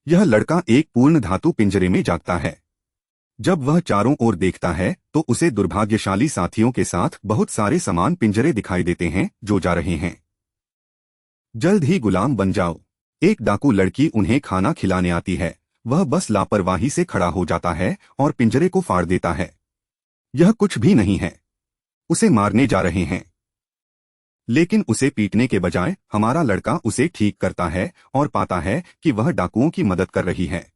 यह लड़का एक पूर्ण धातु पिंजरे में जागता है। जब वह चारों ओर देखता है तो उसे दुर्भाग्यशाली साथियों के साथ बहुत सारे समान पिंजरे दिखाई देते हैं जो जा रहे हैं। जल्द ही गुलाम बन जाओ। एक डाकू लड़की उन्हें खाना खिलाने आती है। वह बस लापरवाही से खड़ा हो जाता है और पिंजरे को फाड़ देता है। यह कुछ भी नहीं है, उसे मारने जा रहे हैं। लेकिन उसे पीटने के बजाय हमारा लड़का उसे ठीक करता है और पाता है कि वह डाकुओं की मदद कर रही है,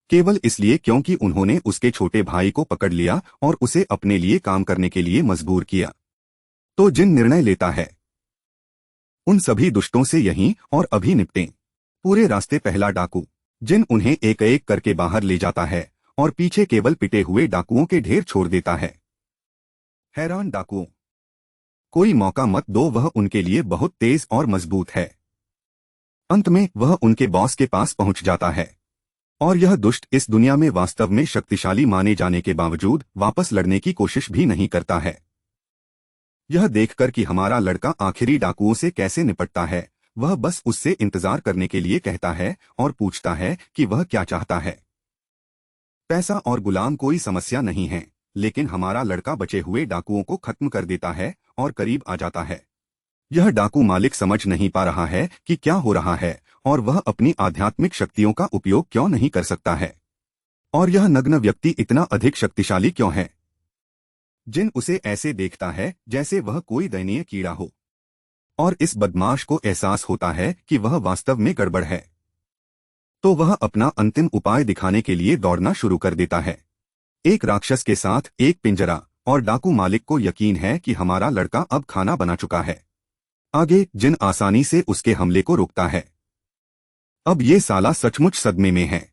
केवल इसलिए क्योंकि उन्होंने उसके छोटे भाई को पकड़ लिया और उसे अपने लिए काम करने के लिए मजबूर किया। तो जिन निर्णय लेता है उन सभी दुष्टों से यहीं और अभी निपटें। पूरे रास्ते पहला डाकू जिन उन्हें एक एक करके बाहर ले जाता है और पीछे केवल पिटे हुए डाकुओं के ढेर छोड़ देता है। हैरान डाकुओं, कोई मौका मत दो, वह उनके लिए बहुत तेज और मजबूत है। अंत में वह उनके बॉस के पास पहुंच जाता है और यह दुष्ट इस दुनिया में वास्तव में शक्तिशाली माने जाने के बावजूद वापस लड़ने की कोशिश भी नहीं करता है। यह देखकर कि हमारा लड़का आखिरी डाकुओं से कैसे निपटता है, वह बस उससे इंतजार करने के लिए कहता है और पूछता है कि वह क्या चाहता है। पैसा और गुलाम कोई समस्या नहीं है, लेकिन हमारा लड़का बचे हुए डाकुओं को खत्म कर देता है और करीब आ जाता है। यह डाकू मालिक समझ नहीं पा रहा है कि क्या हो रहा है और वह अपनी आध्यात्मिक शक्तियों का उपयोग क्यों नहीं कर सकता है, और यह नग्न व्यक्ति इतना अधिक शक्तिशाली क्यों है। जिन उसे ऐसे देखता है जैसे वह कोई दयनीय कीड़ा हो, और इस बदमाश को एहसास होता है कि वह वास्तव में गड़बड़ है, तो वह अपना अंतिम उपाय दिखाने के लिए दौड़ना शुरू कर देता है। एक राक्षस के साथ एक पिंजरा, और डाकू मालिक को यकीन है कि हमारा लड़का अब खाना बना चुका है। आगे जिन आसानी से उसके हमले को रोकता है। अब ये साला सचमुच सदमे में है।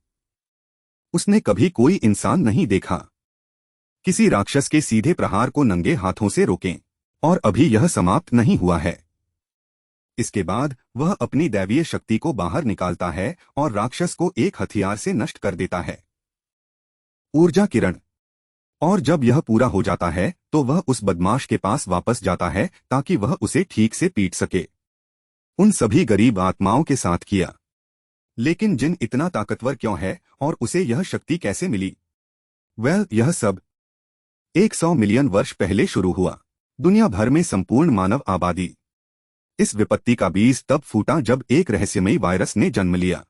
उसने कभी कोई इंसान नहीं देखा। किसी राक्षस के सीधे प्रहार को नंगे हाथों से रोकें, और अभी यह समाप्त नहीं हुआ है। इसके बाद वह अपनी दैवीय शक्ति को बाहर निकालता है और राक्षस को एक हथियार से नष्ट कर देता है। ऊर्जा किरण। और जब यह पूरा हो जाता है तो वह उस बदमाश के पास वापस जाता है ताकि वह उसे ठीक से पीट सके। उन सभी गरीब आत्माओं के साथ किया। लेकिन जिन इतना ताकतवर क्यों है और उसे यह शक्ति कैसे मिली? यह सब 100 मिलियन वर्ष पहले शुरू हुआ। दुनिया भर में संपूर्ण मानव आबादी। इस विपत्ति का बीज तब फूटा जब एक रहस्यमयी वायरस ने जन्म लिया।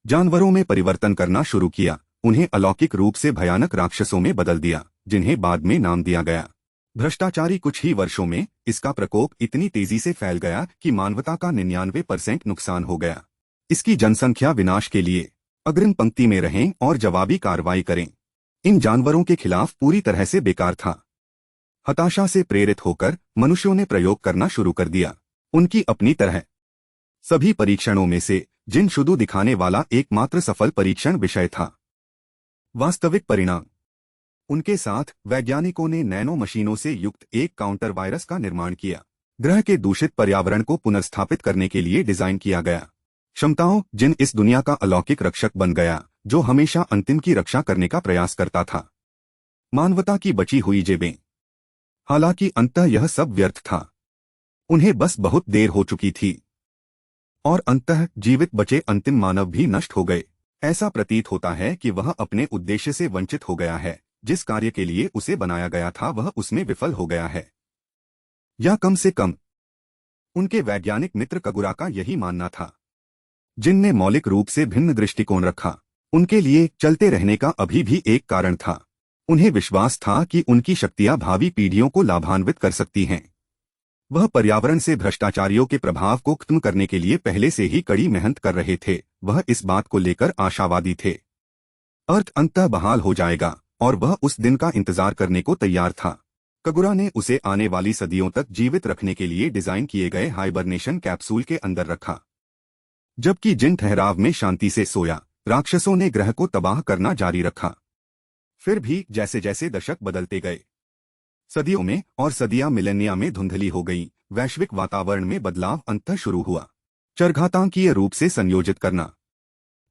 जानवरों में परिवर्तन करना शुरू किया, उन्हें अलौकिक रूप से भयानक राक्षसों में बदल दिया, जिन्हें बाद में नाम दिया गया भ्रष्टाचारी। कुछ ही वर्षों में इसका प्रकोप इतनी तेजी से फैल गया कि मानवता का 99% नुकसान हो गया। इसकी जनसंख्या विनाश के लिए अग्रिम पंक्ति में रहें और जवाबी कार्रवाई करें। इन जानवरों के खिलाफ पूरी तरह से बेकार था। हताशा से प्रेरित होकर मनुष्यों ने प्रयोग करना शुरू कर दिया, उनकी अपनी तरह। सभी परीक्षणों में से जिन शुद्ध दिखाने वाला एकमात्र सफल परीक्षण विषय था। वास्तविक परिणाम। उनके साथ वैज्ञानिकों ने नैनो मशीनों से युक्त एक काउंटर वायरस का निर्माण किया। ग्रह के दूषित पर्यावरण को पुनर्स्थापित करने के लिए डिजाइन किया गया क्षमताओं जिन इस दुनिया का अलौकिक रक्षक बन गया, जो हमेशा अंतिम की रक्षा करने का प्रयास करता था। मानवता की बची हुई जेबें। हालांकि अंततः यह सब व्यर्थ था। उन्हें बस बहुत देर हो चुकी थी, और अंततः जीवित बचे अंतिम मानव भी नष्ट हो गए। ऐसा प्रतीत होता है कि वह अपने उद्देश्य से वंचित हो गया है। जिस कार्य के लिए उसे बनाया गया था वह उसमें विफल हो गया है, या कम से कम उनके वैज्ञानिक मित्र कगुरा का यही मानना था। जिनने मौलिक रूप से भिन्न दृष्टिकोण रखा, उनके लिए चलते रहने का अभी भी एक कारण था। उन्हें विश्वास था कि उनकी शक्तियां भावी पीढ़ियों को लाभान्वित कर सकती हैं। वह पर्यावरण से भ्रष्टाचारियों के प्रभाव को खत्म करने के लिए पहले से ही कड़ी मेहनत कर रहे थे। वह इस बात को लेकर आशावादी थे। अर्थ अंततः बहाल हो जाएगा, और वह उस दिन का इंतजार करने को तैयार था। कगुरा ने उसे आने वाली सदियों तक जीवित रखने के लिए डिजाइन किए गए हाइबरनेशन कैप्सूल के अंदर रखा। जबकि जिन ठहराव में शांति से सोया, राक्षसों ने ग्रह को तबाह करना जारी रखा। फिर भी जैसे जैसे दशक बदलते गए, सदियों में और सदियां मिलेनिया में धुंधली हो गईं, वैश्विक वातावरण में बदलाव अंततः शुरू हुआ। चरघातांकीय रूप से संयोजित करना।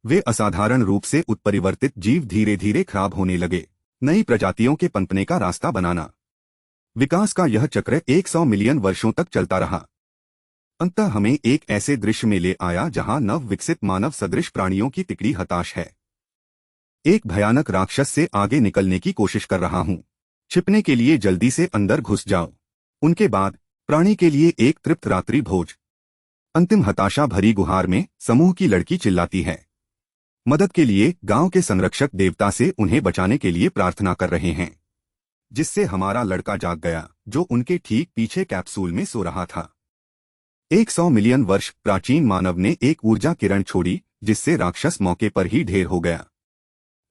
वे असाधारण रूप से उत्परिवर्तित जीव धीरे धीरे खराब होने लगे। नई प्रजातियों के पनपने का रास्ता बनाना। विकास का यह चक्र 100 मिलियन वर्षों तक चलता रहा। अंततः हमें एक ऐसे दृश्य में ले आया जहां नव विकसित मानव सदृश प्राणियों की तिकड़ी हताश है। एक भयानक राक्षस से आगे निकलने की कोशिश कर रहा हूं। छिपने के लिए जल्दी से अंदर घुस जाओ। उनके बाद प्राणी के लिए एक तृप्त रात्रि भोज। अंतिम हताशा भरी गुहार में समूह की लड़की चिल्लाती है। मदद के लिए गांव के संरक्षक देवता से उन्हें बचाने के लिए प्रार्थना कर रहे हैं, जिससे हमारा लड़का जाग गया, जो उनके ठीक पीछे कैप्सूल में सो रहा था। 100 मिलियन वर्ष प्राचीन मानव ने एक ऊर्जा किरण छोड़ी, जिससे राक्षस मौके पर ही ढेर हो गया।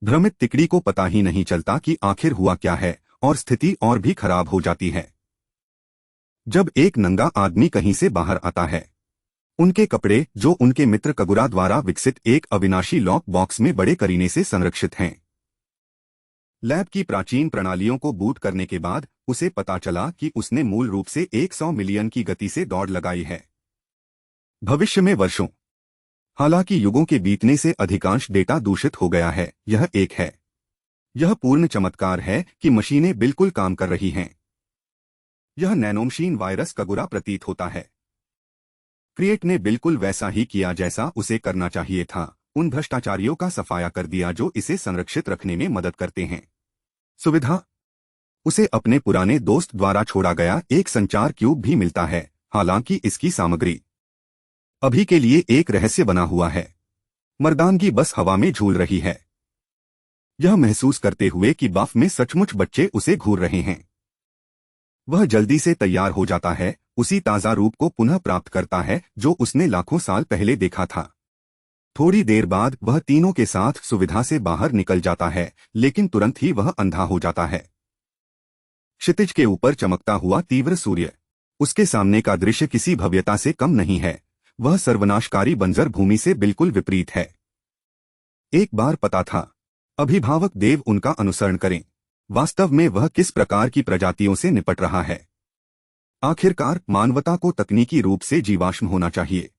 भ्रमित तिकड़ी को पता ही नहीं चलता कि आखिर हुआ क्या है, और स्थिति और भी खराब हो जाती है जब एक नंगा आदमी कहीं से बाहर आता है। उनके कपड़े, जो उनके मित्र कगुरा द्वारा विकसित एक अविनाशी लॉक बॉक्स में बड़े करीने से संरक्षित हैं। लैब की प्राचीन प्रणालियों को बूट करने के बाद उसे पता चला कि उसने मूल रूप से 100 मिलियन की गति से दौड़ लगाई है। भविष्य में वर्षों, हालांकि युगों के बीतने से अधिकांश डेटा दूषित हो गया है। यह एक है। यह पूर्ण चमत्कार है कि मशीनें बिल्कुल काम कर रही हैं। यह नैनोमशीन वायरस कगुरा प्रतीत होता है। क्रिएट ने बिल्कुल वैसा ही किया जैसा उसे करना चाहिए था। उन भ्रष्टाचारियों का सफाया कर दिया जो इसे संरक्षित रखने में मदद करते हैं। सुविधा, उसे अपने पुराने दोस्त द्वारा छोड़ा गया एक संचार क्यूब भी मिलता है, हालांकि इसकी सामग्री अभी के लिए एक रहस्य बना हुआ है। मर्दानगी बस हवा में झूल रही है, यह महसूस करते हुए कि बाफ में सचमुच बच्चे उसे घूर रहे हैं। वह जल्दी से तैयार हो जाता है, उसी ताजा रूप को पुनः प्राप्त करता है जो उसने लाखों साल पहले देखा था। थोड़ी देर बाद वह तीनों के साथ सुविधा से बाहर निकल जाता है, लेकिन तुरंत ही वह अंधा हो जाता है। क्षितिज के ऊपर चमकता हुआ तीव्र सूर्य, उसके सामने का दृश्य किसी भव्यता से कम नहीं है। वह सर्वनाशकारी बंजर भूमि से बिल्कुल विपरीत है। एक बार पता था, अभिभावक देव उनका अनुसरण करें। वास्तव में वह किस प्रकार की प्रजातियों से निपट रहा है। आखिरकार मानवता को तकनीकी रूप से जीवाश्म होना चाहिए।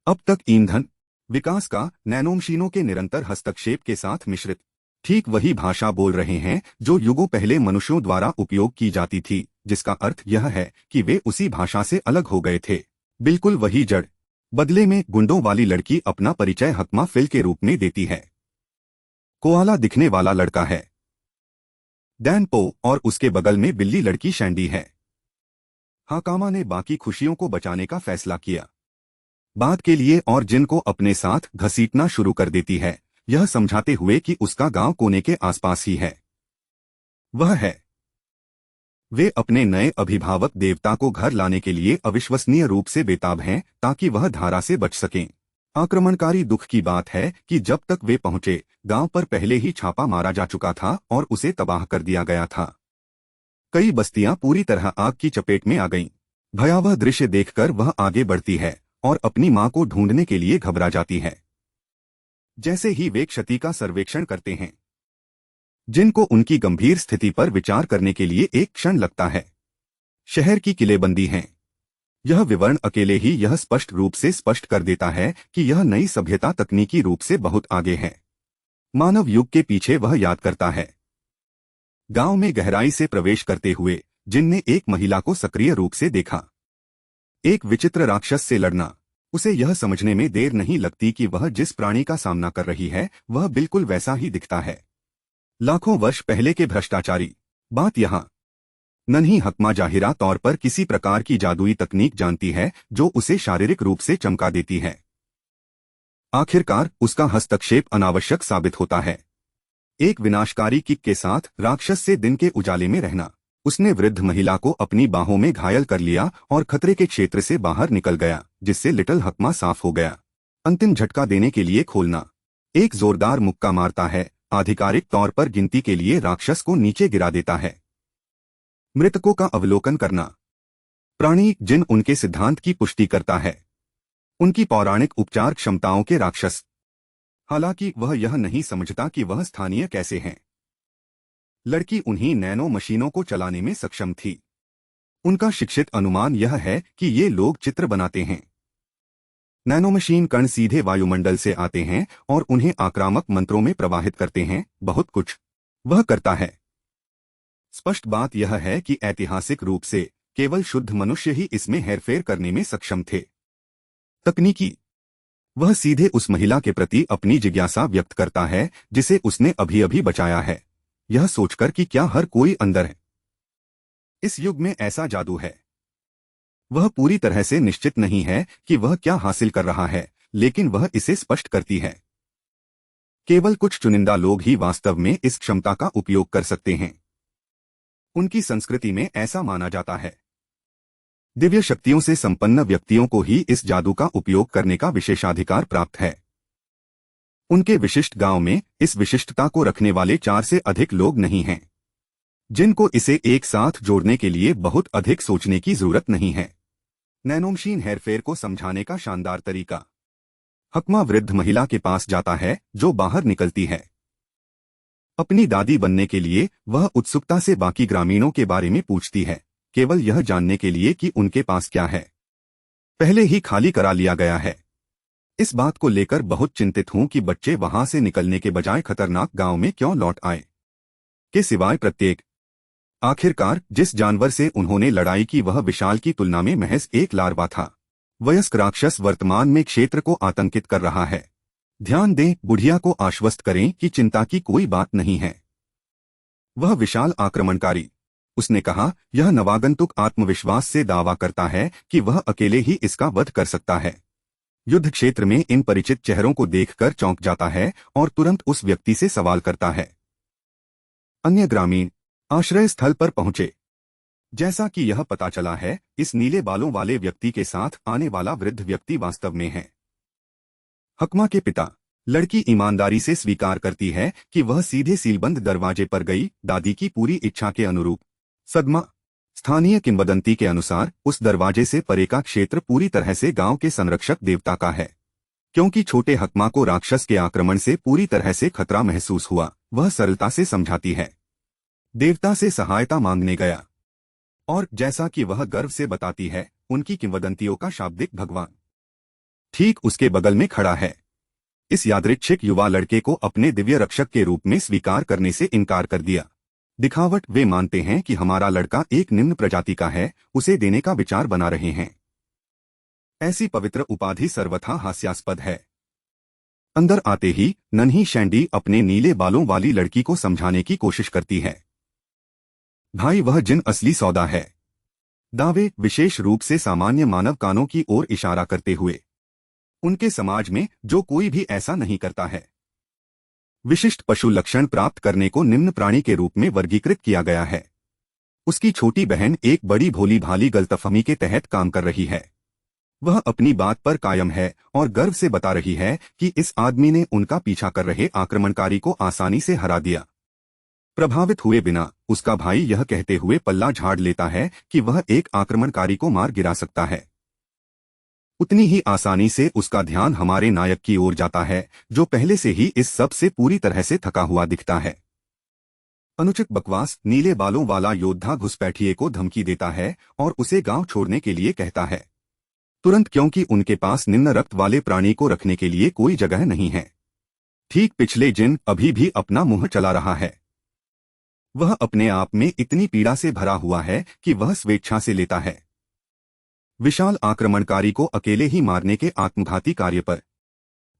अब तक ईंधन विकास का नैनोमशीनों के निरंतर हस्तक्षेप के साथ मिश्रित ठीक वही भाषा बोल रहे हैं जो युगों पहले मनुष्यों द्वारा उपयोग की जाती थी, जिसका अर्थ यह है कि वे उसी भाषा से अलग हो गए थे। बिल्कुल वही जड़। बदले में गुंडों वाली लड़की अपना परिचय हकमा फिल के रूप में देती है। कोआला दिखने वाला लड़का है डैन पो, और उसके बगल में बिल्ली लड़की शैंडी है। हाकामा ने बाकी खुशियों को बचाने का फैसला किया, बाद के लिए, और जिन को अपने साथ घसीटना शुरू कर देती है, यह समझाते हुए कि उसका गांव कोने के आसपास ही है। वह है। वे अपने नए अभिभावक देवता को घर लाने के लिए अविश्वसनीय रूप से बेताब हैं ताकि वह धारा से बच सकें। आक्रमणकारी दुख की बात है कि जब तक वे पहुंचे, गांव पर पहले ही छापा मारा जा चुका था और उसे तबाह कर दिया गया था। कई बस्तियां पूरी तरह आग की चपेट में आ गईं। भयावह दृश्य देखकर वह आगे बढ़ती है और अपनी मां को ढूंढने के लिए घबरा जाती है। जैसे ही वे क्षति का सर्वेक्षण करते हैं, जिनको उनकी गंभीर स्थिति पर विचार करने के लिए एक क्षण लगता है। शहर की किलेबंदी है। यह विवरण अकेले ही यह स्पष्ट रूप से स्पष्ट कर देता है कि यह नई सभ्यता तकनीकी रूप से बहुत आगे है। मानव युग के पीछे वह याद करता है। गांव में गहराई से प्रवेश करते हुए जिनने एक महिला को सक्रिय रूप से देखा। एक विचित्र राक्षस से लड़ना। उसे यह समझने में देर नहीं लगती कि वह जिस प्राणी का सामना कर रही है वह बिल्कुल वैसा ही दिखता है। लाखों वर्ष पहले के भ्रष्टाचारी। बात यहाँ नन्ही हकमा जाहिरा तौर पर किसी प्रकार की जादुई तकनीक जानती है जो उसे शारीरिक रूप से चमका देती है। आखिरकार उसका हस्तक्षेप अनावश्यक साबित होता है। एक विनाशकारी किक के साथ राक्षस से दिन के उजाले में रहना। उसने वृद्ध महिला को अपनी बाहों में घायल कर लिया और खतरे के क्षेत्र से बाहर निकल गया, जिससे लिटिल हकमा साफ हो गया। अंतिम झटका देने के लिए खोलना। एक जोरदार मुक्का मारता है, आधिकारिक तौर पर गिनती के लिए राक्षस को नीचे गिरा देता है। मृतकों का अवलोकन करना। प्राणी जिन उनके सिद्धांत की पुष्टि करता है। उनकी पौराणिक उपचार क्षमताओं के राक्षस। हालांकि वह यह नहीं समझता कि वह स्थानीय कैसे हैं। लड़की उन्हीं नैनो मशीनों को चलाने में सक्षम थी। उनका शिक्षित अनुमान यह है कि ये लोग चित्र बनाते हैं। नैनो मशीन कण सीधे वायुमंडल से आते हैं और उन्हें आक्रामक मंत्रों में प्रवाहित करते हैं। बहुत कुछ वह करता है। स्पष्ट बात यह है कि ऐतिहासिक रूप से केवल शुद्ध मनुष्य ही इसमें हेरफेर करने में सक्षम थे। तकनीकी। वह सीधे उस महिला के प्रति अपनी जिज्ञासा व्यक्त करता है जिसे उसने अभी अभी बचाया है, यह सोचकर कि क्या हर कोई अंदर है। इस युग में ऐसा जादू है। वह पूरी तरह से निश्चित नहीं है कि वह क्या हासिल कर रहा है, लेकिन वह इसे स्पष्ट करती है। केवल कुछ चुनिंदा लोग ही वास्तव में इस क्षमता का उपयोग कर सकते हैं। उनकी संस्कृति में ऐसा माना जाता है। दिव्य शक्तियों से संपन्न व्यक्तियों को ही इस जादू का उपयोग करने का विशेषाधिकार प्राप्त है। उनके विशिष्ट गांव में इस विशिष्टता को रखने वाले 4 से अधिक लोग नहीं हैं, जिनको इसे एक साथ जोड़ने के लिए बहुत अधिक सोचने की जरूरत नहीं है। नैनोमशीन हेरफेर को समझाने का शानदार तरीका। हकमा वृद्ध महिला के पास जाता है जो बाहर निकलती है। अपनी दादी बनने के लिए वह उत्सुकता से बाकी ग्रामीणों के बारे में पूछती है, केवल यह जानने के लिए कि उनके पास क्या है। पहले ही खाली करा लिया गया है। इस बात को लेकर बहुत चिंतित हूं कि बच्चे वहां से निकलने के बजाय खतरनाक गांव में क्यों लौट आए, के सिवाय प्रत्येक। आखिरकार जिस जानवर से उन्होंने लड़ाई की वह विशाल की तुलना में महज एक लार्वा था। वयस्क राक्षस वर्तमान में क्षेत्र को आतंकित कर रहा है। ध्यान दें, बुढ़िया को आश्वस्त करें कि चिंता की कोई बात नहीं है। वह विशाल आक्रमणकारी, उसने कहा, यह नवागंतुक आत्मविश्वास से दावा करता है कि वह अकेले ही इसका वध कर सकता है। युद्ध क्षेत्र में इन परिचित चेहरों को देखकर चौंक जाता है और तुरंत उस व्यक्ति से सवाल करता है। अन्य ग्रामीण आश्रय स्थल पर पहुंचे। जैसा कि यह पता चला है, इस नीले बालों वाले व्यक्ति के साथ आने वाला वृद्ध व्यक्ति वास्तव में है हकमा के पिता। लड़की ईमानदारी से स्वीकार करती है कि वह सीधे सीलबंद दरवाजे पर गई, दादी की पूरी इच्छा के अनुरूप। सदमा। स्थानीय किंवदंती के अनुसार उस दरवाजे से परे का क्षेत्र पूरी तरह से गांव के संरक्षक देवता का है। क्योंकि छोटे हकमा को राक्षस के आक्रमण से पूरी तरह से खतरा महसूस हुआ, वह सरलता से समझाती है। देवता से सहायता मांगने गया, और जैसा कि वह गर्व से बताती है, उनकी किंवदंतियों का शाब्दिक भगवान ठीक उसके बगल में खड़ा है। इस यादृच्छिक युवा लड़के को अपने दिव्य रक्षक के रूप में स्वीकार करने से इनकार कर दिया। दिखावट। वे मानते हैं कि हमारा लड़का एक निम्न प्रजाति का है, उसे देने का विचार बना रहे हैं। ऐसी पवित्र उपाधि सर्वथा हास्यास्पद है। अंदर आते ही नन्ही शैंडी अपने नीले बालों वाली लड़की को समझाने की कोशिश करती है। भाई, वह जिन असली सौदा है। दावे, विशेष रूप से सामान्य मानव कानों की ओर इशारा करते हुए। उनके समाज में जो कोई भी ऐसा नहीं करता है। विशिष्ट पशु लक्षण प्राप्त करने को निम्न प्राणी के रूप में वर्गीकृत किया गया है। उसकी छोटी बहन एक बड़ी भोली भाली गलतफहमी के तहत काम कर रही है। वह अपनी बात पर कायम है और गर्व से बता रही है कि इस आदमी ने उनका पीछा कर रहे आक्रमणकारी को आसानी से हरा दिया। प्रभावित हुए बिना उसका भाई यह कहते हुए पल्ला झाड़ लेता है कि वह एक आक्रमणकारी को मार गिरा सकता है। उतनी ही आसानी से उसका ध्यान हमारे नायक की ओर जाता है, जो पहले से ही इस सब से पूरी तरह से थका हुआ दिखता है। अनुचित बकवास। नीले बालों वाला योद्धा घुसपैठिए को धमकी देता है और उसे गांव छोड़ने के लिए कहता है, तुरंत, क्योंकि उनके पास निम्न रक्त वाले प्राणी को रखने के लिए कोई जगह नहीं है। ठीक पिछले जिन अभी भी अपना मुंह चला रहा है। वह अपने आप में इतनी पीड़ा से भरा हुआ है कि वह स्वेच्छा से लेता है। विशाल आक्रमणकारी को अकेले ही मारने के आत्मघाती कार्य पर।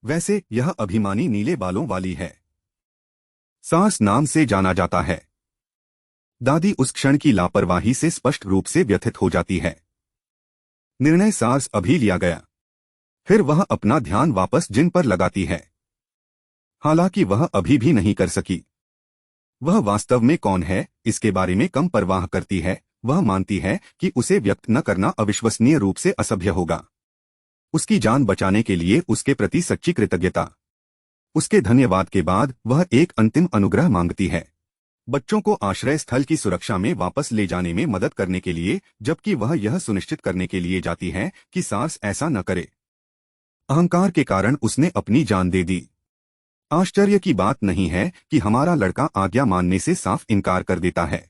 वैसे यह अभिमानी नीले बालों वाली है। सार्स नाम से जाना जाता है। दादी उस क्षण की लापरवाही से स्पष्ट रूप से व्यथित हो जाती है। निर्णय सार्स अभी लिया गया। फिर वह अपना ध्यान वापस जिन पर लगाती है। हालांकि वह अभी भी नहीं कर सकी। वह वास्तव में कौन है, इसके बारे में कम परवाह करती है। वह मानती है कि उसे व्यक्त न करना अविश्वसनीय रूप से असभ्य होगा। उसकी जान बचाने के लिए उसके प्रति सच्ची कृतज्ञता। उसके धन्यवाद के बाद वह एक अंतिम अनुग्रह मांगती है, बच्चों को आश्रय स्थल की सुरक्षा में वापस ले जाने में मदद करने के लिए, जबकि वह यह सुनिश्चित करने के लिए जाती है कि सार्स ऐसा न करे। अहंकार के कारण उसने अपनी जान दे दी। आश्चर्य की बात नहीं है कि हमारा लड़का आज्ञा मानने से साफ इनकार कर देता है।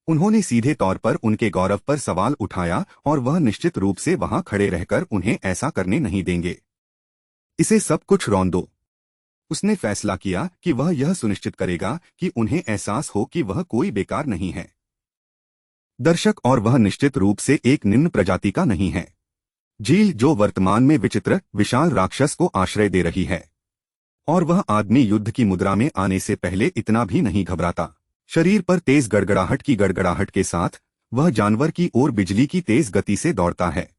उन्होंने सीधे तौर पर उनके गौरव पर सवाल उठाया और वह निश्चित रूप से वहां खड़े रहकर उन्हें ऐसा करने नहीं देंगे। इसे सब कुछ रौन दो। उसने फैसला किया कि वह यह सुनिश्चित करेगा कि उन्हें एहसास हो कि वह कोई बेकार नहीं है। दर्शक और वह निश्चित रूप से एक निम्न प्रजाति का नहीं है। झील जो वर्तमान में विचित्र विशाल राक्षस को आश्रय दे रही है, और वह आदमी युद्ध की मुद्रा में आने से पहले इतना भी नहीं घबराता। शरीर पर तेज गड़गड़ाहट की गड़गड़ाहट के साथ वह जानवर की ओर बिजली की तेज गति से दौड़ता है।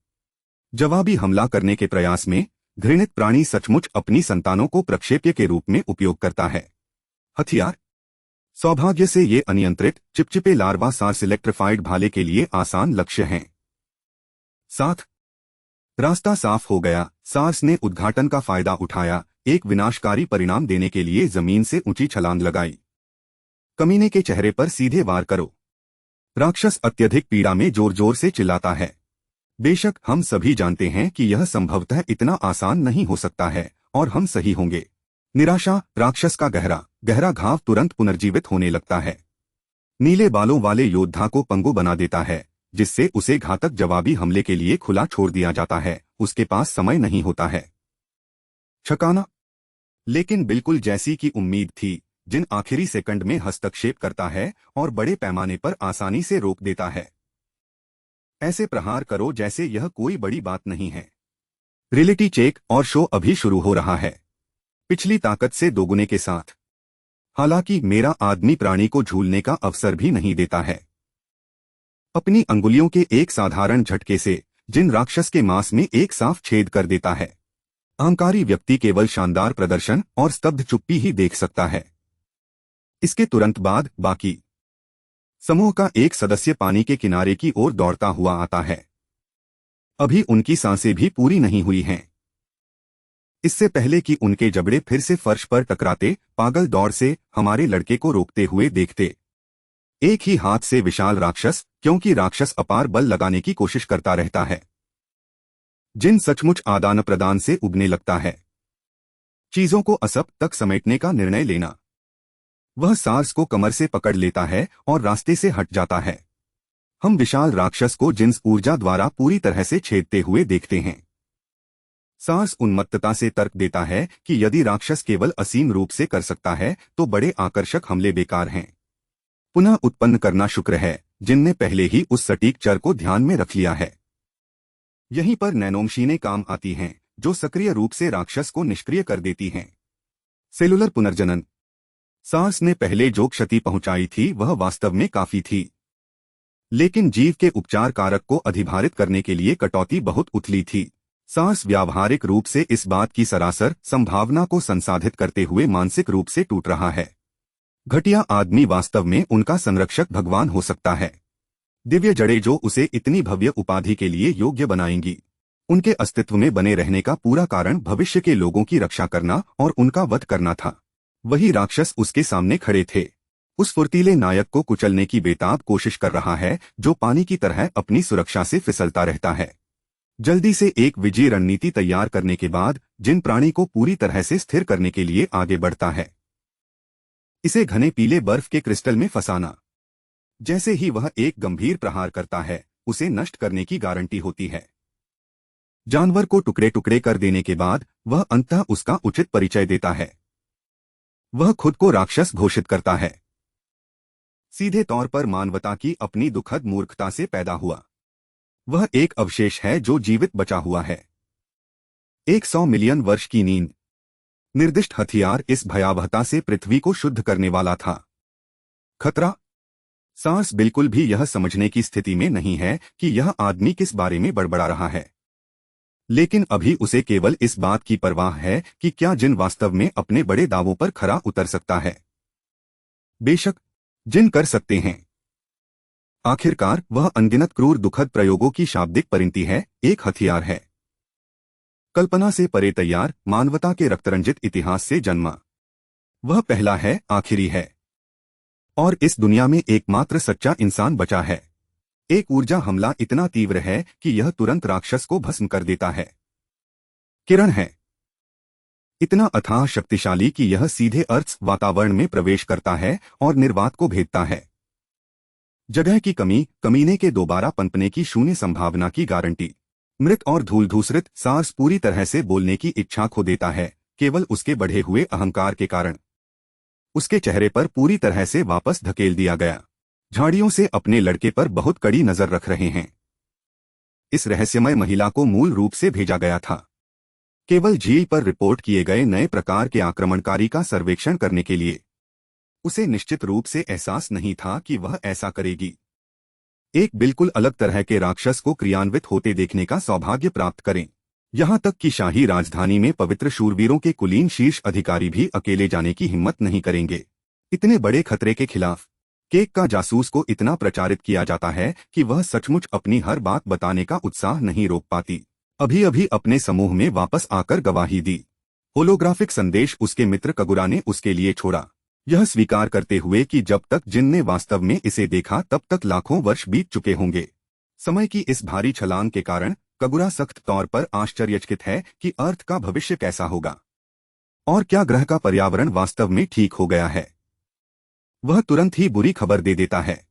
जवाबी हमला करने के प्रयास में घृणित प्राणी सचमुच अपनी संतानों को प्रक्षेप्य के रूप में उपयोग करता है। हथियार। सौभाग्य से ये अनियंत्रित चिपचिपे लार्वा सार्स इलेक्ट्रिफाइड भाले के लिए आसान लक्ष्य हैं। 7 रास्ता साफ हो गया। सार्स ने उद्घाटन का फायदा उठाया, एक विनाशकारी परिणाम देने के लिए जमीन से ऊंची छलांग लगाई। कमीने के चेहरे पर सीधे वार करो। राक्षस अत्यधिक पीड़ा में जोर जोर से चिल्लाता है। बेशक हम सभी जानते हैं कि यह संभवतः इतना आसान नहीं हो सकता है, और हम सही होंगे। निराशा। राक्षस का गहरा गहरा घाव तुरंत पुनर्जीवित होने लगता है। नीले बालों वाले योद्धा को पंगु बना देता है, जिससे उसे घातक जवाबी हमले के लिए खुला छोड़ दिया जाता है। उसके पास समय नहीं होता है। छकाना। लेकिन बिल्कुल जैसी की उम्मीद थी, जिन आखिरी सेकंड में हस्तक्षेप करता है और बड़े पैमाने पर आसानी से रोक देता है। ऐसे प्रहार करो जैसे यह कोई बड़ी बात नहीं है। रियलिटी चेक और शो अभी शुरू हो रहा है, पिछली ताकत से दोगुने के साथ। हालांकि मेरा आदमी प्राणी को झूलने का अवसर भी नहीं देता है। अपनी अंगुलियों के एक साधारण झटके से जिन राक्षस के मांस में एक साफ छेद कर देता है। अहंकारी व्यक्ति केवल शानदार प्रदर्शन और स्तब्ध चुप्पी ही देख सकता है। इसके तुरंत बाद बाकी समूह का एक सदस्य पानी के किनारे की ओर दौड़ता हुआ आता है। अभी उनकी सांसें भी पूरी नहीं हुई हैं। इससे पहले कि उनके जबड़े फिर से फर्श पर टकराते, पागल दौड़ से हमारे लड़के को रोकते हुए देखते। एक ही हाथ से विशाल राक्षस, क्योंकि राक्षस अपार बल लगाने की कोशिश करता रहता है। जिन सचमुच आदान प्रदान से उगने लगता है। चीजों को असप तक समेटने का निर्णय लेना। वह सार्स को कमर से पकड़ लेता है और रास्ते से हट जाता है। हम विशाल राक्षस को जिन्स ऊर्जा द्वारा पूरी तरह से छेदते हुए देखते हैं। सार्स उन्मत्तता से तर्क देता है कि यदि राक्षस केवल असीम रूप से कर सकता है तो बड़े आकर्षक हमले बेकार हैं। पुनः उत्पन्न करना शुक्र है जिनने पहले ही उस सटीक चर को ध्यान में रख लिया है। यहीं पर नैनोमशीनें काम आती हैं, जो सक्रिय रूप से राक्षस को निष्क्रिय कर देती हैं। सेलुलर पुनर्जनन। सार्स ने पहले जो क्षति पहुंचाई थी वह वास्तव में काफी थी, लेकिन जीव के उपचार कारक को अधिभारित करने के लिए कटौती बहुत उथली थी। सार्स व्यावहारिक रूप से इस बात की सरासर संभावना को संसाधित करते हुए मानसिक रूप से टूट रहा है। घटिया आदमी वास्तव में उनका संरक्षक भगवान हो सकता है। दिव्य जड़ें जो उसे इतनी भव्य उपाधि के लिए योग्य बनाएंगी। उनके अस्तित्व में बने रहने का पूरा कारण भविष्य के लोगों की रक्षा करना और उनका वध करना था। वही राक्षस उसके सामने खड़े थे। उस फुर्तीले नायक को कुचलने की बेताब कोशिश कर रहा है, जो पानी की तरह अपनी सुरक्षा से फिसलता रहता है। जल्दी से एक विजयी रणनीति तैयार करने के बाद जिन प्राणी को पूरी तरह से स्थिर करने के लिए आगे बढ़ता है। इसे घने पीले बर्फ के क्रिस्टल में फंसाना। जैसे ही वह एक गंभीर प्रहार करता है, उसे नष्ट करने की गारंटी होती है। जानवर को टुकड़े टुकड़े कर देने के बाद वह अंततः उसका उचित परिचय देता है। वह खुद को राक्षस घोषित करता है, सीधे तौर पर मानवता की अपनी दुखद मूर्खता से पैदा हुआ। वह एक अवशेष है जो जीवित बचा हुआ है। 100 मिलियन वर्ष की नींद। निर्दिष्ट हथियार इस भयावहता से पृथ्वी को शुद्ध करने वाला था। खतरा। सार्स बिल्कुल भी यह समझने की स्थिति में नहीं है कि यह आदमी किस बारे में बड़बड़ा रहा है, लेकिन अभी उसे केवल इस बात की परवाह है कि क्या जिन वास्तव में अपने बड़े दावों पर खरा उतर सकता है। बेशक जिन कर सकते हैं। आखिरकार वह अनगिनत क्रूर दुखद प्रयोगों की शाब्दिक परिणति है, एक हथियार है। कल्पना से परे तैयार, मानवता के रक्तरंजित इतिहास से जन्मा। वह पहला है, आखिरी है, और इस दुनिया में एकमात्र सच्चा इंसान बचा है। एक ऊर्जा हमला इतना तीव्र है कि यह तुरंत राक्षस को भस्म कर देता है। किरण है इतना अथाह शक्तिशाली कि यह सीधे अर्थ वातावरण में प्रवेश करता है और निर्वात को भेदता है। जगह की कमी, कमीने के दोबारा पनपने की शून्य संभावना की गारंटी। मृत और धूल धूसरित सार्स पूरी तरह से बोलने की इच्छा खो देता है, केवल उसके बढ़े हुए अहंकार के कारण। उसके चेहरे पर पूरी तरह से वापस धकेल दिया गया। झाड़ियों से अपने लड़के पर बहुत कड़ी नजर रख रहे हैं। इस रहस्यमय महिला को मूल रूप से भेजा गया था केवल झील पर रिपोर्ट किए गए नए प्रकार के आक्रमणकारी का सर्वेक्षण करने के लिए। उसे निश्चित रूप से एहसास नहीं था कि वह ऐसा करेगी। एक बिल्कुल अलग तरह के राक्षस को क्रियान्वित होते देखने का सौभाग्य प्राप्त करें। यहाँ तक कि शाही राजधानी में पवित्र शूरवीरों के कुलीन शीर्ष अधिकारी भी अकेले जाने की हिम्मत नहीं करेंगे। इतने बड़े खतरे के खिलाफ केक का जासूस को इतना प्रचारित किया जाता है कि वह सचमुच अपनी हर बात बताने का उत्साह नहीं रोक पाती। अभी अभी अपने समूह में वापस आकर गवाही दी। होलोग्राफिक संदेश उसके मित्र कगुरा ने उसके लिए छोड़ा, यह स्वीकार करते हुए कि जब तक जिन ने वास्तव में इसे देखा तब तक लाखों वर्ष बीत चुके होंगे। समय की इस भारी छलांग के कारण कगुरा सख्त तौर पर आश्चर्यचकित है कि अर्थ का भविष्य कैसा होगा और क्या ग्रह का पर्यावरण वास्तव में ठीक हो गया है। वह तुरंत ही बुरी खबर दे देता है।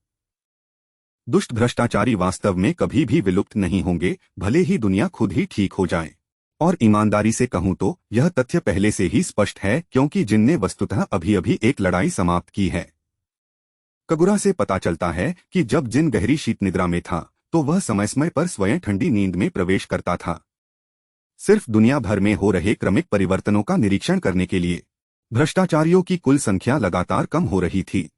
दुष्ट भ्रष्टाचारी वास्तव में कभी भी विलुप्त नहीं होंगे, भले ही दुनिया खुद ही ठीक हो जाए। और ईमानदारी से कहूं तो यह तथ्य पहले से ही स्पष्ट है, क्योंकि जिन ने वस्तुतः अभी अभी एक लड़ाई समाप्त की है। कगुरा से पता चलता है कि जब जिन गहरी शीत निद्रा में था तो वह समय समय पर स्वयं ठंडी नींद में प्रवेश करता था, सिर्फ दुनिया भर में हो रहे क्रमिक परिवर्तनों का निरीक्षण करने के लिए। भ्रष्टाचारियों की कुल संख्या लगातार कम हो रही थी।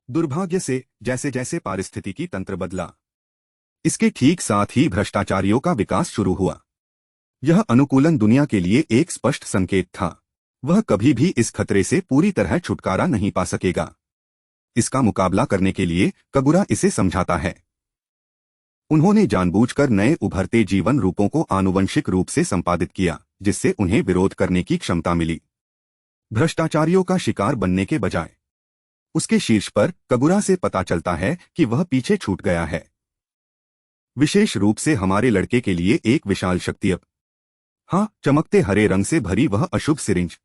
दुर्भाग्य से जैसे जैसे पारिस्थितिकी तंत्र बदला, इसके ठीक साथ ही भ्रष्टाचारियों का विकास शुरू हुआ। यह अनुकूलन दुनिया के लिए एक स्पष्ट संकेत था। वह कभी भी इस खतरे से पूरी तरह छुटकारा नहीं पा सकेगा। इसका मुकाबला करने के लिए कगुरा इसे समझाता है। उन्होंने जानबूझकर नए उभरते जीवन रूपों को आनुवंशिक रूप से संपादित किया, जिससे उन्हें विरोध करने की क्षमता मिली। भ्रष्टाचारियों का शिकार बनने के बजाय उसके शीर्ष पर कगुरा से पता चलता है कि वह पीछे छूट गया है। विशेष रूप से हमारे लड़के के लिए एक विशाल शक्ति। हाँ, चमकते हरे रंग से भरी वह अशुभ सिरिंज।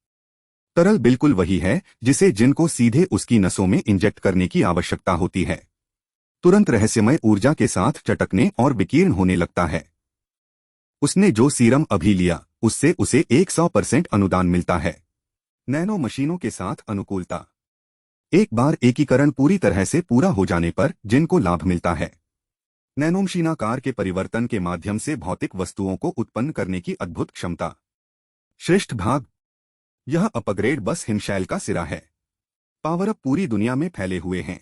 तरल बिल्कुल वही है जिसे जिनको सीधे उसकी नसों में इंजेक्ट करने की आवश्यकता होती है। तुरंत रहस्यमय ऊर्जा के साथ चटकने और विकीर्ण होने लगता है। उसने जो सीरम अभी लिया उससे उसे 100% अनुदान मिलता है। नैनो मशीनों के साथ अनुकूलता। एक बार एकीकरण पूरी तरह से पूरा हो जाने पर जिनको लाभ मिलता है। नैनोमशीनाकार के परिवर्तन के माध्यम से भौतिक वस्तुओं को उत्पन्न करने की अद्भुत क्षमता। श्रेष्ठ भाग, यह अपग्रेड बस हिमशैल का सिरा है। पावर अप पूरी दुनिया में फैले हुए हैं।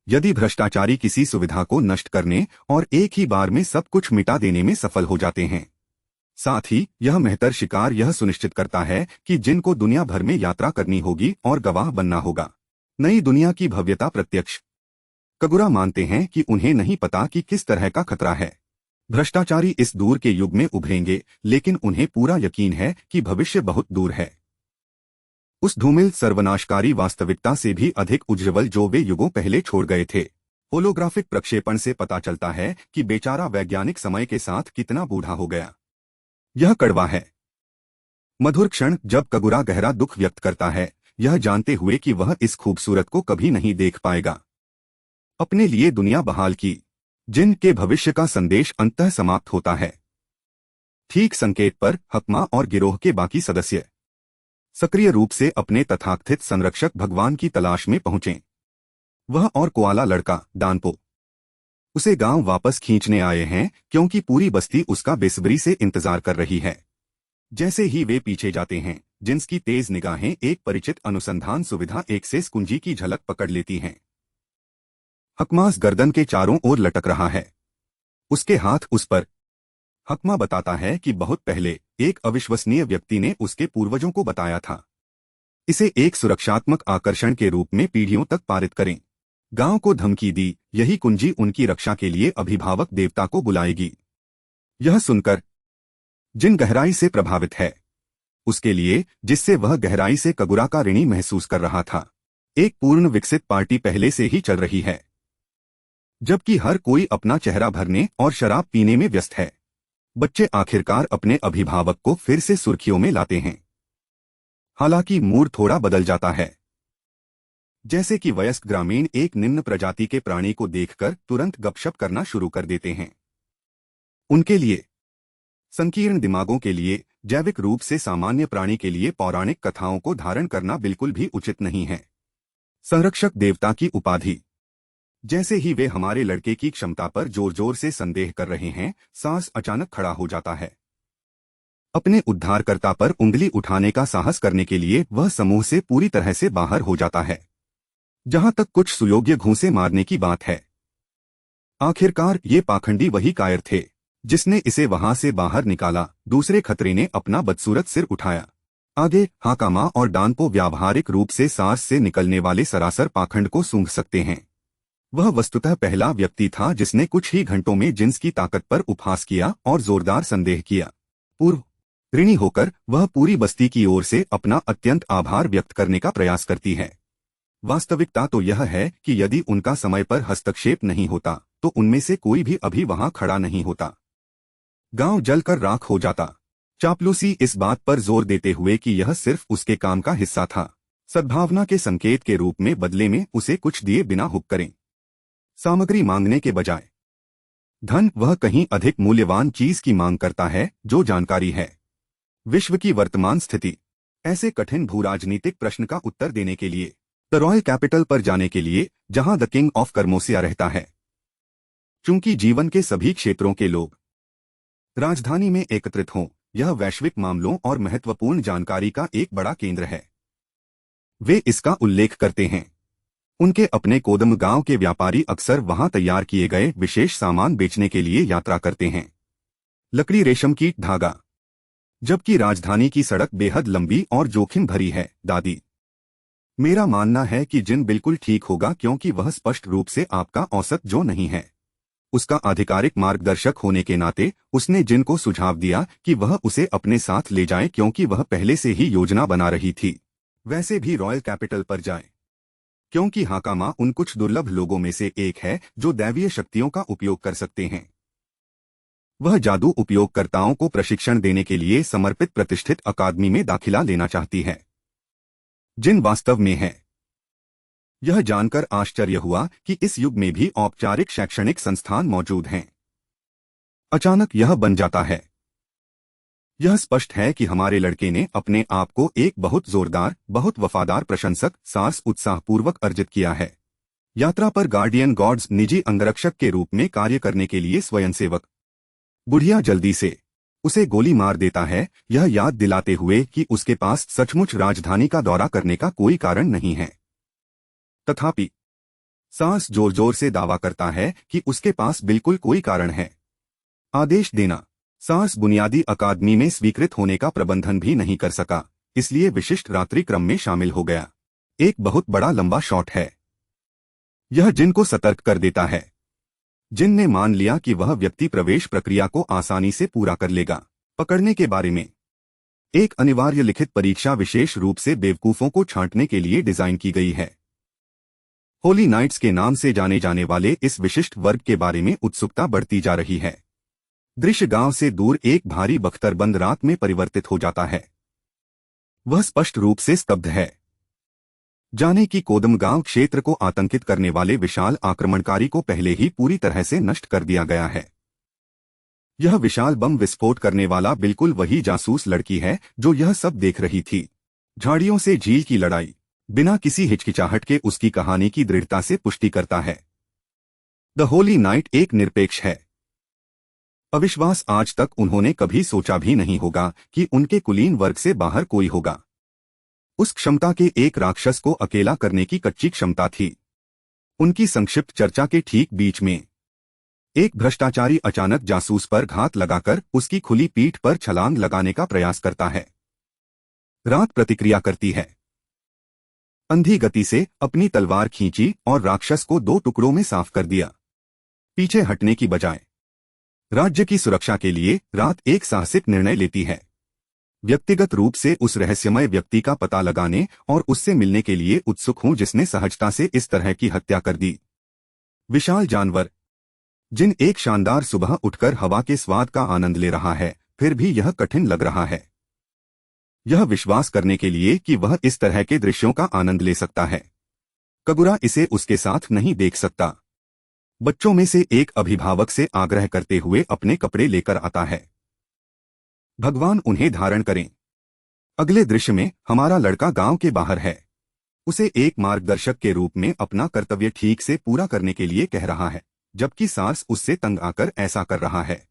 यदि भ्रष्टाचारी किसी सुविधा को नष्ट करने और एक ही बार में सब कुछ मिटा देने में सफल हो जाते हैं, साथ ही यह मेहतर शिकार यह सुनिश्चित करता है कि जिनको दुनिया भर में यात्रा करनी होगी और गवाह बनना होगा। नई दुनिया की भव्यता प्रत्यक्ष। कगुरा मानते हैं कि उन्हें नहीं पता कि किस तरह का खतरा है। भ्रष्टाचारी इस दूर के युग में उभरेंगे, लेकिन उन्हें पूरा यकीन है कि भविष्य बहुत दूर है। उस धूमिल सर्वनाशकारी वास्तविकता से भी अधिक उज्ज्वल जो वे युगों पहले छोड़ गए थे। होलोग्राफिक प्रक्षेपण से पता चलता है कि बेचारा वैज्ञानिक समय के साथ कितना बूढ़ा हो गया। यह कड़वा है। मधुर क्षण जब कगुरा गहरा दुख व्यक्त करता है, यह जानते हुए कि वह इस खूबसूरत को कभी नहीं देख पाएगा। अपने लिए दुनिया बहाल की, जिन के भविष्य का संदेश अंततः समाप्त होता है। ठीक संकेत पर हकमा और गिरोह के बाकी सदस्य सक्रिय रूप से अपने तथाकथित संरक्षक भगवान की तलाश में पहुंचे। वह और कोआला लड़का डानपो उसे गांव वापस खींचने आए हैं, क्योंकि पूरी बस्ती उसका बेसब्री से इंतजार कर रही है। जैसे ही वे पीछे जाते हैं, जिन्स की तेज निगाहें एक परिचित अनुसंधान सुविधा एक्सेस कुंजी की झलक पकड़ लेती हैं। हकमास गर्दन के चारों ओर लटक रहा है। उसके हाथ उस पर। हकमा बताता है कि बहुत पहले एक अविश्वसनीय व्यक्ति ने उसके पूर्वजों को बताया था। इसे एक सुरक्षात्मक आकर्षण के रूप में पीढ़ियों तक पारित करें। गांव को धमकी दी, यही कुंजी उनकी रक्षा के लिए अभिभावक देवता को बुलाएगी। यह सुनकर जिन गहराई से प्रभावित है, उसके लिए जिससे वह गहराई से कगुरा का ऋणी महसूस कर रहा था। एक पूर्ण विकसित पार्टी पहले से ही चल रही है, जबकि हर कोई अपना चेहरा भरने और शराब पीने में व्यस्त है। बच्चे आखिरकार अपने अभिभावक को फिर से सुर्खियों में लाते हैं। हालांकि मूड थोड़ा बदल जाता है। जैसे कि वयस्क ग्रामीण एक निम्न प्रजाति के प्राणी को देखकर तुरंत गपशप करना शुरू कर देते हैं। उनके लिए, संकीर्ण दिमागों के लिए, जैविक रूप से सामान्य प्राणी के लिए पौराणिक कथाओं को धारण करना बिल्कुल भी उचित नहीं है। संरक्षक देवता की उपाधि जैसे ही वे हमारे लड़के की क्षमता पर जोर जोर से संदेह कर रहे हैं, सास अचानक खड़ा हो जाता है। अपने उद्धारकर्ता पर उंगली उठाने का साहस करने के लिए वह समूह से पूरी तरह से बाहर हो जाता है। जहां तक कुछ सुयोग्य घूंसे मारने की बात है, आखिरकार ये पाखंडी वही कायर थे जिसने इसे वहां से बाहर निकाला। दूसरे खतरे ने अपना बदसूरत सिर उठाया। आगे हाकामा और डानपो व्यावहारिक रूप से सांस से निकलने वाले सरासर पाखंड को सूंघ सकते हैं। वह वस्तुतः पहला व्यक्ति था जिसने कुछ ही घंटों में जिन्स की ताकत पर उपहास किया और जोरदार संदेह किया। पूर्व ऋणी होकर वह पूरी बस्ती की ओर से अपना अत्यंत आभार व्यक्त करने का प्रयास करती है। वास्तविकता तो यह है कि यदि उनका समय पर हस्तक्षेप नहीं होता तो उनमें से कोई भी अभी वहां खड़ा नहीं होता। गांव जलकर राख हो जाता। चापलूसी इस बात पर जोर देते हुए कि यह सिर्फ उसके काम का हिस्सा था, सद्भावना के संकेत के रूप में बदले में उसे कुछ दिए बिना हुक करें। सामग्री मांगने के बजाय धन, वह कहीं अधिक मूल्यवान चीज की मांग करता है, जो जानकारी है। विश्व की वर्तमान स्थिति। ऐसे कठिन भूराजनीतिक प्रश्न का उत्तर देने के लिए द रॉयल कैपिटल पर जाने के लिए, जहां द किंग ऑफ कर्मोसिया रहता है। चूंकि जीवन के सभी क्षेत्रों के लोग राजधानी में एकत्रित हों, यह वैश्विक मामलों और महत्वपूर्ण जानकारी का एक बड़ा केंद्र है। वे इसका उल्लेख करते हैं। उनके अपने कोदम गांव के व्यापारी अक्सर वहां तैयार किए गए विशेष सामान बेचने के लिए यात्रा करते हैं। लकड़ी, रेशम कीट, धागा। जबकि राजधानी की सड़क बेहद लंबी और जोखिम भरी है। दादी, मेरा मानना है कि जिन बिल्कुल ठीक होगा, क्योंकि वह स्पष्ट रूप से आपका औसत जो नहीं है। उसका आधिकारिक मार्गदर्शक होने के नाते उसने जिन को सुझाव दिया कि वह उसे अपने साथ ले जाए, क्योंकि वह पहले से ही योजना बना रही थी। वैसे भी रॉयल कैपिटल पर जाए, क्योंकि हाकामा उन कुछ दुर्लभ लोगों में से एक है जो दैवीय शक्तियों का उपयोग कर सकते हैं। वह जादू उपयोगकर्ताओं को प्रशिक्षण देने के लिए समर्पित प्रतिष्ठित अकादमी में दाखिला लेना चाहती है। जिन वास्तव में है। यह जानकर आश्चर्य हुआ कि इस युग में भी औपचारिक शैक्षणिक संस्थान मौजूद हैं। अचानक यह बन जाता है। यह स्पष्ट है कि हमारे लड़के ने अपने आप को एक बहुत जोरदार, बहुत वफादार प्रशंसक सास उत्साहपूर्वक अर्जित किया है। यात्रा पर गार्डियन गॉड्स निजी अंगरक्षक के रूप में कार्य करने के लिए स्वयंसेवक। बुढ़िया जल्दी से उसे गोली मार देता है, यह याद दिलाते हुए कि उसके पास सचमुच राजधानी का दौरा करने का कोई कारण नहीं है। तथापि सास जोर जोर से दावा करता है कि उसके पास बिल्कुल कोई कारण है। आदेश देना। सास बुनियादी अकादमी में स्वीकृत होने का प्रबंधन भी नहीं कर सका, इसलिए विशिष्ट रात्रि क्रम में शामिल हो गया। एक बहुत बड़ा लंबा शॉट है। यह जिन को सतर्क कर देता है। जिन ने मान लिया कि वह व्यक्ति प्रवेश प्रक्रिया को आसानी से पूरा कर लेगा। पकड़ने के बारे में एक अनिवार्य लिखित परीक्षा विशेष रूप से बेवकूफों को छांटने के लिए डिजाइन की गई है। होली नाइट्स के नाम से जाने जाने वाले इस विशिष्ट वर्ग के बारे में उत्सुकता बढ़ती जा रही है। दृश्य गांव से दूर एक भारी बख्तरबंद रात में परिवर्तित हो जाता है। वह स्पष्ट रूप से स्तब्ध है। जाने की कोदम गांव क्षेत्र को आतंकित करने वाले विशाल आक्रमणकारी को पहले ही पूरी तरह से नष्ट कर दिया गया है। यह विशाल बम विस्फोट करने वाला बिल्कुल वही जासूस लड़की है जो यह सब देख रही थी। झाड़ियों से झील की लड़ाई बिना किसी हिचकिचाहट के उसकी कहानी की दृढ़ता से पुष्टि करता है। द होली नाइट एक निरपेक्ष है। अविश्वास आज तक उन्होंने कभी सोचा भी नहीं होगा कि उनके कुलीन वर्ग से बाहर कोई होगा। उस क्षमता के एक राक्षस को अकेला करने की कच्ची क्षमता थी। उनकी संक्षिप्त चर्चा के ठीक बीच में एक भ्रष्टाचारी अचानक जासूस पर घात लगाकर उसकी खुली पीठ पर छलांग लगाने का प्रयास करता है। रात प्रतिक्रिया करती है। अंधी गति से अपनी तलवार खींची और राक्षस को 2 टुकड़ों में साफ कर दिया। पीछे हटने की बजाय राज्य की सुरक्षा के लिए रात एक साहसिक निर्णय लेती है। व्यक्तिगत रूप से उस रहस्यमय व्यक्ति का पता लगाने और उससे मिलने के लिए उत्सुक हूं जिसने सहजता से इस तरह की हत्या कर दी। विशाल जानवर। जिन एक शानदार सुबह उठकर हवा के स्वाद का आनंद ले रहा है, फिर भी यह कठिन लग रहा है यह विश्वास करने के लिए कि वह इस तरह के दृश्यों का आनंद ले सकता है। कगुरा इसे उसके साथ नहीं देख सकता। बच्चों में से एक अभिभावक से आग्रह करते हुए अपने कपड़े लेकर आता है। भगवान उन्हें धारण करें। अगले दृश्य में हमारा लड़का गांव के बाहर है। उसे एक मार्गदर्शक के रूप में अपना कर्तव्य ठीक से पूरा करने के लिए कह रहा है, जबकि सार्स उससे तंग आकर ऐसा कर रहा है।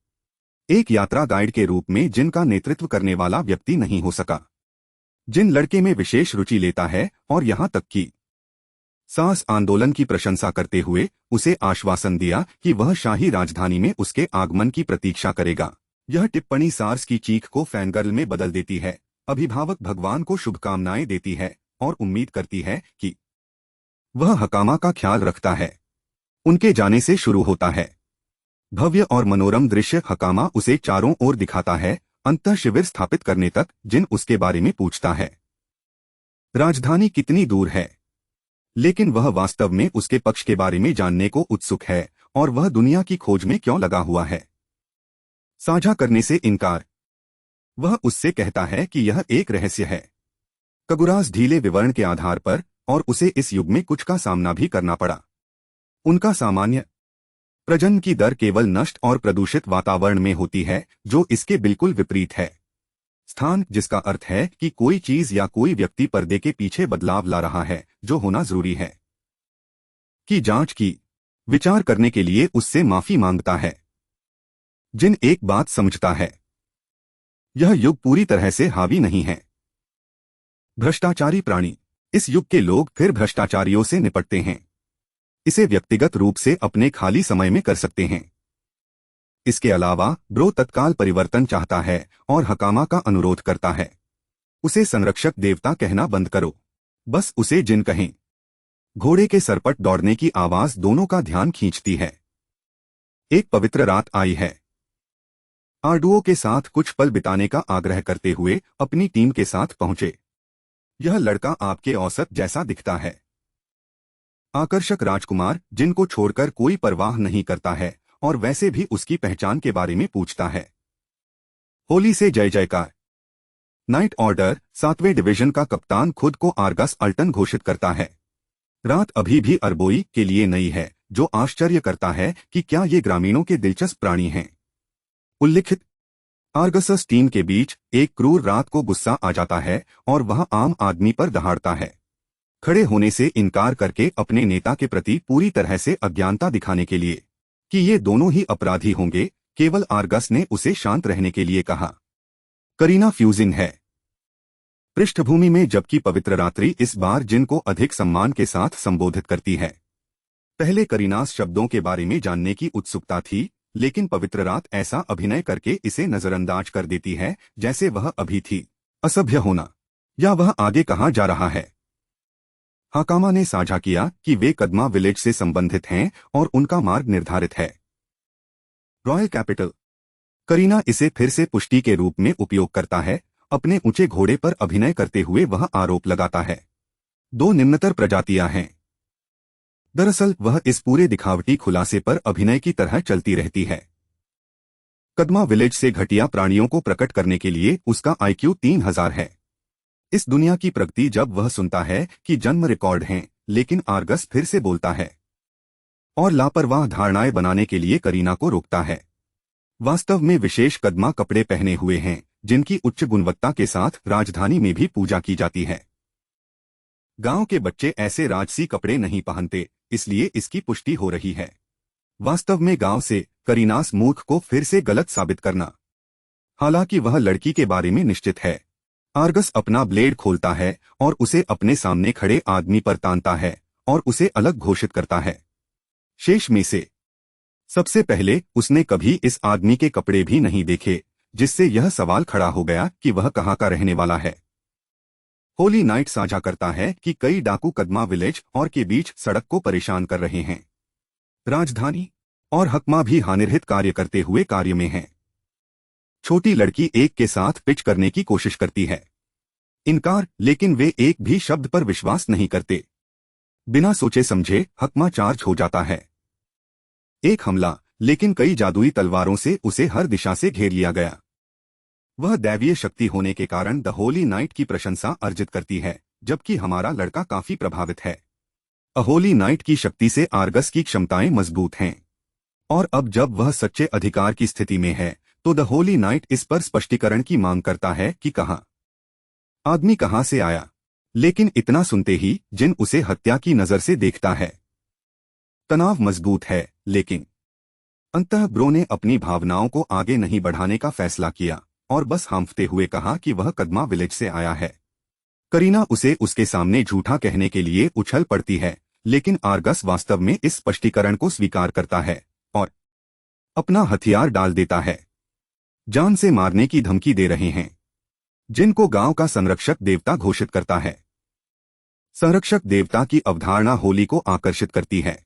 एक यात्रा गाइड के रूप में जिनका नेतृत्व करने वाला व्यक्ति नहीं हो सका, जिन लड़के में विशेष रुचि लेता है, और यहाँ तक कि सार्स आंदोलन की प्रशंसा करते हुए उसे आश्वासन दिया कि वह शाही राजधानी में उसके आगमन की प्रतीक्षा करेगा। यह टिप्पणी सार्स की चीख को फैनगर्ल में बदल देती है। अभिभावक भगवान को शुभकामनाएं देती है और उम्मीद करती है कि वह हकामा का ख्याल रखता है। उनके जाने से शुरू होता है भव्य और मनोरम दृश्य। हकामा उसे चारों ओर दिखाता है, अंतः शिविर स्थापित करने तक, जिन उसके बारे में पूछता है राजधानी कितनी दूर है, लेकिन वह वास्तव में उसके पक्ष के बारे में जानने को उत्सुक है और वह दुनिया की खोज में क्यों लगा हुआ है। साझा करने से इनकार। वह उससे कहता है कि यह एक रहस्य है। कगुरास ढीले विवरण के आधार पर, और उसे इस युग में कुछ का सामना भी करना पड़ा। उनका सामान्य प्रजनन की दर केवल नष्ट और प्रदूषित वातावरण में होती है, जो इसके बिल्कुल विपरीत है। स्थान, जिसका अर्थ है कि कोई चीज या कोई व्यक्ति पर्दे के पीछे बदलाव ला रहा है, जो होना जरूरी है की जांच की विचार करने के लिए उससे माफी मांगता है। जिन एक बात समझता है, यह युग पूरी तरह से हावी नहीं है। भ्रष्टाचारी प्राणी। इस युग के लोग फिर भ्रष्टाचारियों से निपटते हैं। इसे व्यक्तिगत रूप से अपने खाली समय में कर सकते हैं। इसके अलावा ब्रो तत्काल परिवर्तन चाहता है और हकामा का अनुरोध करता है, उसे संरक्षक देवता कहना बंद करो, बस उसे जिन कहें। घोड़े के सरपट दौड़ने की आवाज दोनों का ध्यान खींचती है। एक पवित्र रात आई है। आर्डुओ के साथ कुछ पल बिताने का आग्रह करते हुए अपनी टीम के साथ पहुंचे। यह लड़का आपके औसत जैसा दिखता है। आकर्षक राजकुमार, जिनको छोड़कर कोई परवाह नहीं करता है और वैसे भी उसकी पहचान के बारे में पूछता है। होली से जय जयकार। नाइट ऑर्डर 7वें डिवीजन का कप्तान खुद को आर्गस अल्टन घोषित करता है। रात अभी भी अरबोई के लिए नई है, जो आश्चर्य करता है कि क्या ये ग्रामीणों के दिलचस्प प्राणी हैं। उल्लिखित आर्गसस टीम के बीच एक क्रूर रात को गुस्सा आ जाता है और वह आम आदमी पर दहाड़ता है, खड़े होने से इनकार करके अपने नेता के प्रति पूरी तरह से अज्ञानता दिखाने के लिए कि ये दोनों ही अपराधी होंगे। केवल आर्गस ने उसे शांत रहने के लिए कहा। करीना फ्यूजिंग है पृष्ठभूमि में, जबकि पवित्र रात्रि इस बार जिनको अधिक सम्मान के साथ संबोधित करती है। पहले करीनास शब्दों के बारे में जानने की उत्सुकता थी, लेकिन पवित्र रात ऐसा अभिनय करके इसे नजरअंदाज कर देती है जैसे वह अभी थी। असभ्य होना, या वह आगे कहाँ जा रहा है। हकामा ने साझा किया कि वे कदमा विलेज से संबंधित हैं और उनका मार्ग निर्धारित है। Royal capital. करीना इसे फिर से पुष्टि के रूप में उपयोग करता है। अपने ऊंचे घोड़े पर अभिनय करते हुए वह आरोप लगाता है, 2 निम्नतर प्रजातियां हैं। दरअसल वह इस पूरे दिखावटी खुलासे पर अभिनय की तरह चलती रहती है। कदमा विलेज से घटिया प्राणियों को प्रकट करने के लिए उसका IQ 3000 है। इस दुनिया की प्रगति जब वह सुनता है कि जन्म रिकॉर्ड हैं, लेकिन आर्गस फिर से बोलता है और लापरवाह धारणाएं बनाने के लिए करीना को रोकता है। वास्तव में विशेष कदमा कपड़े पहने हुए हैं, जिनकी उच्च गुणवत्ता के साथ राजधानी में भी पूजा की जाती है। गांव के बच्चे ऐसे राजसी कपड़े नहीं पहनते, इसलिए इसकी पुष्टि हो रही है। वास्तव में गांव से करीनास मूर्ख को फिर से गलत साबित करना। हालांकि वह लड़की के बारे में निश्चित है। आर्गस अपना ब्लेड खोलता है और उसे अपने सामने खड़े आदमी पर तानता है और उसे अलग घोषित करता है। शेष में से सबसे पहले उसने कभी इस आदमी के कपड़े भी नहीं देखे, जिससे यह सवाल खड़ा हो गया कि वह कहाँ का रहने वाला है। होली नाइट साझा करता है कि कई डाकू कदमा विलेज और के बीच सड़क को परेशान कर रहे हैं। राजधानी और हकमा भी हानिरहित कार्य करते हुए कार्य में है। छोटी लड़की एक के साथ पिच करने की कोशिश करती है। इनकार, लेकिन वे एक भी शब्द पर विश्वास नहीं करते। बिना सोचे समझे हकमा चार्ज हो जाता है। एक हमला, लेकिन कई जादुई तलवारों से उसे हर दिशा से घेर लिया गया। वह दैवीय शक्ति होने के कारण द होली नाइट की प्रशंसा अर्जित करती है, जबकि हमारा लड़का काफी प्रभावित है। होली नाइट की शक्ति से आर्गस की क्षमताएं मजबूत हैं, और अब जब वह सच्चे अधिकार की स्थिति में है, तो द होली नाइट इस पर स्पष्टीकरण की मांग करता है कि कहाँ आदमी कहाँ से आया। लेकिन इतना सुनते ही जिन उसे हत्या की नजर से देखता है। तनाव मजबूत है, लेकिन अंततः ब्रो ने अपनी भावनाओं को आगे नहीं बढ़ाने का फैसला किया और बस हांफते हुए कहा कि वह कदमा विलेज से आया है। करीना उसे उसके सामने झूठा कहने के लिए उछल पड़ती है, लेकिन आर्गस वास्तव में इस स्पष्टीकरण को स्वीकार करता है और अपना हथियार डाल देता है। जान से मारने की धमकी दे रहे हैं, जिनको गांव का संरक्षक देवता घोषित करता है। संरक्षक देवता की अवधारणा होली को आकर्षित करती है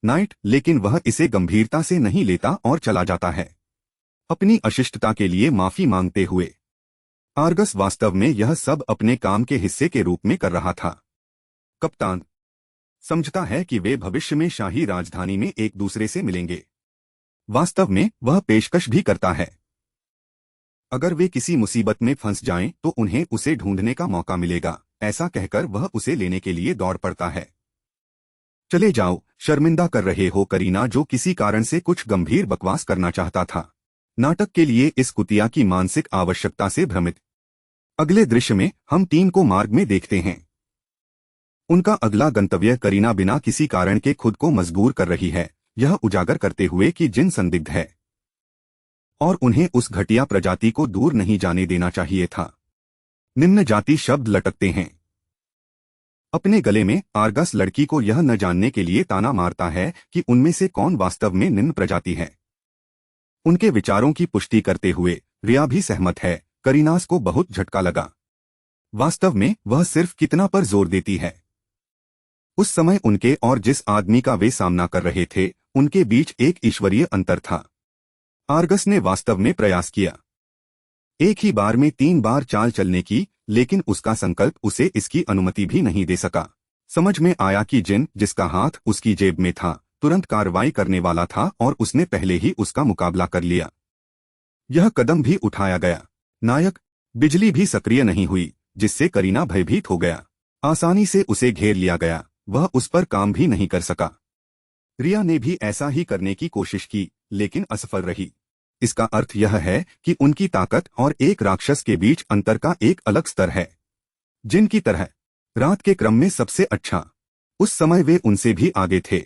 नाइट, लेकिन वह इसे गंभीरता से नहीं लेता और चला जाता है, अपनी अशिष्टता के लिए माफी मांगते हुए। आर्गस वास्तव में यह सब अपने काम के हिस्से के रूप में कर रहा था। कप्तान समझता है कि वे भविष्य में शाही राजधानी में एक दूसरे से मिलेंगे। वास्तव में वह पेशकश भी करता है, अगर वे किसी मुसीबत में फंस जाएं तो उन्हें उसे ढूंढने का मौका मिलेगा। ऐसा कहकर वह उसे लेने के लिए दौड़ पड़ता है। चले जाओ, शर्मिंदा कर रहे हो करीना, जो किसी कारण से कुछ गंभीर बकवास करना चाहता था, नाटक के लिए इस कुतिया की मानसिक आवश्यकता से भ्रमित। अगले दृश्य में हम टीम को मार्ग में देखते हैं। उनका अगला गंतव्य करीना बिना किसी कारण के खुद को मजबूर कर रही है, यह उजागर करते हुए कि जिन संदिग्ध है और उन्हें उस घटिया प्रजाति को दूर नहीं जाने देना चाहिए था। निम्न जाति शब्द लटकते हैं अपने गले में। आर्गस लड़की को यह न जानने के लिए ताना मारता है कि उनमें से कौन वास्तव में निम्न प्रजाति है। उनके विचारों की पुष्टि करते हुए रिया भी सहमत है। करीनास को बहुत झटका लगा। वास्तव में वह सिर्फ कितना पर जोर देती है। उस समय उनके और जिस आदमी का वे सामना कर रहे थे, उनके बीच एक ईश्वरीय अंतर था। आर्गस ने वास्तव में प्रयास किया, एक ही बार में 3 बार चाल चलने की, लेकिन उसका संकल्प उसे इसकी अनुमति भी नहीं दे सका। समझ में आया कि जिन जिसका हाथ उसकी जेब में था तुरंत कार्रवाई करने वाला था और उसने पहले ही उसका मुकाबला कर लिया। यह कदम भी उठाया गया। नायक बिजली भी सक्रिय नहीं हुई, जिससे करीना भयभीत हो गया। आसानी से उसे घेर लिया गया, वह उस पर काम भी नहीं कर सका। रिया ने भी ऐसा ही करने की कोशिश की, लेकिन असफल रही। इसका अर्थ यह है कि उनकी ताकत और एक राक्षस के बीच अंतर का एक अलग स्तर है। जिनकी तरह रात के क्रम में सबसे अच्छा, उस समय वे उनसे भी आगे थे।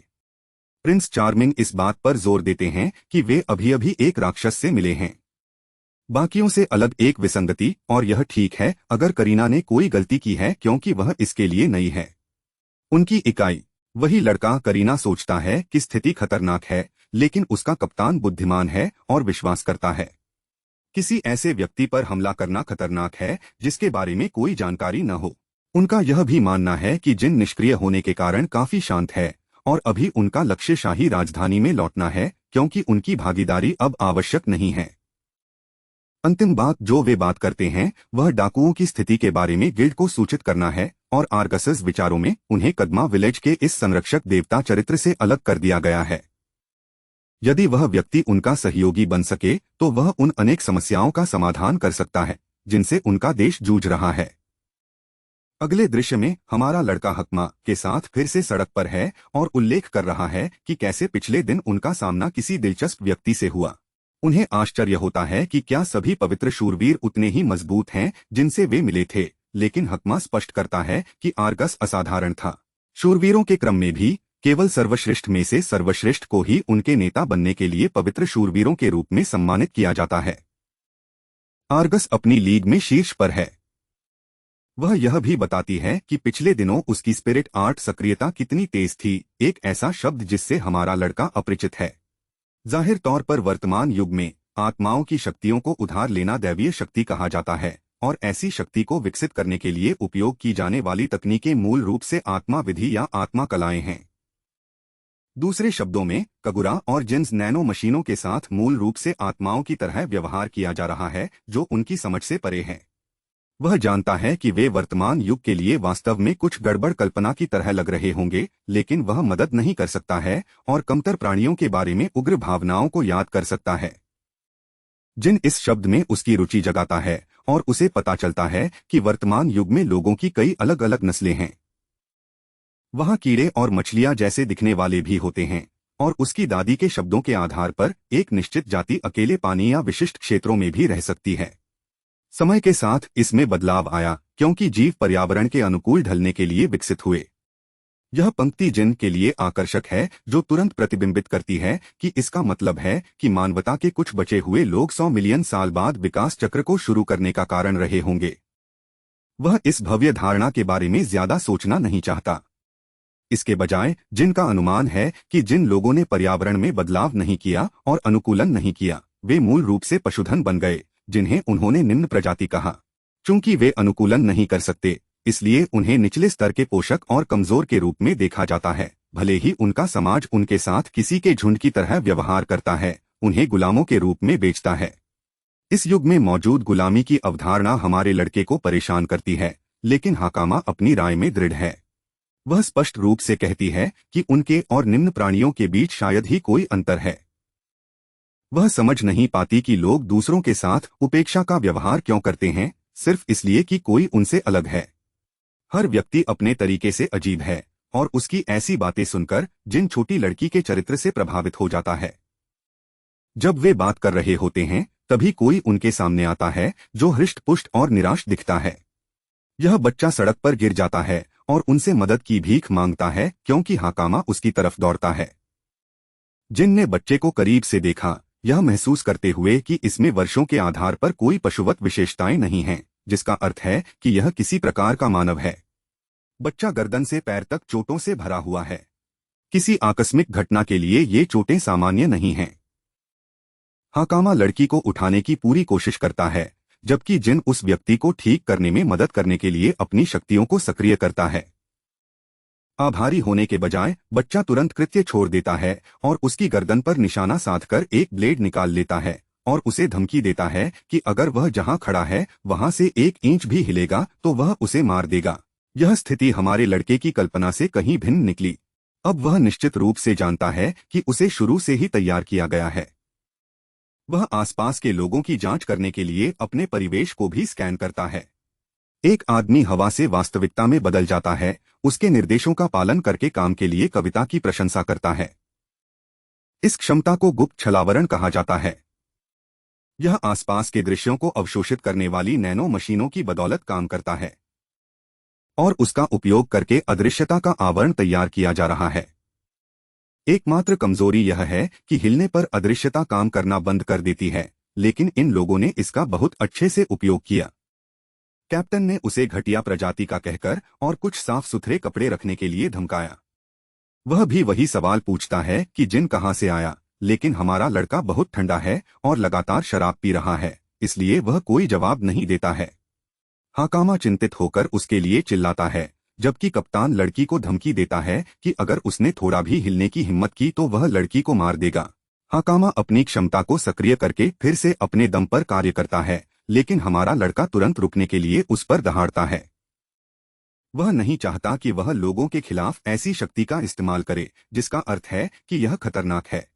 प्रिंस चार्मिंग इस बात पर जोर देते हैं कि वे अभी अभी एक राक्षस से मिले हैं, बाकियों से अलग एक विसंगति, और यह ठीक है अगर करीना ने कोई गलती की है क्योंकि वह इसके लिए नई है। उनकी इकाई वही लड़का। करीना सोचता है कि स्थिति खतरनाक है, लेकिन उसका कप्तान बुद्धिमान है और विश्वास करता है। किसी ऐसे व्यक्ति पर हमला करना खतरनाक है जिसके बारे में कोई जानकारी न हो। उनका यह भी मानना है कि जिन निष्क्रिय होने के कारण काफी शांत है और अभी उनका लक्ष्य शाही राजधानी में लौटना है, क्योंकि उनकी भागीदारी अब आवश्यक नहीं है। अंतिम बात जो वे बात करते हैं वह डाकुओं की स्थिति के बारे में गिल्ड को सूचित करना है, और आर्गसस विचारों में उन्हें कदमा विलेज के इस संरक्षक देवता चरित्र से अलग कर दिया गया है। यदि वह व्यक्ति उनका सहयोगी बन सके तो वह उन अनेक समस्याओं का समाधान कर सकता है जिनसे उनका देश जूझ रहा है। अगले दृश्य में हमारा लड़का हकमा के साथ फिर से सड़क पर है और उल्लेख कर रहा है कि कैसे पिछले दिन उनका सामना किसी दिलचस्प व्यक्ति से हुआ। उन्हें आश्चर्य होता है कि क्या सभी पवित्र शूरवीर उतने ही मजबूत हैं जिनसे वे मिले थे, लेकिन हकमा स्पष्ट करता है कि आर्गस असाधारण था। शूरवीरों के क्रम में भी केवल सर्वश्रेष्ठ में से सर्वश्रेष्ठ को ही उनके नेता बनने के लिए पवित्र शूरवीरों के रूप में सम्मानित किया जाता है। आर्गस अपनी लीग में शीर्ष पर है। वह यह भी बताती है कि पिछले दिनों उसकी स्पिरिट आर्ट सक्रियता कितनी तेज थी, एक ऐसा शब्द जिससे हमारा लड़का अपरिचित है। जाहिर तौर पर वर्तमान युग में आत्माओं की शक्तियों को उधार लेना दैवीय शक्ति कहा जाता है, और ऐसी शक्ति को विकसित करने के लिए उपयोग की जाने वाली तकनीकें मूल रूप से आत्मा विधि या आत्मा कलाएं हैं। दूसरे शब्दों में कगुरा और जिन्स नैनो मशीनों के साथ मूल रूप से आत्माओं की तरह व्यवहार किया जा रहा है जो उनकी समझ से परे है। वह जानता है कि वे वर्तमान युग के लिए वास्तव में कुछ गड़बड़ कल्पना की तरह लग रहे होंगे, लेकिन वह मदद नहीं कर सकता है और कमतर प्राणियों के बारे में उग्र भावनाओं को याद कर सकता है। जिन इस शब्द में उसकी रुचि जगाता है और उसे पता चलता है कि वर्तमान युग में लोगों की कई अलग अलग नस्लें हैं। वहाँ कीड़े और मछलियाँ जैसे दिखने वाले भी होते हैं, और उसकी दादी के शब्दों के आधार पर एक निश्चित जाति अकेले पानी या विशिष्ट क्षेत्रों में भी रह सकती है। समय के साथ इसमें बदलाव आया क्योंकि जीव पर्यावरण के अनुकूल ढलने के लिए विकसित हुए। यह पंक्ति जिन के लिए आकर्षक है, जो तुरंत प्रतिबिंबित करती है कि इसका मतलब है कि मानवता के कुछ बचे हुए लोग 100 मिलियन साल बाद विकास चक्र को शुरू करने का कारण रहे होंगे। वह इस भव्य धारणा के बारे में ज्यादा सोचना नहीं चाहता। इसके बजाय जिनका अनुमान है कि जिन लोगों ने पर्यावरण में बदलाव नहीं किया और अनुकूलन नहीं किया, वे मूल रूप से पशुधन बन गए, जिन्हें उन्होंने निम्न प्रजाति कहा। चूंकि वे अनुकूलन नहीं कर सकते, इसलिए उन्हें निचले स्तर के पोषक और कमजोर के रूप में देखा जाता है। भले ही उनका समाज उनके साथ किसी के झुंड की तरह व्यवहार करता है, उन्हें गुलामों के रूप में बेचता है। इस युग में मौजूद गुलामी की अवधारणा हमारे लड़के को परेशान करती है, लेकिन हाकामा अपनी राय में दृढ़ है। वह स्पष्ट रूप से कहती है कि उनके और निम्न प्राणियों के बीच शायद ही कोई अंतर है। वह समझ नहीं पाती कि लोग दूसरों के साथ उपेक्षा का व्यवहार क्यों करते हैं, सिर्फ इसलिए कि कोई उनसे अलग है। हर व्यक्ति अपने तरीके से अजीब है और उसकी ऐसी बातें सुनकर जिन छोटी लड़की के चरित्र से प्रभावित हो जाता है। जब वे बात कर रहे होते हैं, तभी कोई उनके सामने आता है जो हृष्ट-पुष्ट और निराश दिखता है। यह बच्चा सड़क पर गिर जाता है और उनसे मदद की भीख मांगता है क्योंकि हाकामा उसकी तरफ दौड़ता है। जिन ने बच्चे को करीब से देखा, यह महसूस करते हुए कि इसमें वर्षों के आधार पर कोई पशुवत विशेषताएं नहीं हैं, जिसका अर्थ है कि यह किसी प्रकार का मानव है। बच्चा गर्दन से पैर तक चोटों से भरा हुआ है। किसी आकस्मिक घटना के लिए ये चोटें सामान्य नहीं हैं। हाकामा लड़की को उठाने की पूरी कोशिश करता है, जबकि जिन उस व्यक्ति को ठीक करने में मदद करने के लिए अपनी शक्तियों को सक्रिय करता है। आभारी होने के बजाय बच्चा तुरंत कृत्य छोड़ देता है और उसकी गर्दन पर निशाना साधकर एक ब्लेड निकाल लेता है और उसे धमकी देता है कि अगर वह जहां खड़ा है वहां से 1 इंच भी हिलेगा तो वह उसे मार देगा। यह स्थिति हमारे लड़के की कल्पना से कहीं भिन्न निकली। अब वह निश्चित रूप से जानता है कि उसे शुरू से ही तैयार किया गया है। वह आसपास के लोगों की जांच करने के लिए अपने परिवेश को भी स्कैन करता है। एक आदमी हवा से वास्तविकता में बदल जाता है, उसके निर्देशों का पालन करके काम के लिए कविता की प्रशंसा करता है। इस क्षमता को गुप्त छलावरण कहा जाता है। यह आसपास के दृश्यों को अवशोषित करने वाली नैनो मशीनों की बदौलत काम करता है और उसका उपयोग करके अदृश्यता का आवरण तैयार किया जा रहा है। एकमात्र कमजोरी यह है कि हिलने पर अदृश्यता काम करना बंद कर देती है, लेकिन इन लोगों ने इसका बहुत अच्छे से उपयोग किया। कैप्टन ने उसे घटिया प्रजाति का कहकर और कुछ साफ सुथरे कपड़े रखने के लिए धमकाया। वह भी वही सवाल पूछता है कि जिन कहां से आया, लेकिन हमारा लड़का बहुत ठंडा है और लगातार शराब पी रहा है, इसलिए वह कोई जवाब नहीं देता है। हाकामा चिंतित होकर उसके लिए चिल्लाता है, जबकि कप्तान लड़की को धमकी देता है कि अगर उसने थोड़ा भी हिलने की हिम्मत की तो वह लड़की को मार देगा। हाकामा अपनी क्षमता को सक्रिय करके फिर से अपने दम पर कार्य करता है, लेकिन हमारा लड़का तुरंत रुकने के लिए उस पर दहाड़ता है। वह नहीं चाहता कि वह लोगों के खिलाफ ऐसी शक्ति का इस्तेमाल करे जिसका अर्थ है कि यह खतरनाक है।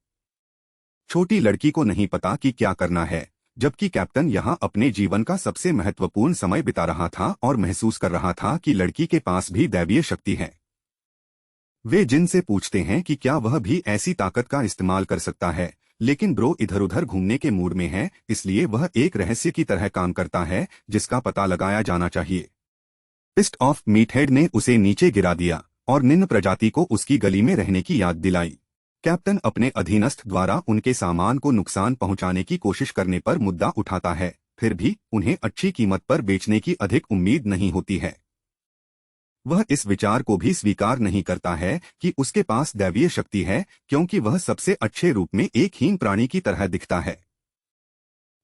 छोटी लड़की को नहीं पता कि क्या करना है, जबकि कैप्टन यहां अपने जीवन का सबसे महत्वपूर्ण समय बिता रहा था और महसूस कर रहा था कि लड़की के पास भी दैवीय शक्ति है। वे जिन से पूछते हैं कि क्या वह भी ऐसी ताकत का इस्तेमाल कर सकता है, लेकिन ब्रो इधर-उधर घूमने के मूड में है, इसलिए वह एक रहस्य की तरह काम करता है जिसका पता लगाया जाना चाहिए। पिस्ट ऑफ मीटहेड ने उसे नीचे गिरा दिया और निम्न प्रजाति को उसकी गली में रहने की याद दिलाई। कैप्टन अपने अधीनस्थ द्वारा उनके सामान को नुकसान पहुंचाने की कोशिश करने पर मुद्दा उठाता है, फिर भी उन्हें अच्छी कीमत पर बेचने की अधिक उम्मीद नहीं होती है। वह इस विचार को भी स्वीकार नहीं करता है कि उसके पास दैवीय शक्ति है, क्योंकि वह सबसे अच्छे रूप में एक हीन प्राणी की तरह दिखता है।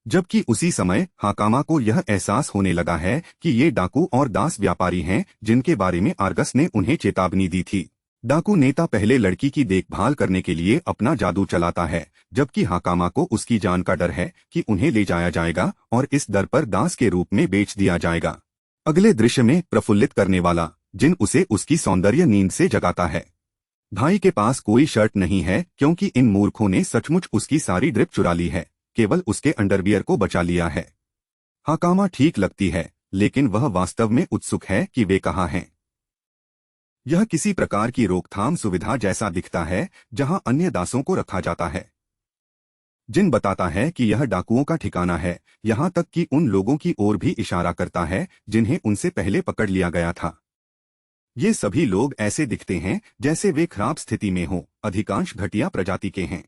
जबकि उसी समय हाकामा को यह एहसास होने लगा है कि ये डाकू और दास व्यापारी हैं जिनके बारे में आर्गस ने उन्हें चेतावनी दी थी। डाकू नेता पहले लड़की की देखभाल करने के लिए अपना जादू चलाता है, जबकि हाकामा को उसकी जान का डर है कि उन्हें ले जाया जाएगा और इस दर पर दास के रूप में बेच दिया जाएगा। अगले दृश्य में प्रफुल्लित करने वाला जिन उसे उसकी सौंदर्य नींद से जगाता है। भाई के पास कोई शर्ट नहीं है क्योंकि इन मूर्खों ने सचमुच उसकी सारी ड्रिप चुरा ली है, केवल उसके अंडरवियर को बचा लिया है। हाकामा ठीक लगती है, लेकिन वह वास्तव में उत्सुक है कि वे कहाँ हैं। यह किसी प्रकार की रोकथाम सुविधा जैसा दिखता है जहां अन्य दासों को रखा जाता है। जिन बताता है कि यह डाकुओं का ठिकाना है, यहाँ तक कि उन लोगों की ओर भी इशारा करता है जिन्हें उनसे पहले पकड़ लिया गया था। ये सभी लोग ऐसे दिखते हैं जैसे वे खराब स्थिति में हों, अधिकांश घटिया प्रजाति के हैं।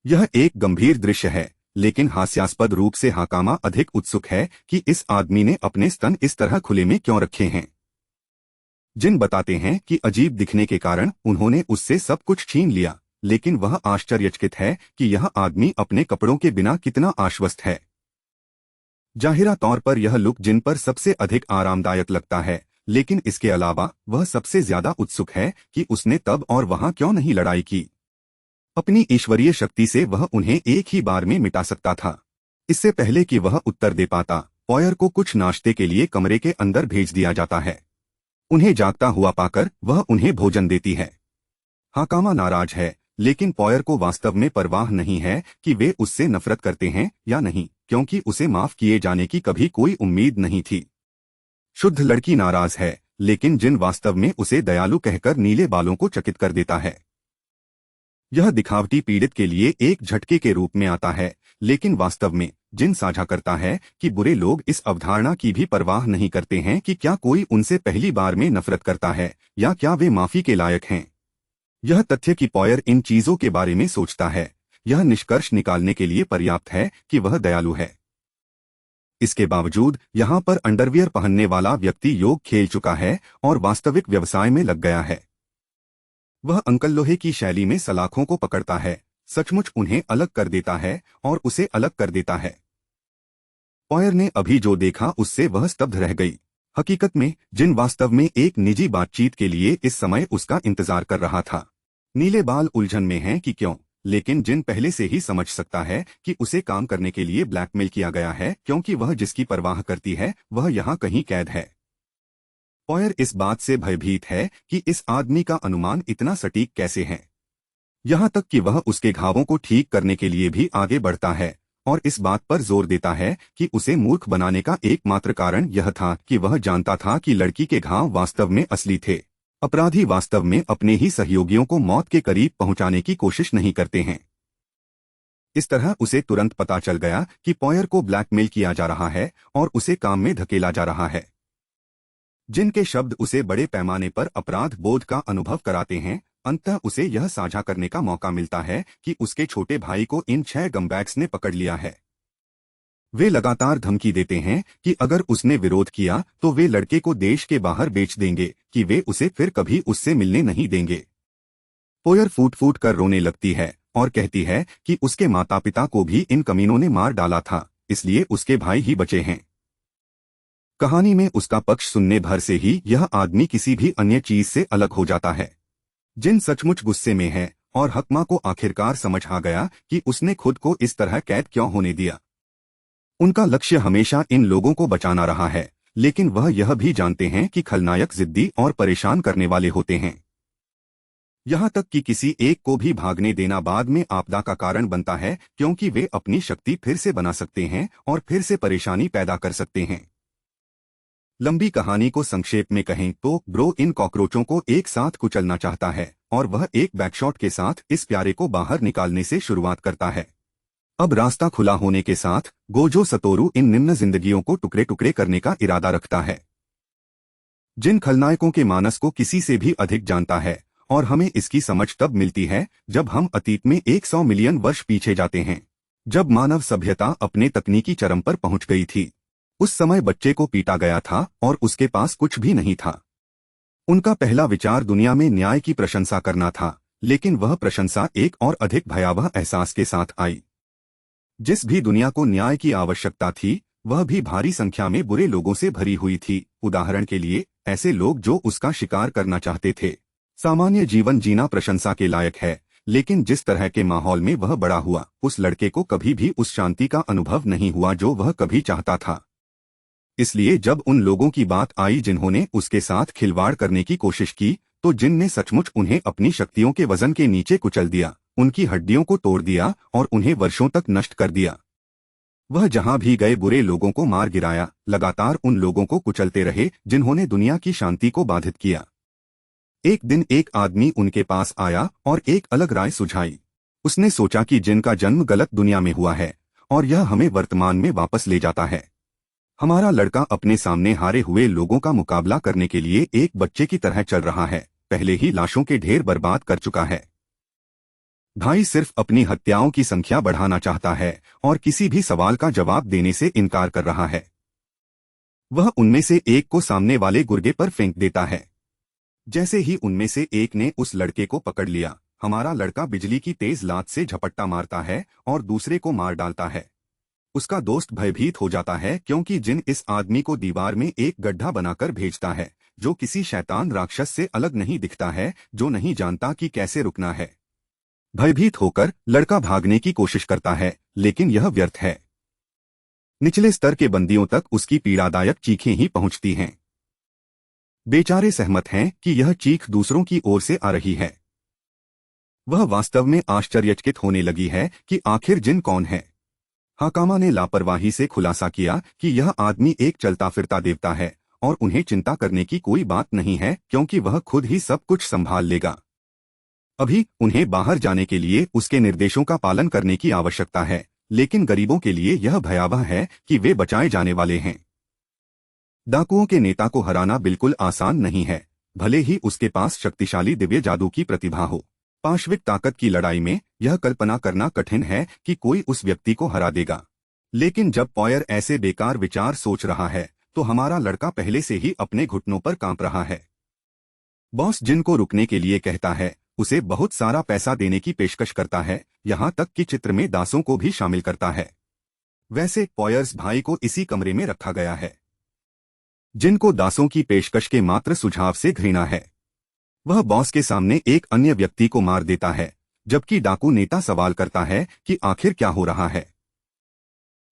यह एक गंभीर दृश्य है, लेकिन हास्यास्पद रूप से हाकामा अधिक उत्सुक है कि इस आदमी ने अपने स्तन इस तरह खुले में क्यों रखे हैं। जिन बताते हैं कि अजीब दिखने के कारण उन्होंने उससे सब कुछ छीन लिया, लेकिन वह आश्चर्यचकित है कि यह आदमी अपने कपड़ों के बिना कितना आश्वस्त है। जाहिरा तौर पर यह लुक जिन पर सबसे अधिक आरामदायक लगता है, लेकिन इसके अलावा वह सबसे ज्यादा उत्सुक है कि उसने तब और वहां क्यों नहीं लड़ाई की। अपनी ईश्वरीय शक्ति से वह उन्हें एक ही बार में मिटा सकता था। इससे पहले कि वह उत्तर दे पाता, पॉयर को कुछ नाश्ते के लिए कमरे के अंदर भेज दिया जाता है। उन्हें जागता हुआ पाकर वह उन्हें भोजन देती है। हाकामा नाराज है, लेकिन पॉयर को वास्तव में परवाह नहीं है कि वे उससे नफरत करते हैं या नहीं, क्योंकि उसे माफ किए जाने की कभी कोई उम्मीद नहीं थी। शुद्ध लड़की नाराज है, लेकिन जिन वास्तव में उसे दयालु कहकर नीले बालों को चकित कर देता है। यह दिखावटी पीड़ित के लिए एक झटके के रूप में आता है, लेकिन वास्तव में जिन साझा करता है कि बुरे लोग इस अवधारणा की भी परवाह नहीं करते हैं कि क्या कोई उनसे पहली बार में नफरत करता है या क्या वे माफी के लायक हैं। यह तथ्य कि पॉयर इन चीजों के बारे में सोचता है, यह निष्कर्ष निकालने के लिए पर्याप्त है कि वह दयालु है। इसके बावजूद यहाँ पर अंडरवियर पहनने वाला व्यक्ति योग खेल चुका है और वास्तविक व्यवसाय में लग गया है। वह अंकल लोहे की शैली में सलाखों को पकड़ता है, सचमुच उन्हें अलग कर देता है और उसे अलग कर देता है। पॉयर ने अभी जो देखा उससे वह स्तब्ध रह गई। हकीकत में जिन वास्तव में एक निजी बातचीत के लिए इस समय उसका इंतजार कर रहा था। नीले बाल उलझन में हैं कि क्यों, लेकिन जिन पहले से ही समझ सकता है कि उसे काम करने के लिए ब्लैकमेल किया गया है, क्योंकि वह जिसकी परवाह करती है वह यहाँ कहीं कैद है। पॉयर इस बात से भयभीत है कि इस आदमी का अनुमान इतना सटीक कैसे है। यहाँ तक कि वह उसके घावों को ठीक करने के लिए भी आगे बढ़ता है और इस बात पर जोर देता है कि उसे मूर्ख बनाने का एकमात्र कारण यह था कि वह जानता था कि लड़की के घाव वास्तव में असली थे। अपराधी वास्तव में अपने ही सहयोगियों को मौत के करीब पहुंचाने की कोशिश नहीं करते हैं। इस तरह उसे तुरंत पता चल गया कि पॉयर को ब्लैकमेल किया जा रहा है और उसे काम में धकेला जा रहा है। जिनके शब्द उसे बड़े पैमाने पर अपराध बोध का अनुभव कराते हैं, अंततः उसे यह साझा करने का मौका मिलता है कि उसके छोटे भाई को इन 6 गमबैग्स ने पकड़ लिया है। वे लगातार धमकी देते हैं कि अगर उसने विरोध किया तो वे लड़के को देश के बाहर बेच देंगे, कि वे उसे फिर कभी उससे मिलने नहीं देंगे। पॉयर फूट फूट कर रोने लगती है और कहती है कि उसके माता पिता को भी इन कमीनों ने मार डाला था, इसलिए उसके भाई ही बचे हैं। कहानी में उसका पक्ष सुनने भर से ही यह आदमी किसी भी अन्य चीज से अलग हो जाता है। जिन सचमुच गुस्से में है और हकमा को आखिरकार समझ आ गया कि उसने खुद को इस तरह कैद क्यों होने दिया। उनका लक्ष्य हमेशा इन लोगों को बचाना रहा है, लेकिन वह यह भी जानते हैं कि खलनायक जिद्दी और परेशान करने वाले होते हैं। यहाँ तक कि किसी एक को भी भागने देना बाद में आपदा का कारण बनता है, क्योंकि वे अपनी शक्ति फिर से बना सकते हैं और फिर से परेशानी पैदा कर सकते हैं। लंबी कहानी को संक्षेप में कहें तो ब्रो इन कॉकरोचों को एक साथ कुचलना चाहता है और वह एक बैकशॉट के साथ इस प्यारे को बाहर निकालने से शुरुआत करता है। अब रास्ता खुला होने के साथ गोजो सतोरू इन निम्न जिंदगियों को टुकड़े टुकड़े करने का इरादा रखता है। जिन खलनायकों के मानस को किसी से भी अधिक जानता है और हमें इसकी समझ तब मिलती है जब हम अतीत में 100 मिलियन वर्ष पीछे जाते हैं, जब मानव सभ्यता अपने तकनीकी चरम पर पहुंच गई थी। उस समय बच्चे को पीटा गया था और उसके पास कुछ भी नहीं था। उनका पहला विचार दुनिया में न्याय की प्रशंसा करना था, लेकिन वह प्रशंसा एक और अधिक भयावह एहसास के साथ आई। जिस भी दुनिया को न्याय की आवश्यकता थी, वह भी भारी संख्या में बुरे लोगों से भरी हुई थी। उदाहरण के लिए ऐसे लोग जो उसका शिकार करना चाहते थे। सामान्य जीवन जीना प्रशंसा के लायक है, लेकिन जिस तरह के माहौल में वह बड़ा हुआ, उस लड़के को कभी भी उस शांति का अनुभव नहीं हुआ जो वह कभी चाहता था। इसलिए जब उन लोगों की बात आई जिन्होंने उसके साथ खिलवाड़ करने की कोशिश की, तो जिन ने सचमुच उन्हें अपनी शक्तियों के वजन के नीचे कुचल दिया, उनकी हड्डियों को तोड़ दिया और उन्हें वर्षों तक नष्ट कर दिया। वह जहां भी गए बुरे लोगों को मार गिराया, लगातार उन लोगों को कुचलते रहे जिन्होंने दुनिया की शांति को बाधित किया। एक दिन एक आदमी उनके पास आया और एक अलग राय सुझाई। उसने सोचा कि जिनका जन्म गलत दुनिया में हुआ है और यह हमें वर्तमान में वापस ले जाता है। हमारा लड़का अपने सामने हारे हुए लोगों का मुकाबला करने के लिए एक बच्चे की तरह चल रहा है, पहले ही लाशों के ढेर बर्बाद कर चुका है। भाई सिर्फ अपनी हत्याओं की संख्या बढ़ाना चाहता है और किसी भी सवाल का जवाब देने से इनकार कर रहा है। वह उनमें से एक को सामने वाले गुर्गे पर फेंक देता है। जैसे ही उनमें से एक ने उस लड़के को पकड़ लिया, हमारा लड़का बिजली की तेज लात से झपट्टा मारता है और दूसरे को मार डालता है। उसका दोस्त भयभीत हो जाता है क्योंकि जिन इस आदमी को दीवार में एक गड्ढा बनाकर भेजता है, जो किसी शैतान राक्षस से अलग नहीं दिखता है, जो नहीं जानता कि कैसे रुकना है। भयभीत होकर लड़का भागने की कोशिश करता है, लेकिन यह व्यर्थ है। निचले स्तर के बंदियों तक उसकी पीड़ादायक चीखें ही पहुंचती हैं। बेचारे सहमत हैं कि यह चीख दूसरों की ओर से आ रही है। वह वास्तव में आश्चर्यचकित होने लगी है कि आखिर जिन कौन है। हाकामा ने लापरवाही से खुलासा किया कि यह आदमी एक चलता फिरता देवता है और उन्हें चिंता करने की कोई बात नहीं है क्योंकि वह खुद ही सब कुछ संभाल लेगा। अभी उन्हें बाहर जाने के लिए उसके निर्देशों का पालन करने की आवश्यकता है, लेकिन गरीबों के लिए यह भयावह है कि वे बचाए जाने वाले हैं। डाकुओं के नेता को हराना बिल्कुल आसान नहीं है, भले ही उसके पास शक्तिशाली दिव्य जादू की प्रतिभा हो। पाशविक ताकत की लड़ाई में यह कल्पना करना कठिन है कि कोई उस व्यक्ति को हरा देगा। लेकिन जब पॉयर ऐसे बेकार विचार सोच रहा है, तो हमारा लड़का पहले से ही अपने घुटनों पर कांप रहा है। बॉस जिनको रुकने के लिए कहता है, उसे बहुत सारा पैसा देने की पेशकश करता है, यहाँ तक कि चित्र में दासों को भी शामिल करता है। वैसे पॉयर्स भाई को इसी कमरे में रखा गया है। जिनको दासों की पेशकश के मात्र सुझाव से घृणा है, वह बॉस के सामने एक अन्य व्यक्ति को मार देता है, जबकि डाकू नेता सवाल करता है कि आखिर क्या हो रहा है।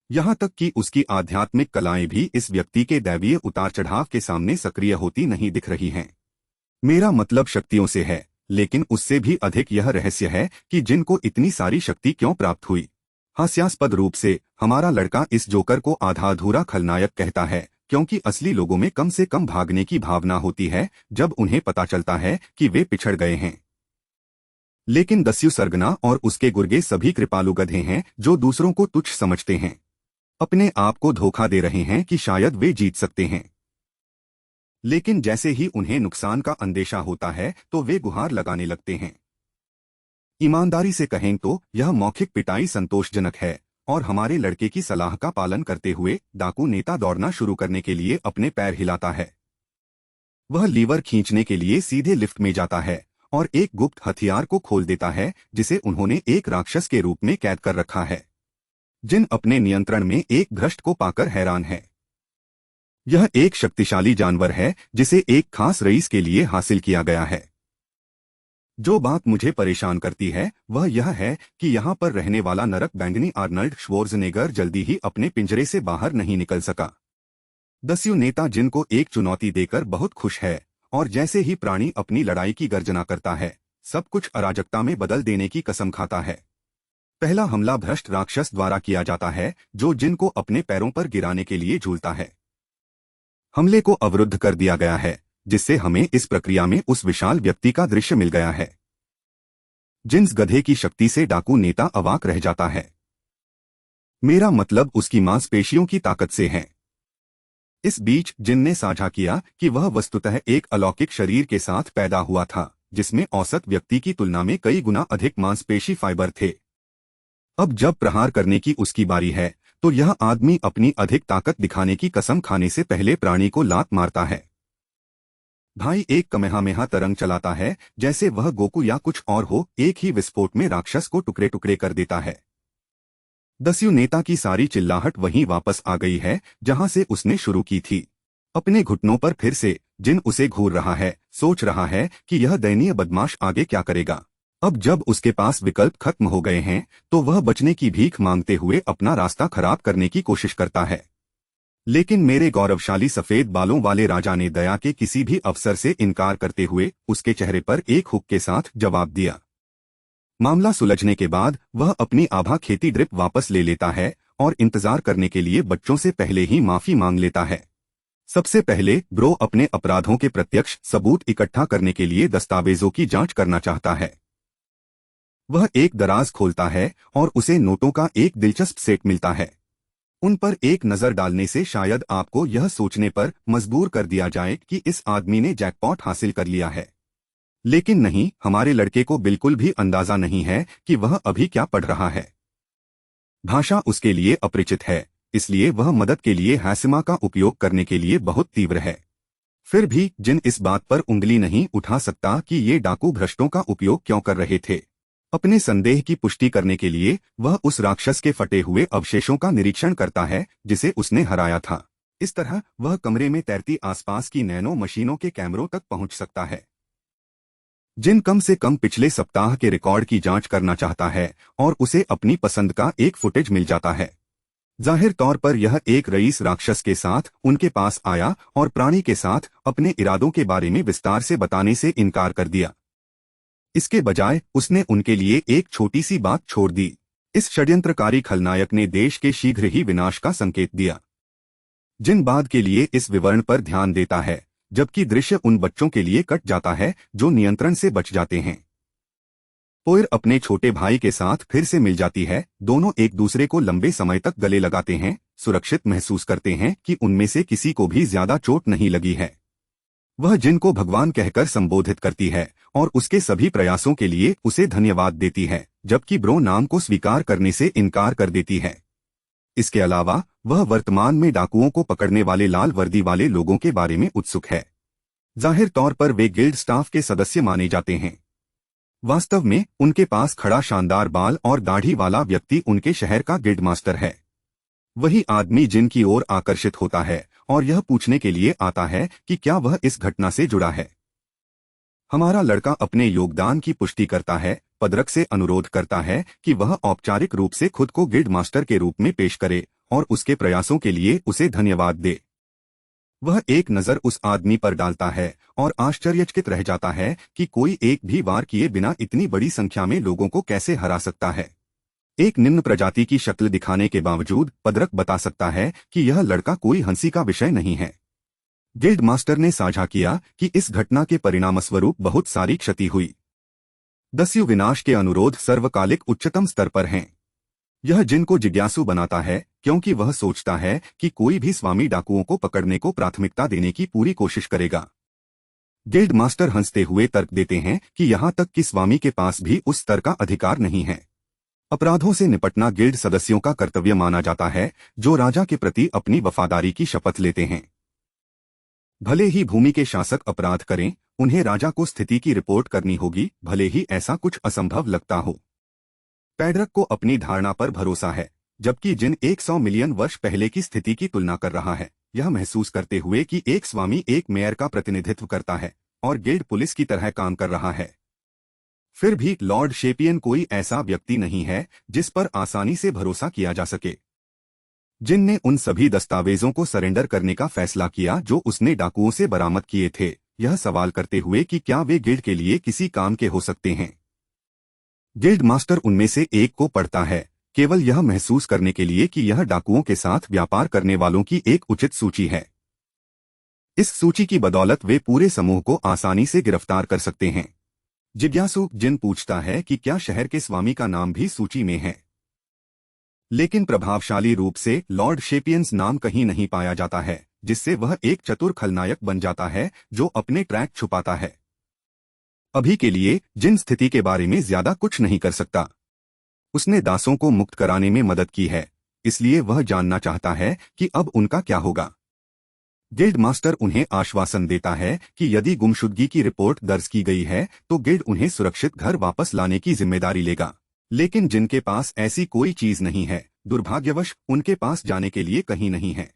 यहाँ तक कि उसकी आध्यात्मिक कलाएं भी इस व्यक्ति के दैवीय उतार चढ़ाव के सामने सक्रिय होती नहीं दिख रही हैं। मेरा मतलब शक्तियों से है, लेकिन उससे भी अधिक यह रहस्य है कि जिनको इतनी सारी शक्ति क्यों प्राप्त हुई। हास्यास्पद रूप से हमारा लड़का इस जोकर को आधा अधूरा खलनायक कहता है, क्योंकि असली लोगों में कम से कम भागने की भावना होती है जब उन्हें पता चलता है कि वे पिछड़ गए हैं। लेकिन दस्यु सरगना और उसके गुर्गे सभी कृपालु गधे हैं जो दूसरों को तुच्छ समझते हैं, अपने आप को धोखा दे रहे हैं कि शायद वे जीत सकते हैं। लेकिन जैसे ही उन्हें नुकसान का अंदेशा होता है तो वे गुहार लगाने लगते हैं। ईमानदारी से कहें तो यह मौखिक पिटाई संतोषजनक है और हमारे लड़के की सलाह का पालन करते हुए डाकू नेता दौड़ना शुरू करने के लिए अपने पैर हिलाता है। वह लीवर खींचने के लिए सीधे लिफ्ट में जाता है और एक गुप्त हथियार को खोल देता है जिसे उन्होंने एक राक्षस के रूप में कैद कर रखा है। जिन अपने नियंत्रण में एक भ्रष्ट को पाकर हैरान है। यह एक शक्तिशाली जानवर है जिसे एक खास रईस के लिए हासिल किया गया है। जो बात मुझे परेशान करती है वह यह है कि यहाँ पर रहने वाला नरक बैंगनी आर्नल्ड श्वॉर्ज़नेगर जल्दी ही अपने पिंजरे से बाहर नहीं निकल सका। दस्यु नेता जिनको एक चुनौती देकर बहुत खुश है और जैसे ही प्राणी अपनी लड़ाई की गर्जना करता है, सब कुछ अराजकता में बदल देने की कसम खाता है। पहला हमला भ्रष्ट राक्षस द्वारा किया जाता है जो जिनको अपने पैरों पर गिराने के लिए झूलता है। हमले को अवरुद्ध कर दिया गया है, जिससे हमें इस प्रक्रिया में उस विशाल व्यक्ति का दृश्य मिल गया है। जिन्स गधे की शक्ति से डाकू नेता अवाक रह जाता है। मेरा मतलब उसकी मांसपेशियों की ताकत से है। इस बीच जिन ने साझा किया कि वह वस्तुतः एक अलौकिक शरीर के साथ पैदा हुआ था, जिसमें औसत व्यक्ति की तुलना में कई गुना अधिक मांसपेशी फाइबर थे। अब जब प्रहार करने की उसकी बारी है तो यह आदमी अपनी अधिक ताकत दिखाने की कसम खाने से पहले प्राणी को लात मारता है। भाई एक कमेहामेहा तरंग चलाता है जैसे वह गोकू या कुछ और हो, एक ही विस्फोट में राक्षस को टुकड़े टुकड़े कर देता है। दस्यु नेता की सारी चिल्लाहट वहीं वापस आ गई है जहां से उसने शुरू की थी। अपने घुटनों पर फिर से जिन उसे घूर रहा है, सोच रहा है कि यह दयनीय बदमाश आगे क्या करेगा। अब जब उसके पास विकल्प खत्म हो गए हैं तो वह बचने की भीख मांगते हुए अपना रास्ता खराब करने की कोशिश करता है। लेकिन मेरे गौरवशाली सफेद बालों वाले राजा ने दया के किसी भी अवसर से इनकार करते हुए उसके चेहरे पर एक हुक के साथ जवाब दिया। मामला सुलझने के बाद वह अपनी आभा खेती ड्रिप वापस ले लेता है और इंतजार करने के लिए बच्चों से पहले ही माफी मांग लेता है। सबसे पहले ब्रो अपने अपराधों के प्रत्यक्ष सबूत इकट्ठा करने के लिए दस्तावेजों की जांच करना चाहता है। वह एक दराज खोलता है और उसे नोटों का एक दिलचस्प सेट मिलता है। उन पर एक नजर डालने से शायद आपको यह सोचने पर मजबूर कर दिया जाए कि इस आदमी ने जैकपॉट हासिल कर लिया है। लेकिन नहीं, हमारे लड़के को बिल्कुल भी अंदाजा नहीं है कि वह अभी क्या पढ़ रहा है। भाषा उसके लिए अपरिचित है, इसलिए वह मदद के लिए हैसिमा का उपयोग करने के लिए बहुत तीव्र है। फिर भी जिन इस बात पर उंगली नहीं उठा सकता कि ये डाकू भ्रष्टों का उपयोग क्यों कर रहे थे। अपने संदेह की पुष्टि करने के लिए वह उस राक्षस के फटे हुए अवशेषों का निरीक्षण करता है जिसे उसने हराया था। इस तरह वह कमरे में तैरती आसपास की नैनो मशीनों के कैमरों तक पहुंच सकता है, जिन कम से कम पिछले सप्ताह के रिकॉर्ड की जांच करना चाहता है, और उसे अपनी पसंद का एक फुटेज मिल जाता है। जाहिर तौर पर यह एक रईस राक्षस के साथ उनके पास आया और प्राणी के साथ अपने इरादों के बारे में विस्तार से बताने से इनकार कर दिया। इसके बजाय उसने उनके लिए एक छोटी सी बात छोड़ दी। इस षड्यंत्रकारी खलनायक ने देश के शीघ्र ही विनाश का संकेत दिया। जिन बाद के लिए इस विवरण पर ध्यान देता है, जबकि दृश्य उन बच्चों के लिए कट जाता है जो नियंत्रण से बच जाते हैं। पोयर अपने छोटे भाई के साथ फिर से मिल जाती है। दोनों एक दूसरे को लंबे समय तक गले लगाते हैं, सुरक्षित महसूस करते हैं कि उनमें से किसी को भी ज्यादा चोट नहीं लगी है। वह जिन को भगवान कहकर संबोधित करती है और उसके सभी प्रयासों के लिए उसे धन्यवाद देती है, जबकि ब्रो नाम को स्वीकार करने से इनकार कर देती है। इसके अलावा वह वर्तमान में डाकुओं को पकड़ने वाले लाल वर्दी वाले लोगों के बारे में उत्सुक है। जाहिर तौर पर वे गिल्ड स्टाफ के सदस्य माने जाते हैं। वास्तव में उनके पास खड़ा शानदार बाल और दाढ़ी वाला व्यक्ति उनके शहर का गिल्ड मास्टर है। वही आदमी जिनकी ओर आकर्षित होता है और यह पूछने के लिए आता है कि क्या वह इस घटना से जुड़ा है। हमारा लड़का अपने योगदान की पुष्टि करता है, पदरक से अनुरोध करता है कि वह औपचारिक रूप से खुद को गिल्ड मास्टर के रूप में पेश करे और उसके प्रयासों के लिए उसे धन्यवाद दे। वह एक नज़र उस आदमी पर डालता है और आश्चर्यचकित रह जाता है कि कोई एक भी वार किए बिना इतनी बड़ी संख्या में लोगों को कैसे हरा सकता है। एक निम्न प्रजाति की शक्ल दिखाने के बावजूद पदरक बता सकता है कि यह लड़का कोई हंसी का विषय नहीं है। गिल्ड मास्टर ने साझा किया कि इस घटना के परिणामस्वरूप बहुत सारी क्षति हुई। दस्यु विनाश के अनुरोध सर्वकालिक उच्चतम स्तर पर हैं। यह जिन को जिज्ञासु बनाता है, क्योंकि वह सोचता है कि कोई भी स्वामी डाकुओं को पकड़ने को प्राथमिकता देने की पूरी कोशिश करेगा। गिल्ड मास्टर हंसते हुए तर्क देते हैं कि यहाँ तक कि स्वामी के पास भी उस स्तर का अधिकार नहीं है। अपराधों से निपटना गिल्ड सदस्यों का कर्तव्य माना जाता है, जो राजा के प्रति अपनी वफादारी की शपथ लेते हैं। भले ही भूमि के शासक अपराध करें, उन्हें राजा को स्थिति की रिपोर्ट करनी होगी, भले ही ऐसा कुछ असंभव लगता हो। पैड्रक को अपनी धारणा पर भरोसा है, जबकि जिन 100 मिलियन वर्ष पहले की स्थिति की तुलना कर रहा है, यह महसूस करते हुए कि एक स्वामी एक मेयर का प्रतिनिधित्व करता है और गिल्ड पुलिस की तरह काम कर रहा है। फिर भी लॉर्ड शेपियन कोई ऐसा व्यक्ति नहीं है जिस पर आसानी से भरोसा किया जा सके। जिन ने उन सभी दस्तावेजों को सरेंडर करने का फैसला किया जो उसने डाकुओं से बरामद किए थे, यह सवाल करते हुए कि क्या वे गिल्ड के लिए किसी काम के हो सकते हैं। गिल्ड मास्टर उनमें से एक को पढ़ता है, केवल यह महसूस करने के लिए कि यह डाकुओं के साथ व्यापार करने वालों की एक उचित सूची है। इस सूची की बदौलत वे पूरे समूह को आसानी से गिरफ्तार कर सकते हैं। जिज्ञासु जिन पूछता है कि क्या शहर के स्वामी का नाम भी सूची में है, लेकिन प्रभावशाली रूप से लॉर्ड शेपियंस नाम कहीं नहीं पाया जाता है, जिससे वह एक चतुर खलनायक बन जाता है जो अपने ट्रैक छुपाता है। अभी के लिए जिन स्थिति के बारे में ज्यादा कुछ नहीं कर सकता। उसने दासों को मुक्त कराने में मदद की है, इसलिए वह जानना चाहता है कि अब उनका क्या होगा। गिल्ड मास्टर उन्हें आश्वासन देता है कि यदि गुमशुदगी की रिपोर्ट दर्ज की गई है तो गिल्ड उन्हें सुरक्षित घर वापस लाने की जिम्मेदारी लेगा। लेकिन जिनके पास ऐसी कोई चीज नहीं है, दुर्भाग्यवश उनके पास जाने के लिए कहीं नहीं है।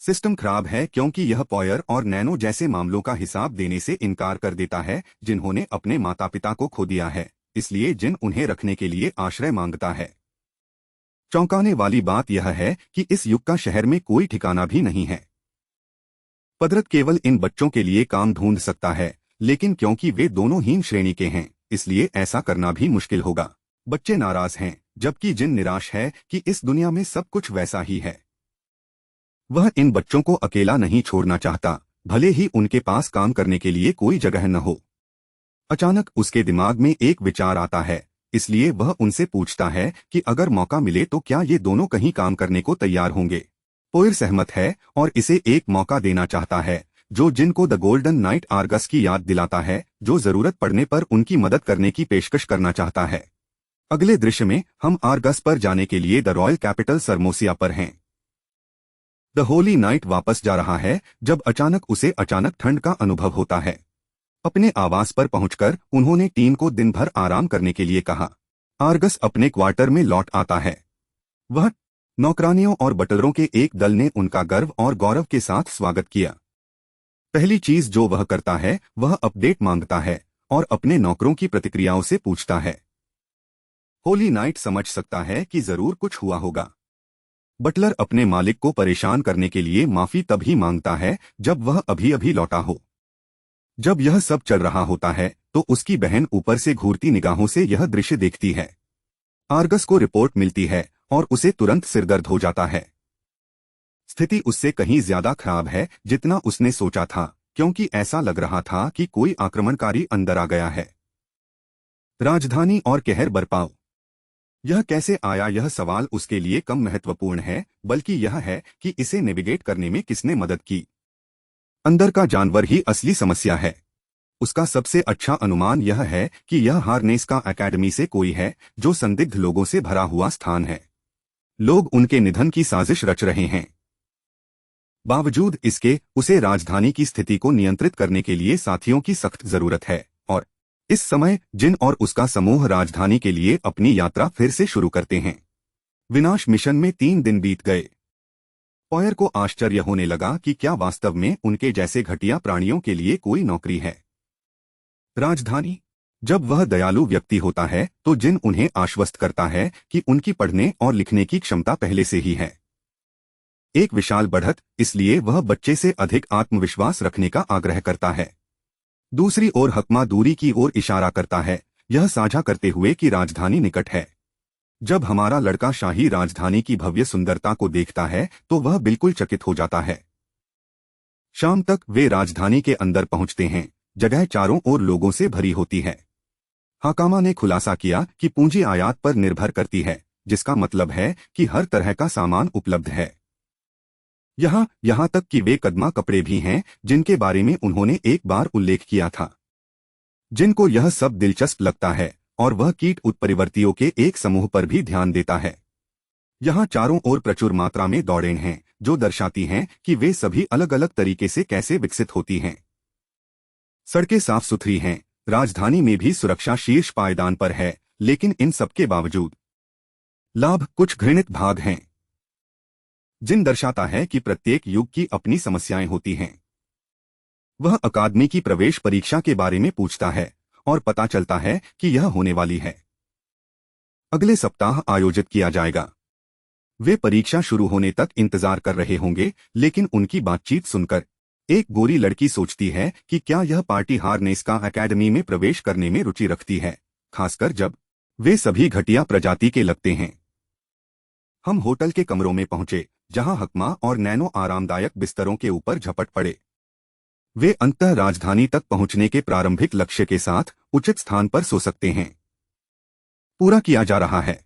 सिस्टम खराब है क्योंकि यह पॉयर और नैनो जैसे मामलों का हिसाब देने से इनकार कर देता है जिन्होंने अपने माता पिता को खो दिया है, इसलिए जिन उन्हें रखने के लिए आश्रय मांगता है। चौंकाने वाली बात यह है कि इस युग का शहर में कोई ठिकाना भी नहीं है। पदरक केवल इन बच्चों के लिए काम ढूंढ सकता है, लेकिन क्योंकि वे दोनों हीन श्रेणी के हैं, इसलिए ऐसा करना भी मुश्किल होगा। बच्चे नाराज हैं, जबकि जिन निराश है कि इस दुनिया में सब कुछ वैसा ही है। वह इन बच्चों को अकेला नहीं छोड़ना चाहता, भले ही उनके पास काम करने के लिए कोई जगह न हो। अचानक उसके दिमाग में एक विचार आता है, इसलिए वह उनसे पूछता है कि अगर मौका मिले तो क्या ये दोनों कहीं काम करने को तैयार होंगे। पोयर सहमत है और इसे एक मौका देना चाहता है, जो जिन को द गोल्डन नाइट आर्गस की याद दिलाता है, जो जरूरत पड़ने पर उनकी मदद करने की पेशकश करना चाहता है। अगले दृश्य में हम आर्गस पर जाने के लिए द रॉयल कैपिटल सरमोसिया पर हैं। द होली नाइट वापस जा रहा है जब अचानक उसे अचानक ठंड का अनुभव होता है। अपने आवास पर पहुंचकर उन्होंने टीम को दिन भर आराम करने के लिए कहा। आर्गस अपने क्वार्टर में लौट आता है। वह नौकरानियों और बटलरों के एक दल ने उनका गर्व और गौरव के साथ स्वागत किया। पहली चीज जो वह करता है वह अपडेट मांगता है और अपने नौकरों की प्रतिक्रियाओं से पूछता है। होली नाइट समझ सकता है कि जरूर कुछ हुआ होगा। बटलर अपने मालिक को परेशान करने के लिए माफी तभी मांगता है जब वह अभी अभी लौटा हो। जब यह सब चल रहा होता है तो उसकी बहन ऊपर से घूरती निगाहों से यह दृश्य देखती है। आर्गस को रिपोर्ट मिलती है और उसे तुरंत सिरदर्द हो जाता है। स्थिति उससे कहीं ज्यादा खराब है जितना उसने सोचा था, क्योंकि ऐसा लग रहा था कि कोई आक्रमणकारी अंदर आ गया है। राजधानी और कहर बरपाओ। यह कैसे आया, यह सवाल उसके लिए कम महत्वपूर्ण है, बल्कि यह है कि इसे नेविगेट करने में किसने मदद की। अंदर का जानवर ही असली समस्या है। उसका सबसे अच्छा अनुमान यह है कि यह हार्नेस्का एकेडमी से कोई है, जो संदिग्ध लोगों से भरा हुआ स्थान है। लोग उनके निधन की साजिश रच रहे हैं। बावजूद इसके उसे राजधानी की स्थिति को नियंत्रित करने के लिए साथियों की सख्त जरूरत है, और इस समय जिन और उसका समूह राजधानी के लिए अपनी यात्रा फिर से शुरू करते हैं। विनाश मिशन में 3 दिन बीत गए। पॉयर को आश्चर्य होने लगा कि क्या वास्तव में उनके जैसे घटिया प्राणियों के लिए कोई नौकरी है। राजधानी। जब वह दयालु व्यक्ति होता है तो जिन उन्हें आश्वस्त करता है कि उनकी पढ़ने और लिखने की क्षमता पहले से ही है। एक विशाल बढ़त, इसलिए वह बच्चे से अधिक आत्मविश्वास रखने का आग्रह करता है। दूसरी ओर हकमा दूरी की ओर इशारा करता है, यह साझा करते हुए कि राजधानी निकट है। जब हमारा लड़का शाही राजधानी की भव्य सुंदरता को देखता है तो वह बिल्कुल चकित हो जाता है। शाम तक वे राजधानी के अंदर पहुंचते हैं। जगह चारों ओर लोगों से भरी होती है। हाकामा ने खुलासा किया कि पूंजी आयात पर निर्भर करती है, जिसका मतलब है कि हर तरह का सामान उपलब्ध है। यहाँ तक कि वे कदमा कपड़े भी हैं, जिनके बारे में उन्होंने एक बार उल्लेख किया था। जिनको यह सब दिलचस्प लगता है और वह कीट उत्परिवर्तियों के एक समूह पर भी ध्यान देता है। यहाँ चारों ओर प्रचुर मात्रा में दौड़ें हैं, जो दर्शाती हैं कि वे सभी अलग अलग तरीके से कैसे विकसित होती हैं। सड़कें साफ सुथरी हैं। राजधानी में भी सुरक्षा शीर्ष पायदान पर है, लेकिन इन सबके बावजूद लाभ कुछ घृणित भाग हैं, जिन दर्शाता है कि प्रत्येक युग की अपनी समस्याएं होती हैं। वह अकादमी की प्रवेश परीक्षा के बारे में पूछता है और पता चलता है कि यह होने वाली है। अगले सप्ताह आयोजित किया जाएगा। वे परीक्षा शुरू होने तक इंतजार कर रहे होंगे, लेकिन उनकी बातचीत सुनकर एक गोरी लड़की सोचती है कि क्या यह पार्टी हार्नेस्का एकेडमी में प्रवेश करने में रुचि रखती है, खासकर जब वे सभी घटिया प्रजाति के लगते हैं। हम होटल के कमरों में पहुंचे, जहां हकमा और नैनो आरामदायक बिस्तरों के ऊपर झपट पड़े। वे अंततः राजधानी तक पहुंचने के प्रारंभिक लक्ष्य के साथ उचित स्थान पर सो सकते हैं। पूरा किया जा रहा है।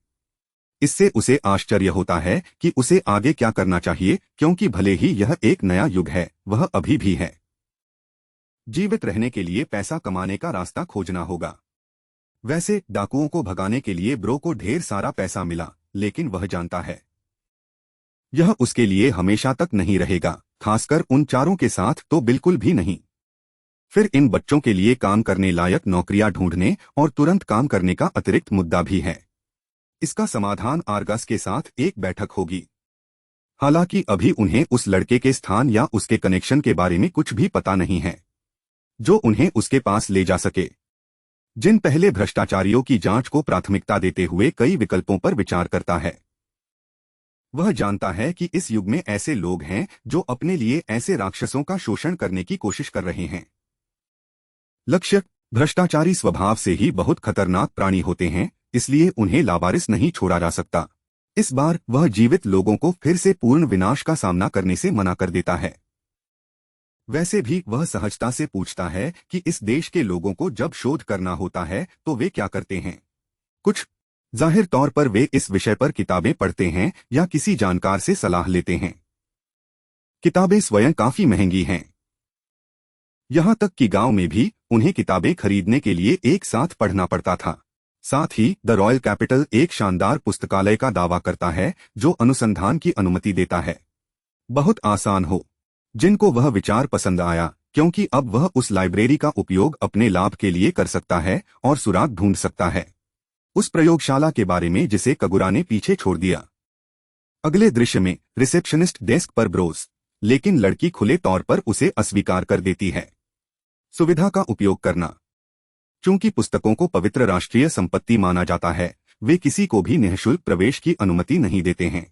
इससे उसे आश्चर्य होता है कि उसे आगे क्या करना चाहिए, क्योंकि भले ही यह एक नया युग है, वह अभी भी है। जीवित रहने के लिए पैसा कमाने का रास्ता खोजना होगा। वैसे डाकुओं को भगाने के लिए ब्रो को ढेर सारा पैसा मिला, लेकिन वह जानता है यह उसके लिए हमेशा तक नहीं रहेगा, खासकर उन चारों के साथ तो बिल्कुल भी नहीं। फिर इन बच्चों के लिए काम करने लायक नौकरियां ढूंढने और तुरंत काम करने का अतिरिक्त मुद्दा भी है। इसका समाधान आर्गस के साथ एक बैठक होगी। हालांकि अभी उन्हें उस लड़के के स्थान या उसके कनेक्शन के बारे में कुछ भी पता नहीं है, जो उन्हें उसके पास ले जा सके। जिन पहले भ्रष्टाचारियों की जांच को प्राथमिकता देते हुए कई विकल्पों पर विचार करता है। वह जानता है कि इस युग में ऐसे लोग हैं जो अपने लिए ऐसे राक्षसों का शोषण करने की कोशिश कर रहे हैं। लक्ष्य भ्रष्टाचारी स्वभाव से ही बहुत खतरनाक प्राणी होते हैं, इसलिए उन्हें लावारिस नहीं छोड़ा जा सकता। इस बार वह जीवित लोगों को फिर से पूर्ण विनाश का सामना करने से मना कर देता है। वैसे भी वह सहजता से पूछता है कि इस देश के लोगों को जब शोध करना होता है तो वे क्या करते हैं। कुछ जाहिर तौर पर वे इस विषय पर किताबें पढ़ते हैं या किसी जानकार से सलाह लेते हैं। किताबें स्वयं काफी महंगी हैं। यहां तक कि गांव में भी उन्हें किताबें खरीदने के लिए एक साथ पढ़ना पड़ता था। साथ ही द रॉयल कैपिटल एक शानदार पुस्तकालय का दावा करता है जो अनुसंधान की अनुमति देता है। बहुत आसान हो। जिनको वह विचार पसंद आया क्योंकि अब वह उस लाइब्रेरी का उपयोग अपने लाभ के लिए कर सकता है और सुराग ढूंढ सकता है उस प्रयोगशाला के बारे में जिसे कगुरा ने पीछे छोड़ दिया। अगले दृश्य में रिसेप्शनिस्ट डेस्क पर ब्रोस, लेकिन लड़की खुले तौर पर उसे अस्वीकार कर देती है। सुविधा का उपयोग करना। चूंकि पुस्तकों को पवित्र राष्ट्रीय संपत्ति माना जाता है, वे किसी को भी निःशुल्क प्रवेश की अनुमति नहीं देते हैं।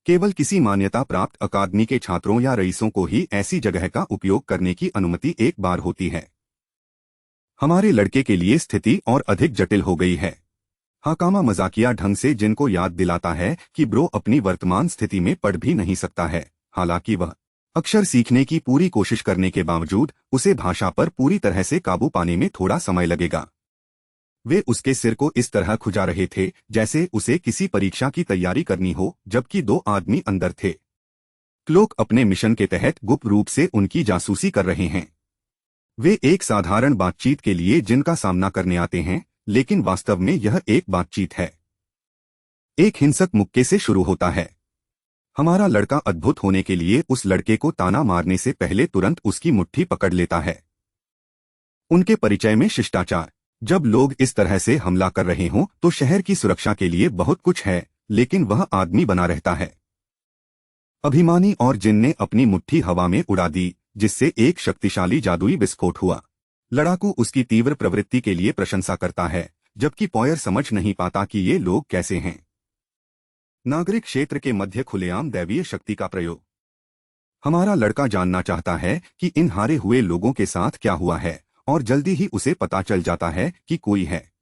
केवल किसी मान्यता प्राप्त अकादमी के छात्रों या रईसों को ही ऐसी जगह का उपयोग करने की अनुमति एक बार होती है। हमारे लड़के के लिए स्थिति और अधिक जटिल हो गई है। हाकामा मजाकिया ढंग से जिनको याद दिलाता है कि ब्रो अपनी वर्तमान स्थिति में पढ़ भी नहीं सकता है, हालांकि वह अक्षर सीखने की पूरी कोशिश करने के बावजूद उसे भाषा पर पूरी तरह से काबू पाने में थोड़ा समय लगेगा। वे उसके सिर को इस तरह खुजा रहे थे जैसे उसे किसी परीक्षा की तैयारी करनी हो, जबकि दो आदमी अंदर थे। क्लोक अपने मिशन के तहत गुप्त रूप से उनकी जासूसी कर रहे हैं। वे एक साधारण बातचीत के लिए जिनका सामना करने आते हैं, लेकिन वास्तव में यह एक बातचीत है। एक हिंसक मुक्के से शुरू होता है। हमारा लड़का अद्भुत होने के लिए उस लड़के को ताना मारने से पहले तुरंत उसकी मुट्ठी पकड़ लेता है। उनके परिचय में शिष्टाचार। जब लोग इस तरह से हमला कर रहे हों तो शहर की सुरक्षा के लिए बहुत कुछ है, लेकिन वह आदमी बना रहता है। अभिमानी और जिन ने अपनी मुट्ठी हवा में उड़ा दी, जिससे एक शक्तिशाली जादुई विस्फोट हुआ। लड़ाकू उसकी तीव्र प्रवृत्ति के लिए प्रशंसा करता है, जबकि पॉयर समझ नहीं पाता कि ये लोग कैसे हैं। नागरिक क्षेत्र के मध्य खुलेआम दैवीय शक्ति का प्रयोग। हमारा लड़का जानना चाहता है कि इन हारे हुए लोगों के साथ क्या हुआ है, और जल्दी ही उसे पता चल जाता है कि कोई है।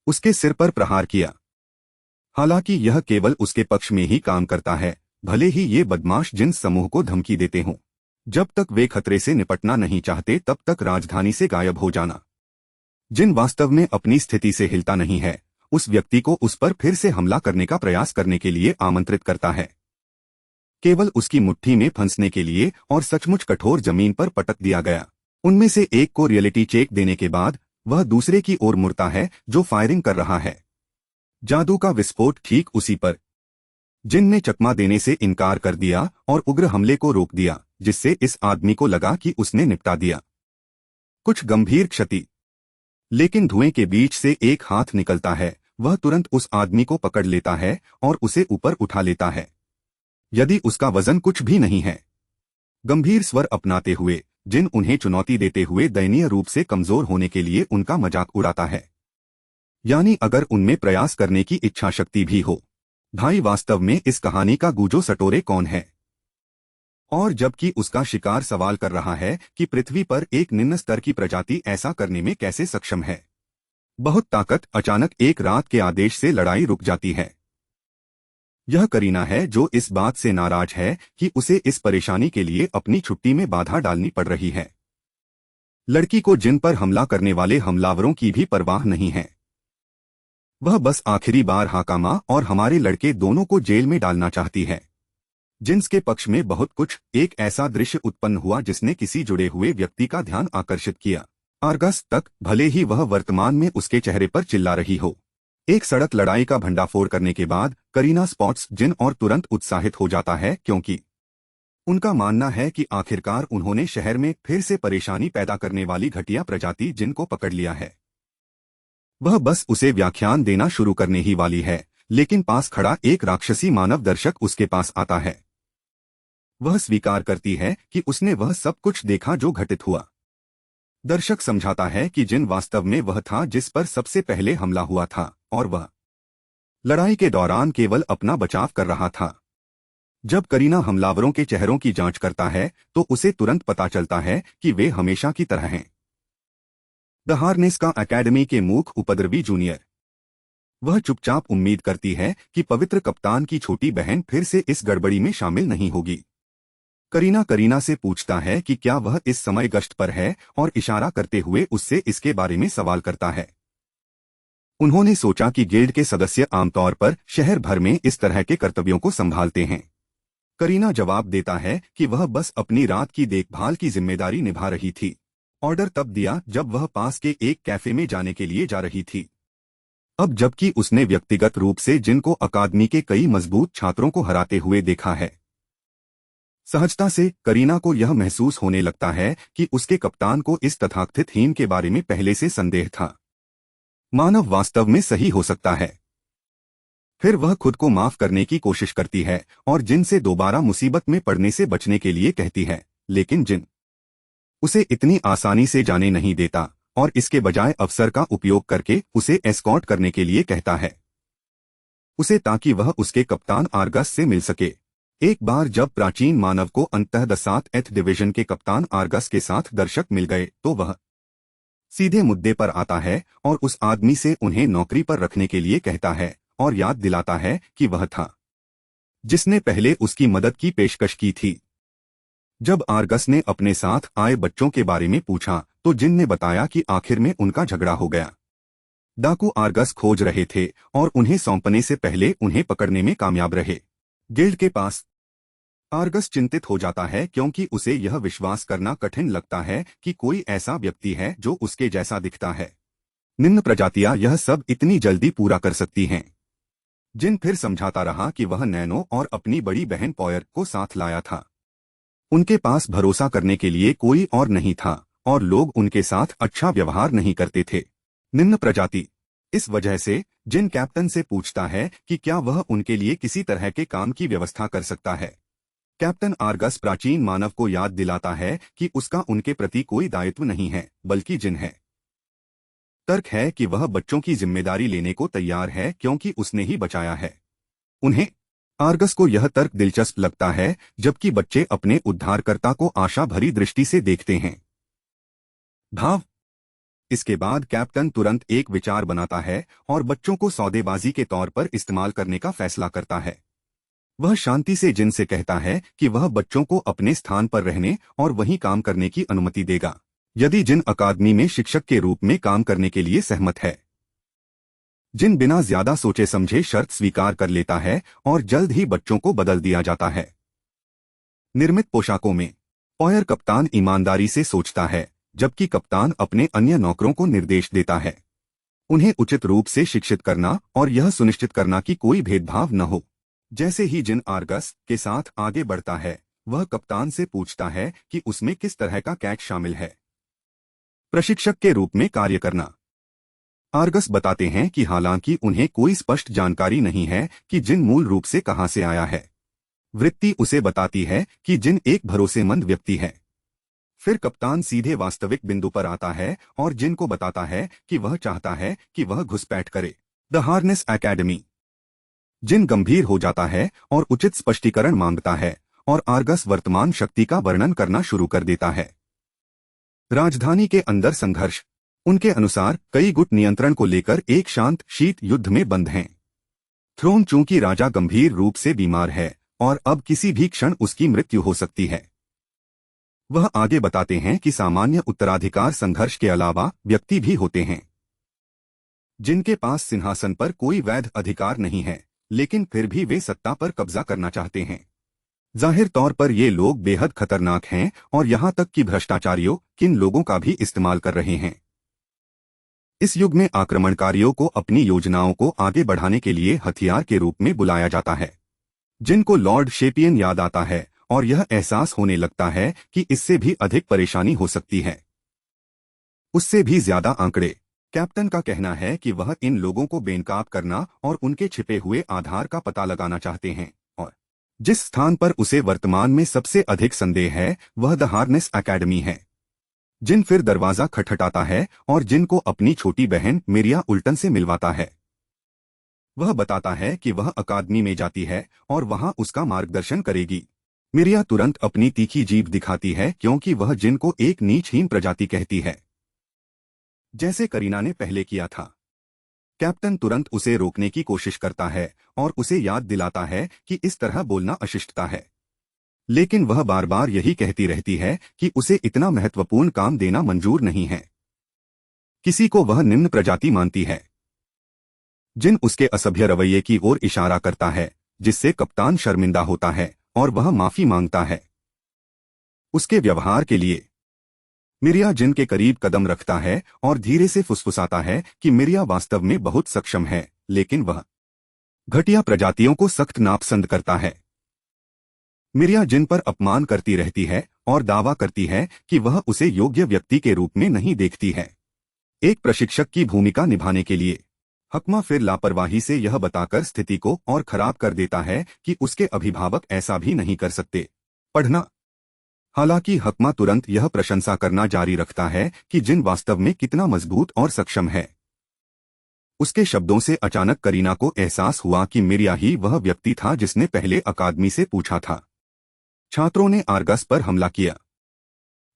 उसके सिर पर प्रहार किया। हालांकि यह केवल उसके पक्ष में ही काम करता है, भले ही ये बदमाश जिन्स समूह को धमकी देते हों। जब तक वे खतरे से निपटना नहीं चाहते तब तक राजधानी से गायब हो जाना। जिन वास्तव में अपनी स्थिति से हिलता नहीं है, उस व्यक्ति को उस पर फिर से हमला करने का प्रयास करने के लिए आमंत्रित करता है, केवल उसकी मुट्ठी में फंसने के लिए, और सचमुच कठोर जमीन पर पटक दिया गया। उनमें से एक को रियलिटी चेक देने के बाद वह दूसरे की ओर मुड़ता है जो फायरिंग कर रहा है। जादू का विस्फोट ठीक उसी पर। जिन ने चकमा देने से इनकार कर दिया और उग्र हमले को रोक दिया, जिससे इस आदमी को लगा कि उसने निपटा दिया। कुछ गंभीर क्षति। लेकिन धुएं के बीच से एक हाथ निकलता है, वह तुरंत उस आदमी को पकड़ लेता है और उसे ऊपर उठा लेता है, यदि उसका वजन कुछ भी नहीं है। गंभीर स्वर अपनाते हुए जिन उन्हें चुनौती देते हुए दयनीय रूप से कमजोर होने के लिए उनका मजाक उड़ाता है। यानी अगर उनमें प्रयास करने की इच्छा शक्ति भी हो। भाई वास्तव में इस कहानी का गूंजो सटोरे कौन है? और जबकि उसका शिकार सवाल कर रहा है कि पृथ्वी पर एक निम्न स्तर की प्रजाति ऐसा करने में कैसे सक्षम है। बहुत ताकत। अचानक एक रात के आदेश से लड़ाई रुक जाती है। यह करीना है जो इस बात से नाराज है कि उसे इस परेशानी के लिए अपनी छुट्टी में बाधा डालनी पड़ रही है। लड़की को जिन पर हमला करने वाले हमलावरों की भी परवाह नहीं है। वह बस आखिरी बार हाकामा और हमारे लड़के दोनों को जेल में डालना चाहती है। जिन्स के पक्ष में बहुत कुछ। एक ऐसा दृश्य उत्पन्न हुआ जिसने किसी जुड़े हुए व्यक्ति का ध्यान आकर्षित किया। आर्गस तक, भले ही वह वर्तमान में उसके चेहरे पर चिल्ला रही हो। एक सड़क लड़ाई का भंडाफोड़ करने के बाद करीना स्पॉट्स जिन और तुरंत उत्साहित हो जाता है, क्योंकि उनका मानना है कि आखिरकार उन्होंने शहर में फिर से परेशानी पैदा करने वाली घटिया प्रजाति जिन को पकड़ लिया है। वह बस उसे व्याख्यान देना शुरू करने ही वाली है, लेकिन पास खड़ा एक राक्षसी मानव दर्शक उसके पास आता है। वह स्वीकार करती है कि उसने वह सब कुछ देखा जो घटित हुआ। दर्शक समझाता है कि जिन वास्तव में वह था जिस पर सबसे पहले हमला हुआ था, और वह लड़ाई के दौरान केवल अपना बचाव कर रहा था। जब करीना हमलावरों के चेहरों की जांच करता है तो उसे तुरंत पता चलता है कि वे हमेशा की तरह हैं। द हार्नेस का अकेडमी के मूक उपद्रवी जूनियर। वह चुपचाप उम्मीद करती है कि पवित्र कप्तान की छोटी बहन फिर से इस गड़बड़ी में शामिल नहीं होगी। करीना करीना से पूछता है कि क्या वह इस समय गश्त पर है और इशारा करते हुए उससे इसके बारे में सवाल करता है। उन्होंने सोचा कि गिल्ड के सदस्य आमतौर पर शहर भर में इस तरह के कर्तव्यों को संभालते हैं। करीना जवाब देता है कि वह बस अपनी रात की देखभाल की जिम्मेदारी निभा रही थी। ऑर्डर तब दिया जब वह पास के एक कैफे में जाने के लिए जा रही थी। अब जबकि उसने व्यक्तिगत रूप से जिन को अकादमी के कई मजबूत छात्रों को हराते हुए देखा है, सहजता से करीना को यह महसूस होने लगता है कि उसके कप्तान को इस तथाकथित हीन के बारे में पहले से संदेह था। मानव वास्तव में सही हो सकता है। फिर वह खुद को माफ करने की कोशिश करती है और जिन से दोबारा मुसीबत में पड़ने से बचने के लिए कहती है, लेकिन जिन उसे इतनी आसानी से जाने नहीं देता और इसके बजाय अवसर का उपयोग करके उसे एस्कॉर्ट करने के लिए कहता है उसे, ताकि वह उसके कप्तान आर्गस से मिल सके। एक बार जब प्राचीन मानव को अंततः 7th डिवीजन के कप्तान आर्गस के साथ दर्शक मिल गए तो वह सीधे मुद्दे पर आता है और उस आदमी से उन्हें नौकरी पर रखने के लिए कहता है और याद दिलाता है कि वह था जिसने पहले उसकी मदद की पेशकश की थी। जब आर्गस ने अपने साथ आए बच्चों के बारे में पूछा तो जिन ने बताया कि आखिर में उनका झगड़ा हो गया। डाकू आर्गस खोज रहे थे और उन्हें सौंपने से पहले उन्हें पकड़ने में कामयाब रहे। गिल्ड के पास आर्गस चिंतित हो जाता है क्योंकि उसे यह विश्वास करना कठिन लगता है कि कोई ऐसा व्यक्ति है जो उसके जैसा दिखता है। निम्न प्रजातियां यह सब इतनी जल्दी पूरा कर सकती हैं। जिन फिर समझाता रहा कि वह नैनो और अपनी बड़ी बहन पॉयर को साथ लाया था। उनके पास भरोसा करने के लिए कोई और नहीं था और लोग उनके साथ अच्छा व्यवहार नहीं करते थे। निम्न प्रजाति। इस वजह से जिन कैप्टन से पूछता है कि क्या वह उनके लिए किसी तरह के काम की व्यवस्था कर सकता है। कैप्टन आर्गस प्राचीन मानव को याद दिलाता है कि उसका उनके प्रति कोई दायित्व नहीं है, बल्कि जिन है। तर्क है कि वह बच्चों की जिम्मेदारी लेने को तैयार है क्योंकि उसने ही बचाया है उन्हें। आर्गस को यह तर्क दिलचस्प लगता है जबकि बच्चे अपने उद्धारकर्ता को आशा भरी दृष्टि से देखते हैं। भाव। इसके बाद कैप्टन तुरंत एक विचार बनाता है और बच्चों को सौदेबाजी के तौर पर इस्तेमाल करने का फैसला करता है। वह शांति से जिन से कहता है कि वह बच्चों को अपने स्थान पर रहने और वहीं काम करने की अनुमति देगा यदि जिन अकादमी में शिक्षक के रूप में काम करने के लिए सहमत है। जिन बिना ज्यादा सोचे समझे शर्त स्वीकार कर लेता है और जल्द ही बच्चों को बदल दिया जाता है। निर्मित पोशाकों में पॉयर कप्तान ईमानदारी से सोचता है जबकि कप्तान अपने अन्य नौकरों को निर्देश देता है उन्हें उचित रूप से शिक्षित करना और यह सुनिश्चित करना कि कोई भेदभाव न हो। जैसे ही जिन आर्गस के साथ आगे बढ़ता है वह कप्तान से पूछता है कि उसमें किस तरह का कैच शामिल है। प्रशिक्षक के रूप में कार्य करना। आर्गस बताते हैं कि हालांकि उन्हें कोई स्पष्ट जानकारी नहीं है कि जिन मूल रूप से कहां से आया है, वृत्ति उसे बताती है कि जिन एक भरोसेमंद व्यक्ति है। फिर कप्तान सीधे वास्तविक बिंदु पर आता है और जिन को बताता है कि वह चाहता है कि वह घुसपैठ करे। The harness academy. जिन गंभीर हो जाता है और उचित स्पष्टीकरण मांगता है और आर्गस वर्तमान शक्ति का वर्णन करना शुरू कर देता है। राजधानी के अंदर संघर्ष। उनके अनुसार कई गुट नियंत्रण को लेकर एक शांत शीत युद्ध में बंद हैं। थ्रोन चूंकि राजा गंभीर रूप से बीमार है और अब किसी भी क्षण उसकी मृत्यु हो सकती है। वह आगे बताते हैं कि सामान्य उत्तराधिकार संघर्ष के अलावा व्यक्ति भी होते हैं जिनके पास सिंहासन पर कोई वैध अधिकार नहीं है, लेकिन फिर भी वे सत्ता पर कब्जा करना चाहते हैं। जाहिर तौर पर ये लोग बेहद खतरनाक हैं और यहां तक कि भ्रष्टाचारियों किन लोगों का भी इस्तेमाल कर रहे हैं। इस युग में आक्रमणकारियों को अपनी योजनाओं को आगे बढ़ाने के लिए हथियार के रूप में बुलाया जाता है। जिनको लॉर्ड शेपियन याद आता है और यह एहसास होने लगता है कि इससे भी अधिक परेशानी हो सकती है, उससे भी ज्यादा आंकड़े। कैप्टन का कहना है कि वह इन लोगों को बेनकाब करना और उनके छिपे हुए आधार का पता लगाना चाहते हैं और जिस स्थान पर उसे वर्तमान में सबसे अधिक संदेह है वह द हार्नेस एकेडमी है। जिन फिर दरवाजा खटखटाता है और जिन को अपनी छोटी बहन मिरिया उल्टन से मिलवाता है। वह बताता है कि वह अकादमी में जाती है और वहां उसका मार्गदर्शन करेगी। मिरिया तुरंत अपनी तीखी जीभ दिखाती है क्योंकि वह जिन को एक नीचहीन प्रजाति कहती है, जैसे करीना ने पहले किया था। कैप्टन तुरंत उसे रोकने की कोशिश करता है और उसे याद दिलाता है कि इस तरह बोलना अशिष्टता है। लेकिन वह बार बार यही कहती रहती है कि उसे इतना महत्वपूर्ण काम देना मंजूर नहीं है। किसी को वह निम्न प्रजाति मानती है। जिन उसके असभ्य रवैये की ओर इशारा करता है, जिससे कप्तान शर्मिंदा होता है और वह माफी मांगता है उसके व्यवहार के लिए। मिरिया जिन के करीब कदम रखता है और धीरे से फुसफुसाता है कि मिरिया वास्तव में बहुत सक्षम है, लेकिन वह घटिया प्रजातियों को सख्त नापसंद करता है। मिरिया जिन पर अपमान करती रहती है और दावा करती है कि वह उसे योग्य व्यक्ति के रूप में नहीं देखती है। एक प्रशिक्षक की भूमिका निभाने के लिए हकमा फिर लापरवाही से यह बताकर स्थिति को और खराब कर देता है कि उसके अभिभावक ऐसा भी नहीं कर सकते। पढ़ना। हालांकि हकमा तुरंत यह प्रशंसा करना जारी रखता है कि जिन वास्तव में कितना मजबूत और सक्षम है। उसके शब्दों से अचानक करीना को एहसास हुआ कि मिरिया ही वह व्यक्ति था जिसने पहले अकादमी से पूछा था। छात्रों ने आर्गस पर हमला किया।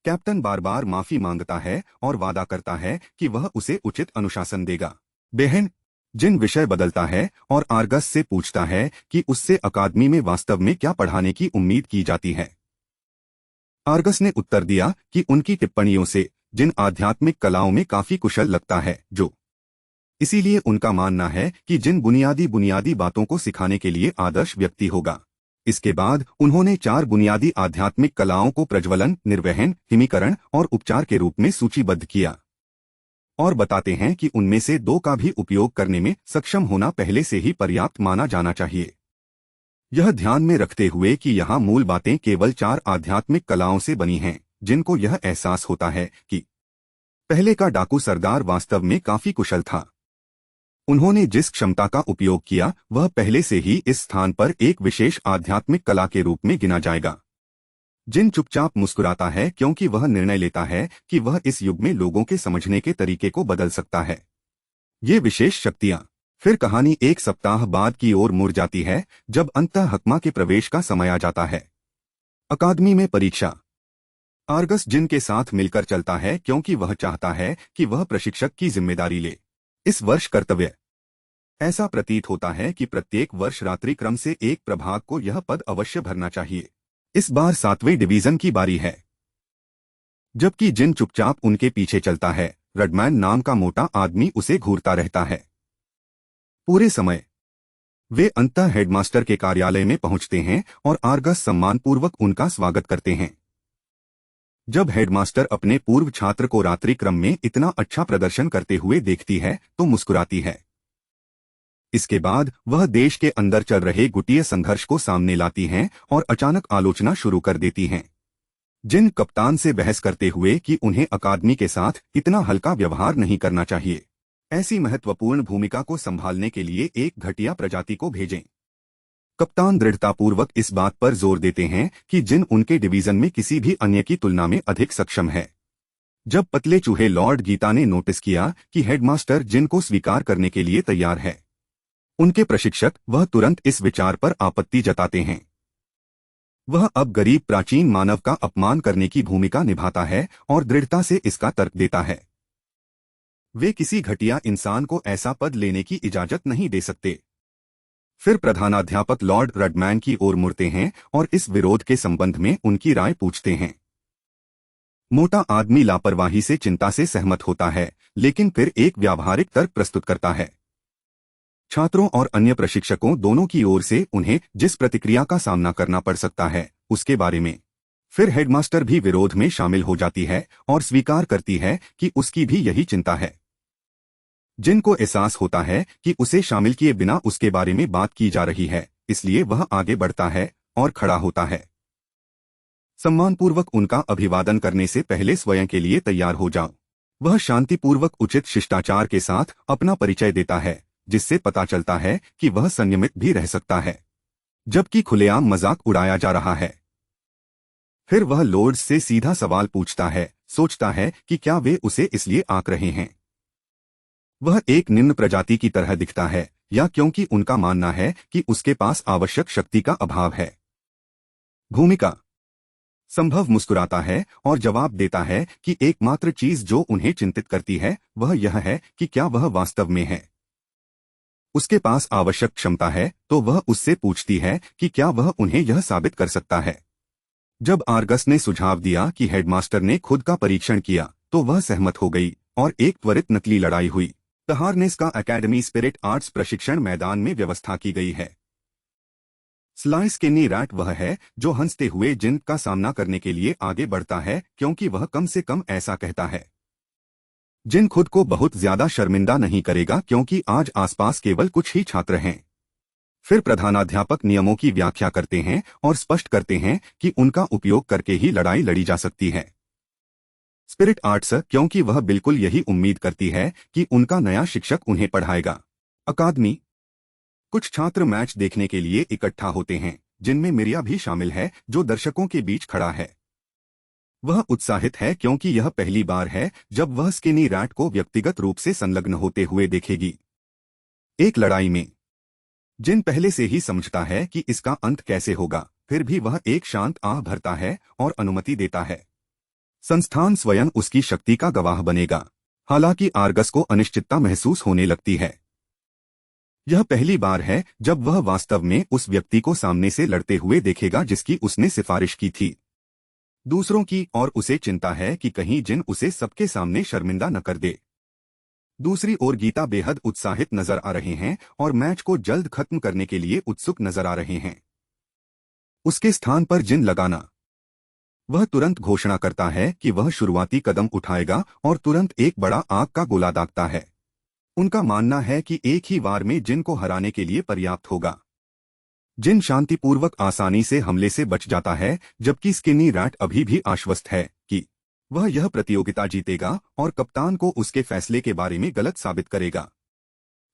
कैप्टन बार बार माफी मांगता है और वादा करता है कि वह उसे उचित अनुशासन देगा। बहन जिन विषय बदलता है और आर्गस से पूछता है कि उससे अकादमी में वास्तव में क्या पढ़ाने की उम्मीद की जाती है। आर्गस ने उत्तर दिया कि उनकी टिप्पणियों से जिन आध्यात्मिक कलाओं में काफी कुशल लगता है, जो इसीलिए उनका मानना है कि जिन बुनियादी बातों को सिखाने के लिए आदर्श व्यक्ति होगा। इसके बाद उन्होंने 4 बुनियादी आध्यात्मिक कलाओं को प्रज्वलन, निर्वहन, हिमीकरण और उपचार के रूप में सूचीबद्ध किया और बताते हैं कि उनमें से 2 का भी उपयोग करने में सक्षम होना पहले से ही पर्याप्त माना जाना चाहिए। यह ध्यान में रखते हुए कि यहाँ मूल बातें केवल 4 आध्यात्मिक कलाओं से बनी हैं, जिनको यह एहसास होता है कि पहले का डाकू सरदार वास्तव में काफी कुशल था। उन्होंने जिस क्षमता का उपयोग किया वह पहले से ही इस स्थान पर एक विशेष आध्यात्मिक कला के रूप में गिना जाएगा। जिन चुपचाप मुस्कुराता है क्योंकि वह निर्णय लेता है कि वह इस युग में लोगों के समझने के तरीके को बदल सकता है। ये विशेष शक्तियां। फिर कहानी 1 सप्ताह बाद की ओर मुड़ जाती है, जब अंततः हकमा के प्रवेश का समय आ जाता है। अकादमी में परीक्षा। आर्गस जिन के साथ मिलकर चलता है क्योंकि वह चाहता है कि वह प्रशिक्षक की जिम्मेदारी ले। इस वर्ष कर्तव्य। ऐसा प्रतीत होता है कि प्रत्येक वर्ष रात्रि क्रम से एक प्रभाग को यह पद अवश्य भरना चाहिए। इस बार 7वें डिवीजन की बारी है। जबकि जिन चुपचाप उनके पीछे चलता है, रडमैन नाम का मोटा आदमी उसे घूरता रहता है। पूरे समय वे अंततः हेडमास्टर के कार्यालय में पहुंचते हैं और आर्गस सम्मानपूर्वक उनका स्वागत करते हैं। जब हेडमास्टर अपने पूर्व छात्र को रात्रि क्रम में इतना अच्छा प्रदर्शन करते हुए देखती है तो मुस्कुराती है। इसके बाद वह देश के अंदर चल रहे गुटीय संघर्ष को सामने लाती हैं और अचानक आलोचना शुरू कर देती हैं। जिन कप्तान से बहस करते हुए कि उन्हें अकादमी के साथ इतना हल्का व्यवहार नहीं करना चाहिए। ऐसी महत्वपूर्ण भूमिका को संभालने के लिए एक घटिया प्रजाति को भेजें। कप्तान दृढ़तापूर्वक इस बात पर जोर देते हैं कि जिन उनके डिवीजन में किसी भी अन्य की तुलना में अधिक सक्षम है। जब पतले चूहे लॉर्ड गीता ने नोटिस किया कि हेडमास्टर जिन को स्वीकार करने के लिए तैयार है, उनके प्रशिक्षक वह तुरंत इस विचार पर आपत्ति जताते हैं। वह अब गरीब प्राचीन मानव का अपमान करने की भूमिका निभाता है और दृढ़ता से इसका तर्क देता है। वे किसी घटिया इंसान को ऐसा पद लेने की इजाजत नहीं दे सकते। फिर प्रधानाध्यापक लॉर्ड रडमैन की ओर मुड़ते हैं और इस विरोध के संबंध में उनकी राय पूछते हैं। मोटा आदमी लापरवाही से चिंता से सहमत होता है, लेकिन फिर एक व्यावहारिक तर्क प्रस्तुत करता है। छात्रों और अन्य प्रशिक्षकों दोनों की ओर से उन्हें जिस प्रतिक्रिया का सामना करना पड़ सकता है उसके बारे में। फिर हेडमास्टर भी विरोध में शामिल हो जाती है और स्वीकार करती है कि उसकी भी यही चिंता है। जिनको एहसास होता है कि उसे शामिल किए बिना उसके बारे में बात की जा रही है, इसलिए वह आगे बढ़ता है और खड़ा होता है। सम्मानपूर्वक उनका अभिवादन करने से पहले स्वयं के लिए तैयार हो जाओ। वह शांतिपूर्वक उचित शिष्टाचार के साथ अपना परिचय देता है, जिससे पता चलता है कि वह संयमित भी रह सकता है, जबकि खुलेआम मजाक उड़ाया जा रहा है। फिर वह लॉर्ड्स से सीधा सवाल पूछता है, सोचता है कि क्या वे उसे इसलिए आंक रहे हैं। वह एक निम्न प्रजाति की तरह दिखता है या क्योंकि उनका मानना है कि उसके पास आवश्यक शक्ति का अभाव है। भूमिका। संभव मुस्कुराता है और जवाब देता है कि एकमात्र चीज जो उन्हें चिंतित करती है वह यह है कि क्या वह वास्तव में है। उसके पास आवश्यक क्षमता है तो वह उससे पूछती है कि क्या वह उन्हें यह साबित कर सकता है। जब आर्गस ने सुझाव दिया कि हेडमास्टर ने खुद का परीक्षण किया तो वह सहमत हो गई और एक त्वरित नकली लड़ाई हुई। हार्नेस का एकेडमी स्पिरिट आर्ट्स प्रशिक्षण मैदान में व्यवस्था की गई है। स्लाई स्किनी रैट वह है जो हंसते हुए जिन का सामना करने के लिए आगे बढ़ता है, क्योंकि वह कम से कम ऐसा कहता है। जिन खुद को बहुत ज्यादा शर्मिंदा नहीं करेगा क्योंकि आज आसपास केवल कुछ ही छात्र हैं। फिर प्रधानाध्यापक नियमों की व्याख्या करते हैं और स्पष्ट करते हैं कि उनका उपयोग करके ही लड़ाई लड़ी जा सकती है। स्पिरिट आर्ट्स, क्योंकि वह बिल्कुल यही उम्मीद करती है कि उनका नया शिक्षक उन्हें पढ़ाएगा। अकादमी। कुछ छात्र मैच देखने के लिए इकट्ठा होते हैं, जिनमें मिरिया भी शामिल है जो दर्शकों के बीच खड़ा है। वह उत्साहित है क्योंकि यह पहली बार है जब वह स्किनी रैट को व्यक्तिगत रूप से संलग्न होते हुए देखेगी। एक लड़ाई में जिन पहले से ही समझता है कि इसका अंत कैसे होगा, फिर भी वह एक शांत आह भरता है और अनुमति देता है। संस्थान स्वयं उसकी शक्ति का गवाह बनेगा। हालांकि आर्गस को अनिश्चितता महसूस होने लगती है। यह पहली बार है जब वह वास्तव में उस व्यक्ति को सामने से लड़ते हुए देखेगा जिसकी उसने सिफारिश की थी। दूसरों की और उसे चिंता है कि कहीं जिन उसे सबके सामने शर्मिंदा न कर दे। दूसरी ओर गीता बेहद उत्साहित नजर आ रहे हैं और मैच को जल्द खत्म करने के लिए उत्सुक नजर आ रहे हैं। उसके स्थान पर जिन लगाना। वह तुरंत घोषणा करता है कि वह शुरुआती कदम उठाएगा और तुरंत एक बड़ा आग का गोला दागता है। उनका मानना है कि एक ही वार में जिन को हराने के लिए पर्याप्त होगा। जिन शांतिपूर्वक आसानी से हमले से बच जाता है, जबकि स्किनी रैट अभी भी आश्वस्त है कि वह यह प्रतियोगिता जीतेगा और कप्तान को उसके फैसले के बारे में गलत साबित करेगा।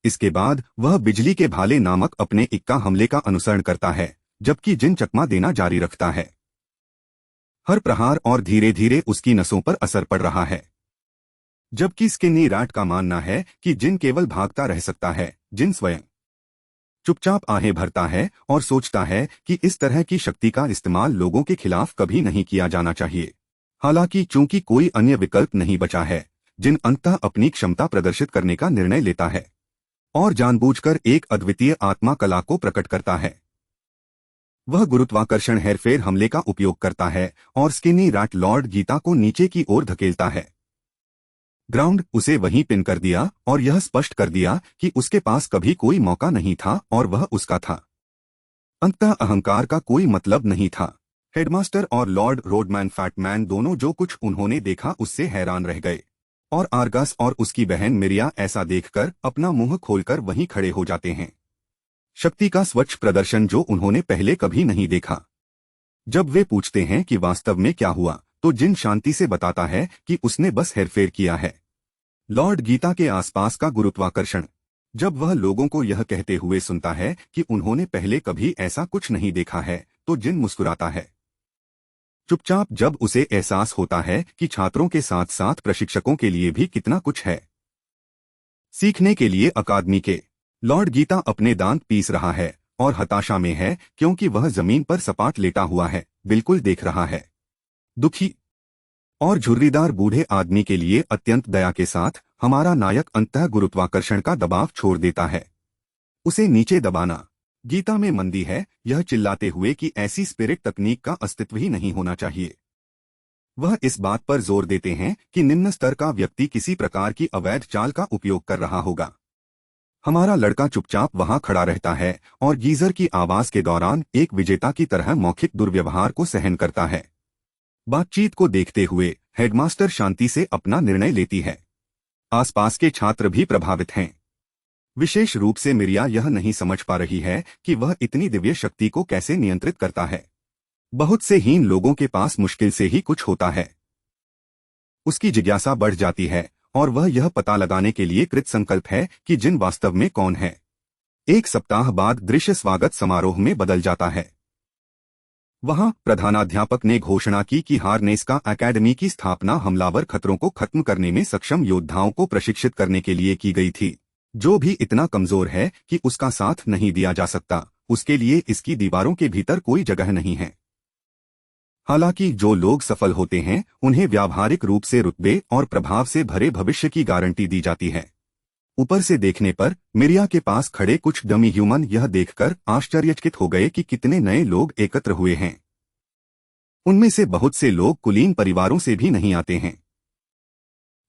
इसके बाद वह बिजली के भाले नामक अपने इक्का हमले का अनुसरण करता है, जबकि जिन चकमा देना जारी रखता है। हर प्रहार और धीरे धीरे उसकी नसों पर असर पड़ रहा है। जबकि स्किनी रैट का मानना है कि जिन केवल भागता रह सकता है, जिन स्वयं चुपचाप आहें भरता है और सोचता है कि इस तरह की शक्ति का इस्तेमाल लोगों के खिलाफ कभी नहीं किया जाना चाहिए। हालांकि चूंकि कोई अन्य विकल्प नहीं बचा है, जिन अंततः अपनी क्षमता प्रदर्शित करने का निर्णय लेता है और जानबूझकर एक अद्वितीय आत्मा कला को प्रकट करता है। वह गुरुत्वाकर्षण हेरफेर हमले का उपयोग करता है और स्किनी रैट लॉर्ड गीता को नीचे की ओर धकेलता है। ग्राउंड उसे वहीं पिन कर दिया और यह स्पष्ट कर दिया कि उसके पास कभी कोई मौका नहीं था और वह उसका था। अंततः अहंकार का कोई मतलब नहीं था। हेडमास्टर और लॉर्ड रोडमैन फैटमैन दोनों जो कुछ उन्होंने देखा उससे हैरान रह गए और आर्गस और उसकी बहन मिरिया ऐसा देखकर अपना मुंह खोलकर वहीं खड़े हो जाते हैं। शक्ति का स्वच्छ प्रदर्शन जो उन्होंने पहले कभी नहीं देखा। जब वे पूछते हैं कि वास्तव में क्या हुआ, तो जिन शांति से बताता है कि उसने बस हेरफेर किया है। लॉर्ड गीता के आसपास का गुरुत्वाकर्षण। जब वह लोगों को यह कहते हुए सुनता है कि उन्होंने पहले कभी ऐसा कुछ नहीं देखा है, तो जिन मुस्कुराता है। चुपचाप जब उसे एहसास होता है कि छात्रों के साथ साथ प्रशिक्षकों के लिए भी कितना कुछ है सीखने के लिए। अकादमी के लॉर्ड गीता अपने दांत पीस रहा है और हताशा में है क्योंकि वह जमीन पर सपाट लेटा हुआ है, बिल्कुल देख रहा है। दुखी और झुर्रीदार बूढ़े आदमी के लिए अत्यंत दया के साथ हमारा नायक अंततः गुरुत्वाकर्षण का दबाव छोड़ देता है। उसे नीचे दबाना। गीता में मंदी है, यह चिल्लाते हुए कि ऐसी स्पिरिट तकनीक का अस्तित्व ही नहीं होना चाहिए। वह इस बात पर जोर देते हैं कि निम्न स्तर का व्यक्ति किसी प्रकार की अवैध चाल का उपयोग कर रहा होगा। हमारा लड़का चुपचाप वहां खड़ा रहता है और गीजर की आवाज के दौरान एक विजेता की तरह मौखिक दुर्व्यवहार को सहन करता है। बातचीत को देखते हुए हेडमास्टर शांति से अपना निर्णय लेती है। आसपास के छात्र भी प्रभावित हैं। विशेष रूप से मिरिया यह नहीं समझ पा रही है कि वह इतनी दिव्य शक्ति को कैसे नियंत्रित करता है। बहुत से हीन लोगों के पास मुश्किल से ही कुछ होता है। उसकी जिज्ञासा बढ़ जाती है और वह यह पता लगाने के लिए कृत संकल्प है कि जिन वास्तव में कौन है। एक सप्ताह बाद दृश्य स्वागत समारोह में बदल जाता है। वहां प्रधानाध्यापक ने घोषणा की कि हार्नेस का एकेडमी की स्थापना हमलावर खतरों को खत्म करने में सक्षम योद्धाओं को प्रशिक्षित करने के लिए की गई थी। जो भी इतना कमजोर है कि उसका साथ नहीं दिया जा सकता, उसके लिए इसकी दीवारों के भीतर कोई जगह नहीं है। हालांकि जो लोग सफल होते हैं उन्हें व्यावहारिक रूप से रुतबे और प्रभाव से भरे भविष्य की गारंटी दी जाती है। ऊपर से देखने पर मिरिया के पास खड़े कुछ डमी ह्यूमन यह देखकर आश्चर्यचकित हो गए कि कितने नए लोग एकत्र हुए हैं। उनमें से बहुत से लोग कुलीन परिवारों से भी नहीं आते हैं।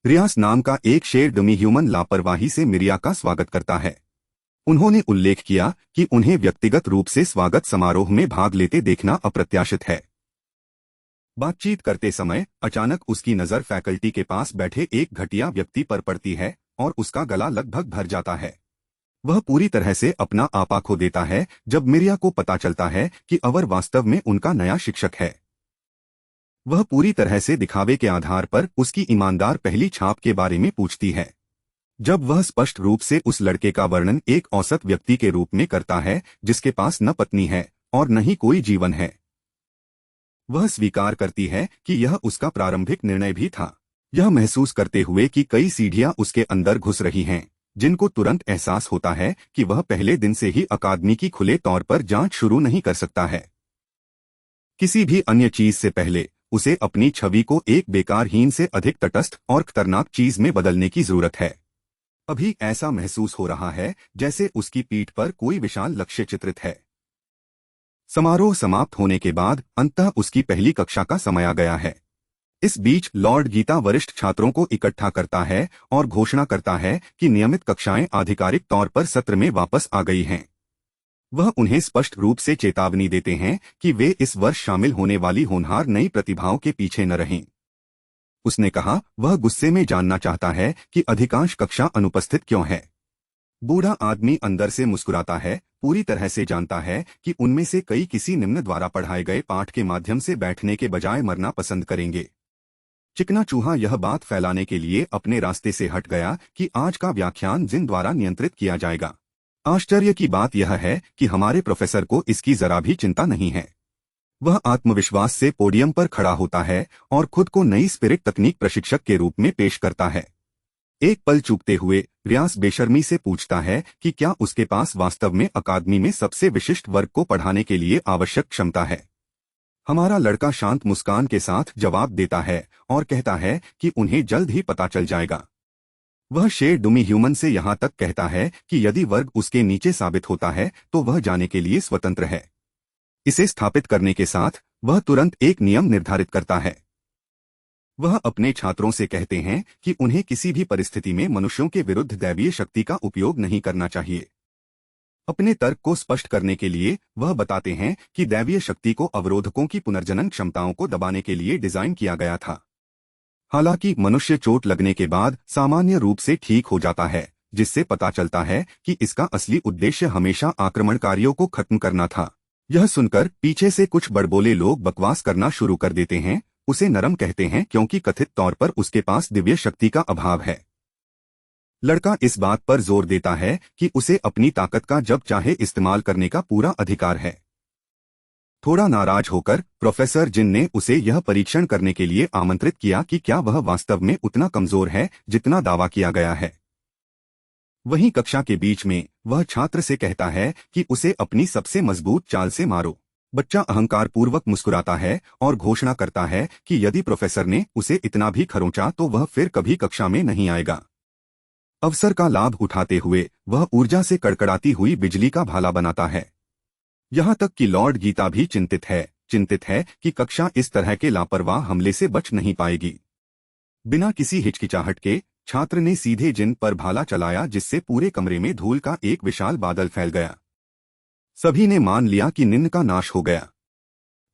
रियास नाम का एक शेर डमी ह्यूमन लापरवाही से मिरिया का स्वागत करता है। उन्होंने उल्लेख किया कि उन्हें व्यक्तिगत रूप से स्वागत समारोह में भाग लेते देखना अप्रत्याशित है। बातचीत करते समय अचानक उसकी नजर फैकल्टी के पास बैठे एक घटिया व्यक्ति पर पड़ती है और उसका गला लगभग भर जाता है। वह पूरी तरह से अपना आपा खो देता है जब मिरिया को पता चलता है कि अवर वास्तव में उनका नया शिक्षक है। वह पूरी तरह से दिखावे के आधार पर उसकी ईमानदार पहली छाप के बारे में पूछती है। जब वह स्पष्ट रूप से उस लड़के का वर्णन एक औसत व्यक्ति के रूप में करता है जिसके पास न पत्नी है और न ही कोई जीवन है, वह स्वीकार करती है कि यह उसका प्रारंभिक निर्णय भी था। यह महसूस करते हुए कि कई सीढ़ियां उसके अंदर घुस रही हैं, जिनको तुरंत एहसास होता है कि वह पहले दिन से ही अकादमी की खुले तौर पर जांच शुरू नहीं कर सकता है। किसी भी अन्य चीज से पहले उसे अपनी छवि को एक बेकारहीन से अधिक तटस्थ और खतरनाक चीज में बदलने की जरूरत है। अभी ऐसा महसूस हो रहा है जैसे उसकी पीठ पर कोई विशाल लक्ष्य चित्रित है। समारोह समाप्त होने के बाद अंततः उसकी पहली कक्षा का समय आ गया है। इस बीच लॉर्ड गीता वरिष्ठ छात्रों को इकट्ठा करता है और घोषणा करता है कि नियमित कक्षाएं आधिकारिक तौर पर सत्र में वापस आ गई हैं। वह उन्हें स्पष्ट रूप से चेतावनी देते हैं कि वे इस वर्ष शामिल होने वाली होनहार नई प्रतिभाओं के पीछे न रहें। उसने कहा, वह गुस्से में जानना चाहता है कि अधिकांश कक्षा अनुपस्थित क्यों है। बूढ़ा आदमी अंदर से मुस्कुराता है, पूरी तरह से जानता है कि उनमें से कई किसी निम्न द्वारा पढ़ाए गए पाठ के माध्यम से बैठने के बजाय मरना पसंद करेंगे। चिकना चूहा यह बात फैलाने के लिए अपने रास्ते से हट गया कि आज का व्याख्यान जिन द्वारा नियंत्रित किया जाएगा। आश्चर्य की बात यह है कि हमारे प्रोफेसर को इसकी जरा भी चिंता नहीं है। वह आत्मविश्वास से पोडियम पर खड़ा होता है और खुद को नई स्पिरिट तकनीक प्रशिक्षक के रूप में पेश करता है। एक पल चूकते हुए रियास बेशर्मी से पूछता है कि क्या उसके पास वास्तव में अकादमी में सबसे विशिष्ट वर्ग को पढ़ाने के लिए आवश्यक क्षमता है। हमारा लड़का शांत मुस्कान के साथ जवाब देता है और कहता है कि उन्हें जल्द ही पता चल जाएगा। वह शेर डमी ह्यूमन से यहाँ तक कहता है कि यदि वर्ग उसके नीचे साबित होता है तो वह जाने के लिए स्वतंत्र है। इसे स्थापित करने के साथ वह तुरंत एक नियम निर्धारित करता है। वह अपने छात्रों से कहते हैं कि उन्हें किसी भी परिस्थिति में मनुष्यों के विरुद्ध दैवीय शक्ति का उपयोग नहीं करना चाहिए। अपने तर्क को स्पष्ट करने के लिए वह बताते हैं कि दैवीय शक्ति को अवरोधकों की पुनर्जनन क्षमताओं को दबाने के लिए डिजाइन किया गया था। हालांकि मनुष्य चोट लगने के बाद सामान्य रूप से ठीक हो जाता है, जिससे पता चलता है कि इसका असली उद्देश्य हमेशा आक्रमणकारियों को खत्म करना था। यह सुनकर पीछे से कुछ बड़बोले लोग बकवास करना शुरू कर देते हैं। उसे नरम कहते हैं क्योंकि कथित तौर पर उसके पास दिव्य शक्ति का अभाव है। लड़का इस बात पर जोर देता है कि उसे अपनी ताकत का जब चाहे इस्तेमाल करने का पूरा अधिकार है। थोड़ा नाराज होकर प्रोफेसर जिन ने उसे यह परीक्षण करने के लिए आमंत्रित किया कि क्या वह वास्तव में उतना कमजोर है जितना दावा किया गया है। वहीं कक्षा के बीच में वह छात्र से कहता है कि उसे अपनी सबसे मजबूत चाल से मारो। बच्चा अहंकार पूर्वक मुस्कुराता है और घोषणा करता है कि यदि प्रोफेसर ने उसे इतना भी खरोंचा तो वह फिर कभी कक्षा में नहीं आएगा। अवसर का लाभ उठाते हुए वह ऊर्जा से कड़कड़ाती हुई बिजली का भाला बनाता है। यहाँ तक कि लॉर्ड गीता भी चिंतित है कि कक्षा इस तरह के लापरवाह हमले से बच नहीं पाएगी। बिना किसी हिचकिचाहट के छात्र ने सीधे जिन पर भाला चलाया, जिससे पूरे कमरे में धूल का एक विशाल बादल फैल गया। सभी ने मान लिया कि निन्न का नाश हो गया,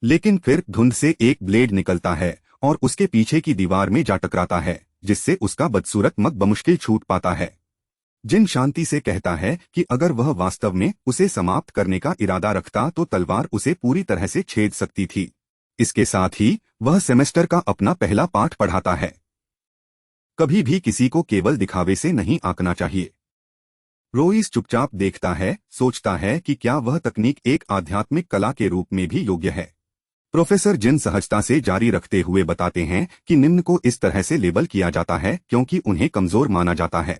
लेकिन फिर धुंध से एक ब्लेड निकलता है और उसके पीछे की दीवार में जा टकराता है, जिससे उसका बदसूरत मग बमुश्किल छूट पाता है। जिन शांति से कहता है कि अगर वह वास्तव में उसे समाप्त करने का इरादा रखता तो तलवार उसे पूरी तरह से छेद सकती थी। इसके साथ ही वह सेमेस्टर का अपना पहला पाठ पढ़ाता है। कभी भी किसी को केवल दिखावे से नहीं आंकना चाहिए। रोइस चुपचाप देखता है, सोचता है कि क्या वह तकनीक एक आध्यात्मिक कला के रूप में भी योग्य है। प्रोफेसर जिन सहजता से जारी रखते हुए बताते हैं कि निम्न को इस तरह से लेबल किया जाता है क्योंकि उन्हें कमजोर माना जाता है।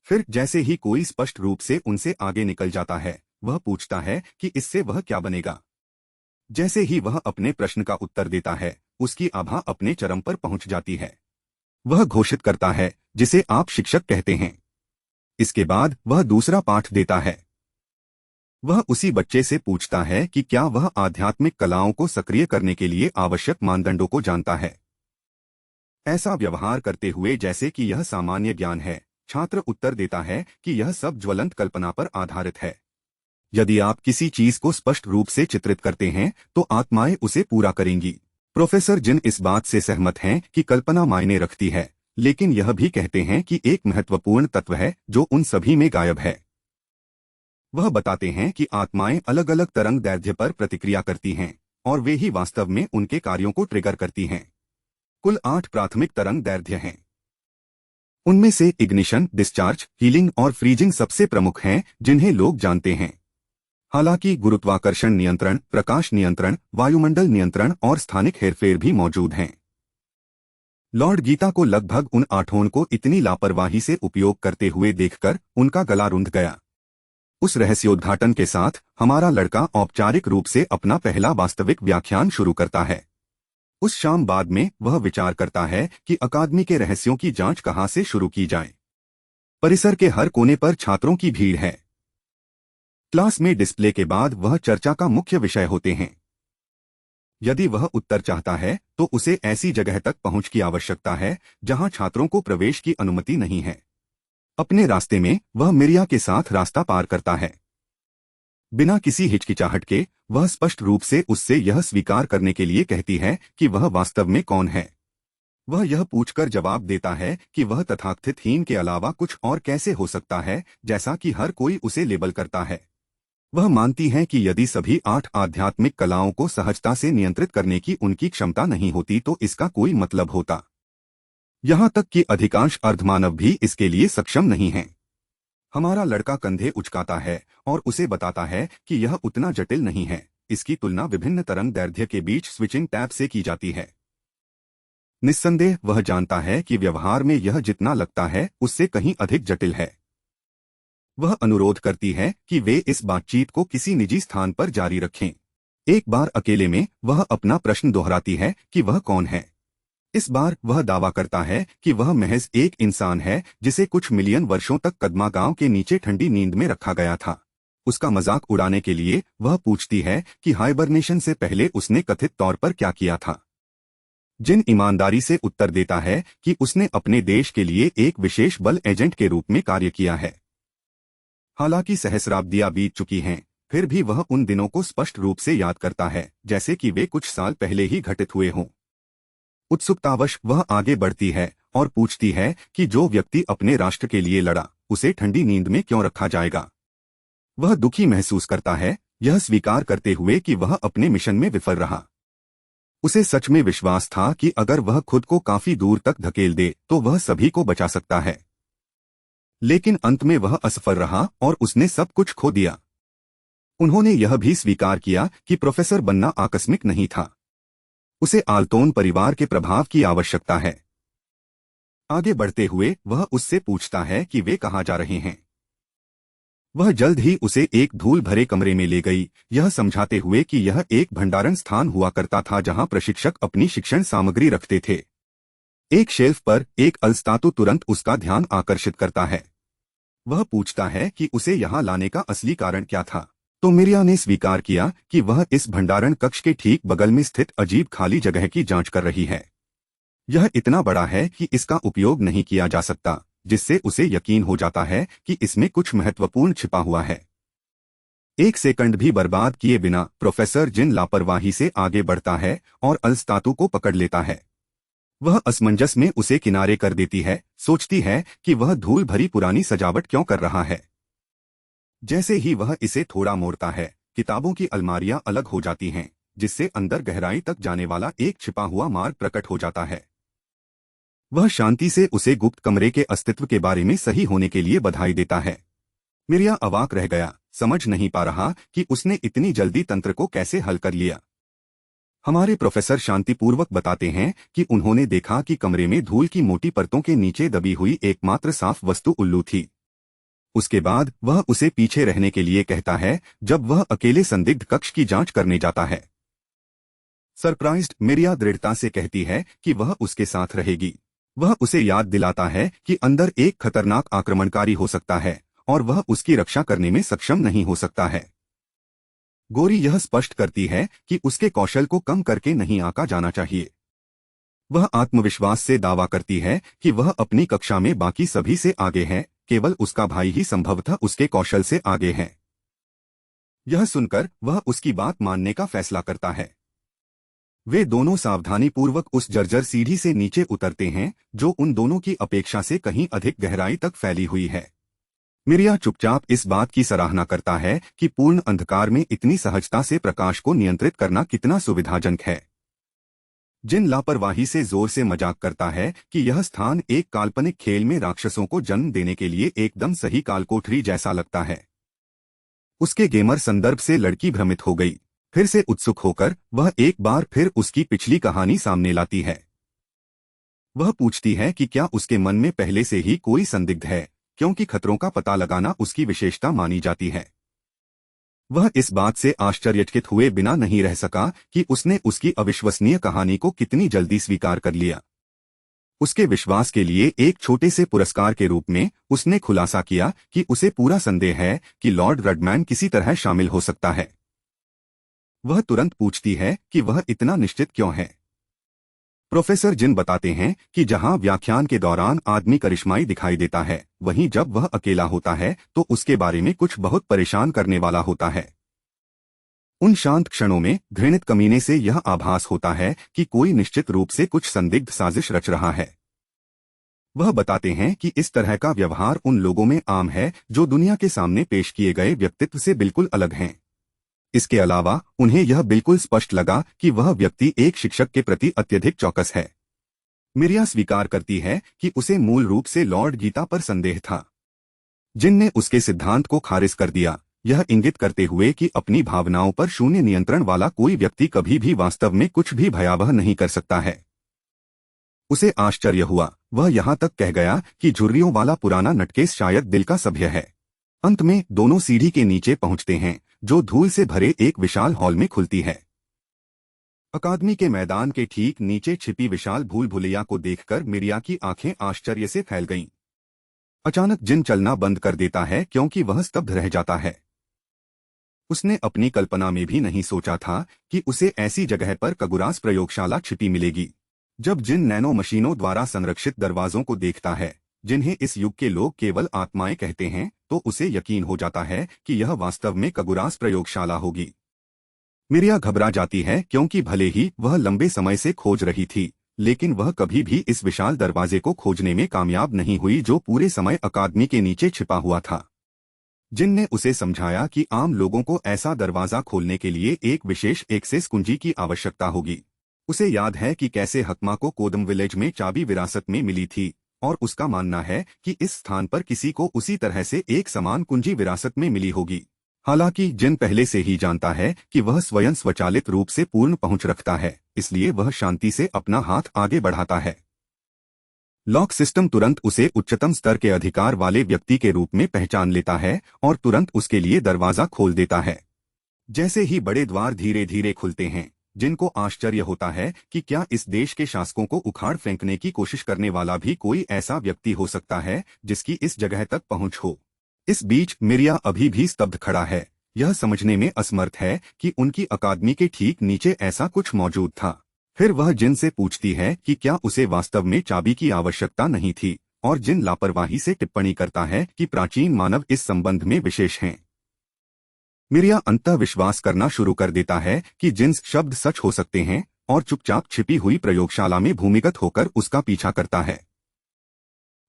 फिर जैसे ही कोई स्पष्ट रूप से उनसे आगे निकल जाता है, वह पूछता है कि इससे वह क्या बनेगा। जैसे ही वह अपने प्रश्न का उत्तर देता है, उसकी आभा अपने चरम पर पहुंच जाती है। वह घोषित करता है, जिसे आप शिक्षक कहते हैं। इसके बाद वह दूसरा पाठ देता है। वह उसी बच्चे से पूछता है कि क्या वह आध्यात्मिक कलाओं को सक्रिय करने के लिए आवश्यक मानदंडों को जानता है। ऐसा व्यवहार करते हुए जैसे कि यह सामान्य ज्ञान है, छात्र उत्तर देता है कि यह सब ज्वलंत कल्पना पर आधारित है। यदि आप किसी चीज को स्पष्ट रूप से चित्रित करते हैं तो आत्माएं उसे पूरा करेंगी। प्रोफेसर जिन इस बात से सहमत हैं कि कल्पना मायने रखती है, लेकिन यह भी कहते हैं कि एक महत्वपूर्ण तत्व है जो उन सभी में गायब है। वह बताते हैं कि आत्माएं अलग अलग तरंग दैर्ध्य पर प्रतिक्रिया करती हैं और वे ही वास्तव में उनके कार्यों को ट्रिगर करती हैं। कुल 8 प्राथमिक तरंग दैर्ध्य हैं। उनमें से इग्निशन, डिस्चार्ज, हीलिंग और फ्रीजिंग सबसे प्रमुख हैं जिन्हें लोग जानते हैं। हालांकि गुरुत्वाकर्षण नियंत्रण, प्रकाश नियंत्रण, वायुमंडल नियंत्रण और स्थानिक हेरफेर भी मौजूद हैं। लॉर्ड गीता को लगभग उन 8 को इतनी लापरवाही से उपयोग करते हुए देखकर उनका गला रुंध गया। उस रहस्योद्घाटन के साथ हमारा लड़का औपचारिक रूप से अपना पहला वास्तविक व्याख्यान शुरू करता है। उस शाम बाद में वह विचार करता है कि अकादमी के रहस्यों की जांच कहां से शुरू की जाए। परिसर के हर कोने पर छात्रों की भीड़ है। क्लास में डिस्प्ले के बाद वह चर्चा का मुख्य विषय होते हैं। यदि वह उत्तर चाहता है तो उसे ऐसी जगह तक पहुंच की आवश्यकता है जहां छात्रों को प्रवेश की अनुमति नहीं है। अपने रास्ते में वह मिरिया के साथ रास्ता पार करता है। बिना किसी हिचकिचाहट के वह स्पष्ट रूप से उससे यह स्वीकार करने के लिए कहती है कि वह वास्तव में कौन है। वह यह पूछकर जवाब देता है कि वह तथाकथित हीन के अलावा कुछ और कैसे हो सकता है, जैसा कि हर कोई उसे लेबल करता है। वह मानती है कि यदि सभी 8 आध्यात्मिक कलाओं को सहजता से नियंत्रित करने की उनकी क्षमता नहीं होती तो इसका कोई मतलब होता। यहाँ तक कि अधिकांश अर्धमानव भी इसके लिए सक्षम नहीं हैं। हमारा लड़का कंधे उचकाता है और उसे बताता है कि यह उतना जटिल नहीं है। इसकी तुलना विभिन्न तरंग दैर्ध्य के बीच स्विचिंग टैब से की जाती है। निस्संदेह वह जानता है कि व्यवहार में यह जितना लगता है उससे कहीं अधिक जटिल है। वह अनुरोध करती है कि वे इस बातचीत को किसी निजी स्थान पर जारी रखें। एक बार अकेले में वह अपना प्रश्न दोहराती है कि वह कौन है। इस बार वह दावा करता है कि वह महज एक इंसान है जिसे कुछ मिलियन वर्षों तक कदमा गांव के नीचे ठंडी नींद में रखा गया था। उसका मजाक उड़ाने के लिए वह पूछती है कि हाइबरनेशन से पहले उसने कथित तौर पर क्या किया था। जिन ईमानदारी से उत्तर देता है कि उसने अपने देश के लिए एक विशेष बल एजेंट के रूप में कार्य किया है। हालांकि सहस्राब्दियां बीत चुकी हैं, फिर भी वह उन दिनों को स्पष्ट रूप से याद करता है जैसे कि वे कुछ साल पहले ही घटित हुए हों। उत्सुकतावश वह आगे बढ़ती है और पूछती है कि जो व्यक्ति अपने राष्ट्र के लिए लड़ा उसे ठंडी नींद में क्यों रखा जाएगा। वह दुखी महसूस करता है, यह स्वीकार करते हुए कि वह अपने मिशन में विफल रहा। उसे सच में विश्वास था कि अगर वह खुद को काफी दूर तक धकेल दे तो वह सभी को बचा सकता है, लेकिन अंत में वह असफल रहा और उसने सब कुछ खो दिया। उन्होंने यह भी स्वीकार किया कि प्रोफेसर बनना आकस्मिक नहीं था। उसे आल्तोन परिवार के प्रभाव की आवश्यकता है। आगे बढ़ते हुए वह उससे पूछता है कि वे कहाँ जा रहे हैं। वह जल्द ही उसे एक धूल भरे कमरे में ले गई, यह समझाते हुए कि यह एक भंडारण स्थान हुआ करता था जहां प्रशिक्षक अपनी शिक्षण सामग्री रखते थे। एक शेल्फ पर एक अलस्तातु तुरंत उसका ध्यान आकर्षित करता है। वह पूछता है कि उसे यहाँ लाने का असली कारण क्या था, तो मिरिया ने स्वीकार किया कि वह इस भंडारण कक्ष के ठीक बगल में स्थित अजीब खाली जगह की जांच कर रही है। यह इतना बड़ा है कि इसका उपयोग नहीं किया जा सकता, जिससे उसे यकीन हो जाता है कि इसमें कुछ महत्वपूर्ण छिपा हुआ है। एक सेकंड भी बर्बाद किए बिना प्रोफेसर जिन लापरवाही से आगे बढ़ता है और अलस्तातु को पकड़ लेता है। वह असमंजस में उसे किनारे कर देती है, सोचती है कि वह धूल भरी पुरानी सजावट क्यों कर रहा है। जैसे ही वह इसे थोड़ा मोड़ता है, किताबों की अलमारियां अलग हो जाती हैं, जिससे अंदर गहराई तक जाने वाला एक छिपा हुआ मार्ग प्रकट हो जाता है। वह शांति से उसे गुप्त कमरे के अस्तित्व के बारे में सही होने के लिए बधाई देता है। मिरिया अवाक रह गया, समझ नहीं पा रहा कि उसने इतनी जल्दी तंत्र को कैसे हल कर लिया। हमारे प्रोफेसर शांतिपूर्वक बताते हैं कि उन्होंने देखा कि कमरे में धूल की मोटी परतों के नीचे दबी हुई एकमात्र साफ वस्तु उल्लू थी। उसके बाद वह उसे पीछे रहने के लिए कहता है जब वह अकेले संदिग्ध कक्ष की जांच करने जाता है। सरप्राइज्ड मिरिया दृढ़ता से कहती है कि वह उसके साथ रहेगी। वह उसे याद दिलाता है कि अंदर एक खतरनाक आक्रमणकारी हो सकता है और वह उसकी रक्षा करने में सक्षम नहीं हो सकता है। गोरी यह स्पष्ट करती है कि उसके कौशल को कम करके नहीं आंका जाना चाहिए। वह आत्मविश्वास से दावा करती है कि वह अपनी कक्षा में बाकी सभी से आगे है, केवल उसका भाई ही संभवतः उसके कौशल से आगे है। यह सुनकर वह उसकी बात मानने का फैसला करता है। वे दोनों सावधानीपूर्वक उस जर्जर सीढ़ी से नीचे उतरते हैं जो उन दोनों की अपेक्षा से कहीं अधिक गहराई तक फैली हुई है। मिरिया चुपचाप इस बात की सराहना करता है कि पूर्ण अंधकार में इतनी सहजता से प्रकाश को नियंत्रित करना कितना सुविधाजनक है। जिन लापरवाही से जोर से मजाक करता है कि यह स्थान एक काल्पनिक खेल में राक्षसों को जन्म देने के लिए एकदम सही कालकोठरी जैसा लगता है। उसके गेमर संदर्भ से लड़की भ्रमित हो गई। फिर से उत्सुक होकर वह एक बार फिर उसकी पिछली कहानी सामने लाती है। वह पूछती है कि क्या उसके मन में पहले से ही कोई संदिग्ध है, क्योंकि खतरों का पता लगाना उसकी विशेषता मानी जाती है। वह इस बात से आश्चर्यचकित हुए बिना नहीं रह सका कि उसने उसकी अविश्वसनीय कहानी को कितनी जल्दी स्वीकार कर लिया। उसके विश्वास के लिए एक छोटे से पुरस्कार के रूप में उसने खुलासा किया कि उसे पूरा संदेह है कि लॉर्ड रडमैन किसी तरह शामिल हो सकता है। वह तुरंत पूछती है कि वह इतना निश्चित क्यों है। प्रोफेसर जिन बताते हैं कि जहां व्याख्यान के दौरान आदमी करिश्माई दिखाई देता है, वहीं जब वह अकेला होता है तो उसके बारे में कुछ बहुत परेशान करने वाला होता है। उन शांत क्षणों में घृणित कमीने से यह आभास होता है कि कोई निश्चित रूप से कुछ संदिग्ध साजिश रच रहा है। वह बताते हैं कि इस तरह का व्यवहार उन लोगों में आम है जो दुनिया के सामने पेश किए गए व्यक्तित्व से बिल्कुल अलग हैं। इसके अलावा उन्हें यह बिल्कुल स्पष्ट लगा कि वह व्यक्ति एक शिक्षक के प्रति अत्यधिक चौकस है। मिरिया स्वीकार करती है कि उसे मूल रूप से लॉर्ड गीता पर संदेह था। जिन ने उसके सिद्धांत को खारिज कर दिया, यह इंगित करते हुए कि अपनी भावनाओं पर शून्य नियंत्रण वाला कोई व्यक्ति कभी भी वास्तव में कुछ भी भयावह नहीं कर सकता है। उसे आश्चर्य हुआ। वह यहाँ तक कह गया कि झुर्रियों वाला पुराना नटकेस शायद दिल का सभ्य है। अंत में दोनों सीढ़ी के नीचे पहुंचते हैं, जो धूल से भरे एक विशाल हॉल में खुलती है। अकादमी के मैदान के ठीक नीचे छिपी विशाल भूल भुलैया को देखकर मिरिया की आंखें आश्चर्य से फैल गईं। अचानक जिन चलना बंद कर देता है क्योंकि वह स्तब्ध रह जाता है। उसने अपनी कल्पना में भी नहीं सोचा था कि उसे ऐसी जगह पर कगुरास प्रयोगशाला छिपी मिलेगी। जब जिन नैनो मशीनों द्वारा संरक्षित दरवाजों को देखता है, जिन्हें इस युग के लोग केवल आत्माएं कहते हैं, तो उसे यकीन हो जाता है कि यह वास्तव में कगुरास प्रयोगशाला होगी। मिरिया घबरा जाती है क्योंकि भले ही वह लंबे समय से खोज रही थी, लेकिन वह कभी भी इस विशाल दरवाजे को खोजने में कामयाब नहीं हुई जो पूरे समय अकादमी के नीचे छिपा हुआ था। जिन ने उसे समझाया कि आम लोगों को ऐसा दरवाजा खोलने के लिए एक विशेष एक्सेस कुंजी की आवश्यकता होगी। उसे याद है कि कैसे हकमा को कोदम विलेज में चाबी विरासत में मिली थी, और उसका मानना है कि इस स्थान पर किसी को उसी तरह से एक समान कुंजी विरासत में मिली होगी। हालांकि जिन पहले से ही जानता है कि वह स्वयं स्वचालित रूप से पूर्ण पहुंच रखता है, इसलिए वह शांति से अपना हाथ आगे बढ़ाता है। लॉक सिस्टम तुरंत उसे उच्चतम स्तर के अधिकार वाले व्यक्ति के रूप में पहचान लेता है और तुरंत उसके लिए दरवाजा खोल देता है। जैसे ही बड़े द्वार धीरे धीरे खुलते हैं, जिनको आश्चर्य होता है कि क्या इस देश के शासकों को उखाड़ फेंकने की कोशिश करने वाला भी कोई ऐसा व्यक्ति हो सकता है जिसकी इस जगह तक पहुंच हो। इस बीच मिरिया अभी भी स्तब्ध खड़ा है। यह समझने में असमर्थ है कि उनकी अकादमी के ठीक नीचे ऐसा कुछ मौजूद था। फिर वह जिन से पूछती है कि क्या उसे वास्तव में चाबी की आवश्यकता नहीं थी, और जिन लापरवाही से टिप्पणी करता है कि प्राचीन मानव इस संबंध में विशेष हैं। मिरिया अंततः विश्वास करना शुरू कर देता है कि जिन्स शब्द सच हो सकते हैं, और चुपचाप छिपी हुई प्रयोगशाला में भूमिगत होकर उसका पीछा करता है।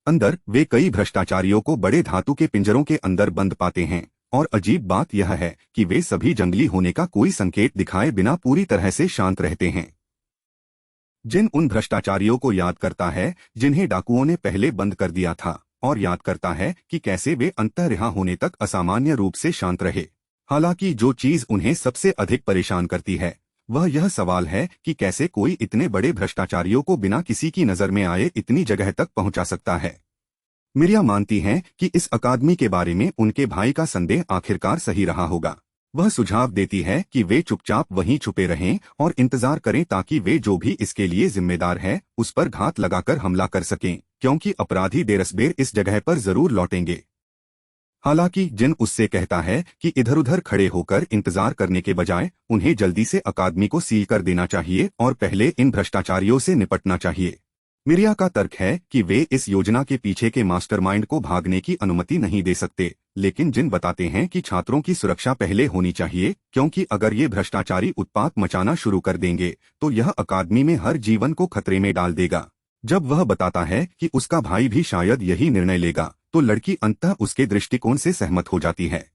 अंदर वे कई भ्रष्टाचारियों को बड़े धातु के पिंजरों के अंदर बंद पाते हैं, और अजीब बात यह है कि वे सभी जंगली होने का कोई संकेत दिखाए बिना पूरी तरह से शांत रहते हैं। जिन उन भ्रष्टाचारियों को याद करता है जिन्हें डाकुओं ने पहले बंद कर दिया था, और याद करता है कि कैसे वे अंततः रिहा होने तक असामान्य रूप से शांत रहे। हालांकि जो चीज उन्हें सबसे अधिक परेशान करती है, वह यह सवाल है कि कैसे कोई इतने बड़े भ्रष्टाचारियों को बिना किसी की नजर में आए इतनी जगह तक पहुंचा सकता है। मिरिया मानती हैं कि इस अकादमी के बारे में उनके भाई का संदेह आखिरकार सही रहा होगा। वह सुझाव देती है कि वे चुपचाप वहीं छुपे रहें और इंतजार करें ताकि वे जो भी इसके लिए जिम्मेदार है उस पर घात लगाकर हमला कर सकें, क्योंकि अपराधी देरसबेर इस जगह पर जरूर लौटेंगे। हालांकि जिन उससे कहता है कि इधर उधर खड़े होकर इंतजार करने के बजाय उन्हें जल्दी से अकादमी को सील कर देना चाहिए और पहले इन भ्रष्टाचारियों से निपटना चाहिए। मिरिया का तर्क है कि वे इस योजना के पीछे के मास्टरमाइंड को भागने की अनुमति नहीं दे सकते, लेकिन जिन बताते हैं कि छात्रों की सुरक्षा पहले होनी चाहिए, क्योंकि अगर ये भ्रष्टाचारी उत्पात मचाना शुरू कर देंगे तो यह अकादमी में हर जीवन को खतरे में डाल देगा। जब वह बताता है कि उसका भाई भी शायद यही निर्णय लेगा, तो लड़की अंततः उसके दृष्टिकोण से सहमत हो जाती है।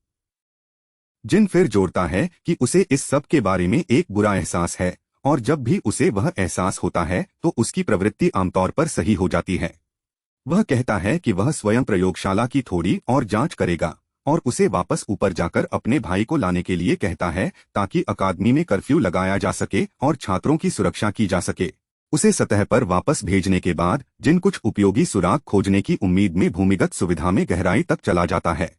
जिन फिर जोड़ता है कि उसे इस सब के बारे में एक बुरा एहसास है, और जब भी उसे वह एहसास होता है तो उसकी प्रवृत्ति आमतौर पर सही हो जाती है। वह कहता है कि वह स्वयं प्रयोगशाला की थोड़ी और जांच करेगा और उसे वापस ऊपर जाकर अपने भाई को लाने के लिए कहता है, ताकि अकादमी में कर्फ्यू लगाया जा सके और छात्रों की सुरक्षा की जा सके। उसे सतह पर वापस भेजने के बाद जिन कुछ उपयोगी सुराग खोजने की उम्मीद में भूमिगत सुविधा में गहराई तक चला जाता है।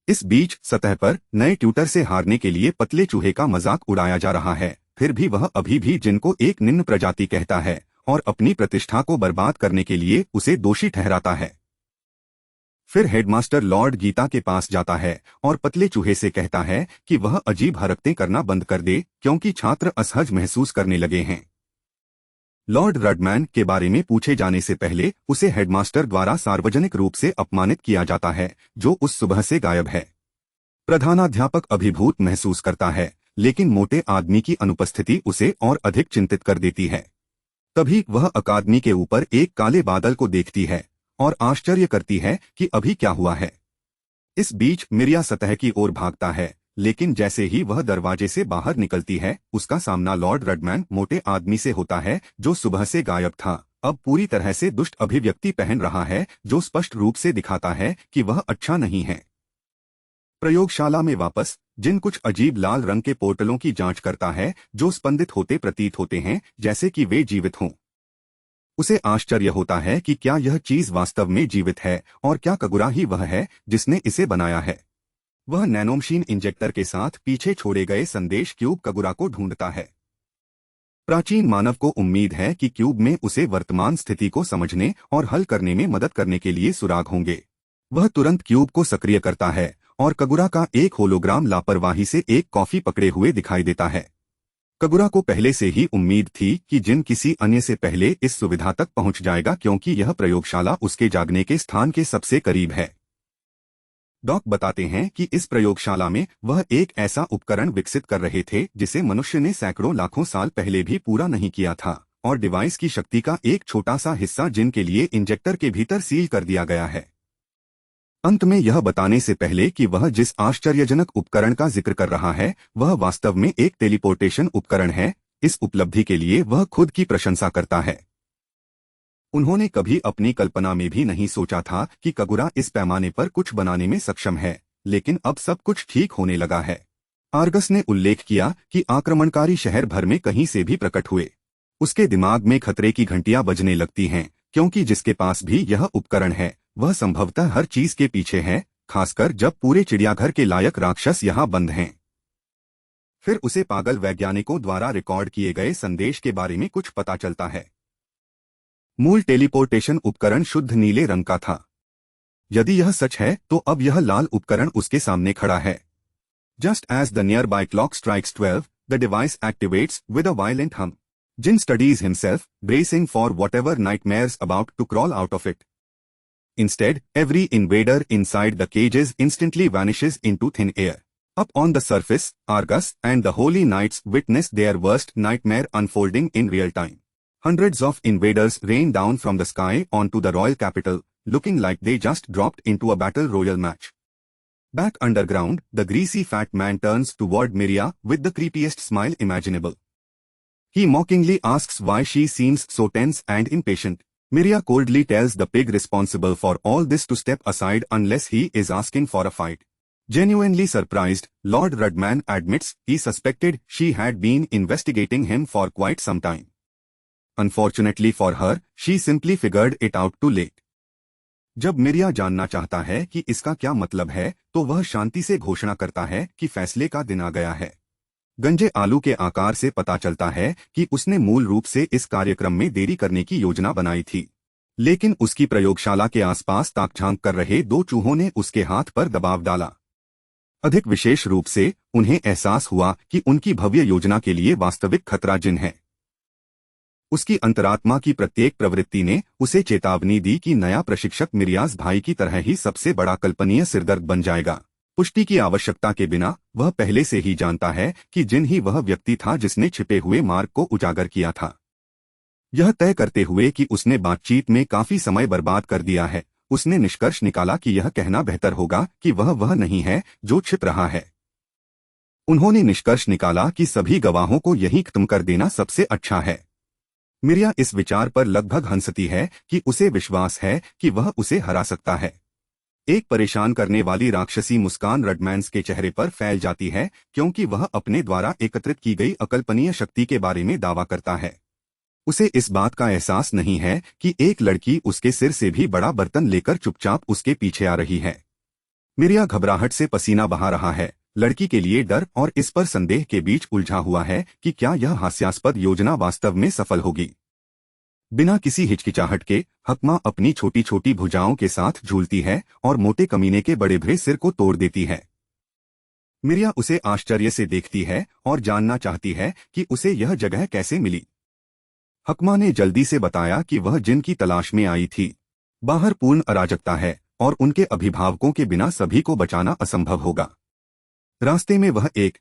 इस बीच सतह पर नए ट्यूटर से हारने के लिए पतले चूहे का मजाक उड़ाया जा रहा है, फिर भी वह अभी भी जिन को एक निम्न प्रजाति कहता है और अपनी प्रतिष्ठा को बर्बाद करने के लिए उसे दोषी ठहराता है। फिर हेडमास्टर लॉर्ड गीता के पास जाता है और पतले चूहे से कहता है कि वह अजीब हरकतें करना बंद कर दे, क्योंकि छात्र असहज महसूस करने लगे हैं। लॉर्ड रडमैन के बारे में पूछे जाने से पहले उसे हेडमास्टर द्वारा सार्वजनिक रूप से अपमानित किया जाता है, जो उस सुबह से गायब है। प्रधानाध्यापक अभिभूत महसूस करता है, लेकिन मोटे आदमी की अनुपस्थिति उसे और अधिक चिंतित कर देती है। तभी वह अकादमी के ऊपर एक काले बादल को देखती है और आश्चर्य करती है कि अभी क्या हुआ है। इस बीच मिरिया सतह की ओर भागता है, लेकिन जैसे ही वह दरवाजे से बाहर निकलती है, उसका सामना लॉर्ड रडमैन मोटे आदमी से होता है, जो सुबह से गायब था, अब पूरी तरह से दुष्ट अभिव्यक्ति पहन रहा है, जो स्पष्ट रूप से दिखाता है कि वह अच्छा नहीं है। प्रयोगशाला में वापस जिन कुछ अजीब लाल रंग के पोर्टलों की जांच करता है, जो स्पंदित होते प्रतीत होते हैं जैसे कि वे जीवित हों। उसे आश्चर्य होता है कि क्या यह चीज वास्तव में जीवित है और क्या कगुरा ही वह है जिसने इसे बनाया है। वह नैनोमशीन इंजेक्टर के साथ पीछे छोड़े गए संदेश क्यूब कगुरा को ढूंढता है। प्राचीन मानव को उम्मीद है कि क्यूब में उसे वर्तमान स्थिति को समझने और हल करने में मदद करने के लिए सुराग होंगे। वह तुरंत क्यूब को सक्रिय करता है और कगुरा का एक होलोग्राम लापरवाही से एक कॉफी पकड़े हुए दिखाई देता है। कगुरा को पहले से ही उम्मीद थी कि जिन किसी अन्य से पहले इस सुविधा तक पहुंच जाएगा, क्योंकि यह प्रयोगशाला उसके जागने के स्थान के सबसे करीब है। डॉक बताते हैं कि इस प्रयोगशाला में वह एक ऐसा उपकरण विकसित कर रहे थे जिसे मनुष्य ने सैकड़ों लाखों साल पहले भी पूरा नहीं किया था, और डिवाइस की शक्ति का एक छोटा सा हिस्सा जिनके लिए इंजेक्टर के भीतर सील कर दिया गया है। अंत में यह बताने से पहले कि वह जिस आश्चर्यजनक उपकरण का जिक्र कर रहा है वह वास्तव में एक टेलीपोर्टेशन उपकरण है, इस उपलब्धि के लिए वह खुद की प्रशंसा करता है। उन्होंने कभी अपनी कल्पना में भी नहीं सोचा था कि कगुरा इस पैमाने पर कुछ बनाने में सक्षम है, लेकिन अब सब कुछ ठीक होने लगा है। आर्गस ने उल्लेख किया कि आक्रमणकारी शहर भर में कहीं से भी प्रकट हुए। उसके दिमाग में खतरे की घंटियां बजने लगती हैं, क्योंकि जिसके पास भी यह उपकरण है वह संभवतः हर चीज के पीछे है, खासकर जब पूरे चिड़ियाघर के लायक राक्षस यहाँ बंद हैं। फिर उसे पागल वैज्ञानिकों द्वारा रिकॉर्ड किए गए संदेश के बारे में कुछ पता चलता है। मूल टेलीपोर्टेशन उपकरण शुद्ध नीले रंग का था। यदि यह सच है तो अब यह लाल उपकरण उसके सामने खड़ा है। Just as the nearby clock strikes 12, the device activates with a violent hum. Jin studies himself, bracing for whatever nightmares about to crawl out of it. Instead, every invader inside the cages instantly vanishes into thin air. Up on the surface, Argus and the Holy Knights witness their worst nightmare unfolding in real time. Hundreds of invaders rain down from the sky onto the royal capital, looking like they just dropped into a battle royal match. Back underground, the greasy fat man turns toward Miria with the creepiest smile imaginable. He mockingly asks why she seems so tense and impatient. Miria coldly tells the pig responsible for all this to step aside unless he is asking for a fight. Genuinely surprised, Lord Rudman admits he suspected she had been investigating him for quite some time. Unfortunately for her, she simply figured it out too late. जब मिरिया जानना चाहता है कि इसका क्या मतलब है, तो वह शांति से घोषणा करता है कि फैसले का दिन आ गया है। गंजे आलू के आकार से पता चलता है कि उसने मूल रूप से इस कार्यक्रम में देरी करने की योजना बनाई थी। लेकिन उसकी प्रयोगशाला के आसपास ताक-झांक कर रहे दो चूहों ने उसके हाथ पर दबाव डाला। अधिक विशेष रूप से उन्हें एहसास हुआ कि उनकी भव्य योजना के लिए वास्तविक खतरा जिन है। उसकी अंतरात्मा की प्रत्येक प्रवृत्ति ने उसे चेतावनी दी कि नया प्रशिक्षक मिरियाज भाई की तरह ही सबसे बड़ा कल्पनीय सिरदर्द बन जाएगा। पुष्टि की आवश्यकता के बिना वह पहले से ही जानता है कि जिन ही वह व्यक्ति था जिसने छिपे हुए मार्ग को उजागर किया था। यह तय करते हुए कि उसने बातचीत में काफी समय बर्बाद कर दिया है, उसने निष्कर्ष निकाला कि यह कहना बेहतर होगा कि वह नहीं है जो छिप रहा है। उन्होंने निष्कर्ष निकाला कि सभी गवाहों को यहीं खत्म कर देना सबसे अच्छा है। मिरिया इस विचार पर लगभग हंसती है कि उसे विश्वास है कि वह उसे हरा सकता है। एक परेशान करने वाली राक्षसी मुस्कान रडमैन्स के चेहरे पर फैल जाती है क्योंकि वह अपने द्वारा एकत्रित की गई अकल्पनीय शक्ति के बारे में दावा करता है। उसे इस बात का एहसास नहीं है कि एक लड़की उसके सिर से भी बड़ा बर्तन लेकर चुपचाप उसके पीछे आ रही है। मिरिया घबराहट से पसीना बहा रहा है, लड़की के लिए डर और इस पर संदेह के बीच उलझा हुआ है कि क्या यह हास्यास्पद योजना वास्तव में सफल होगी। बिना किसी हिचकिचाहट के हकमा अपनी छोटी छोटी भुजाओं के साथ झूलती है और मोटे कमीने के बड़े भरे सिर को तोड़ देती है। मिरिया उसे आश्चर्य से देखती है और जानना चाहती है कि उसे यह जगह कैसे मिली। हकमा ने जल्दी से बताया कि वह जिन की तलाश में आई थी। बाहर पूर्ण अराजकता है और उनके अभिभावकों के बिना सभी को बचाना असंभव होगा। रास्ते में वह एक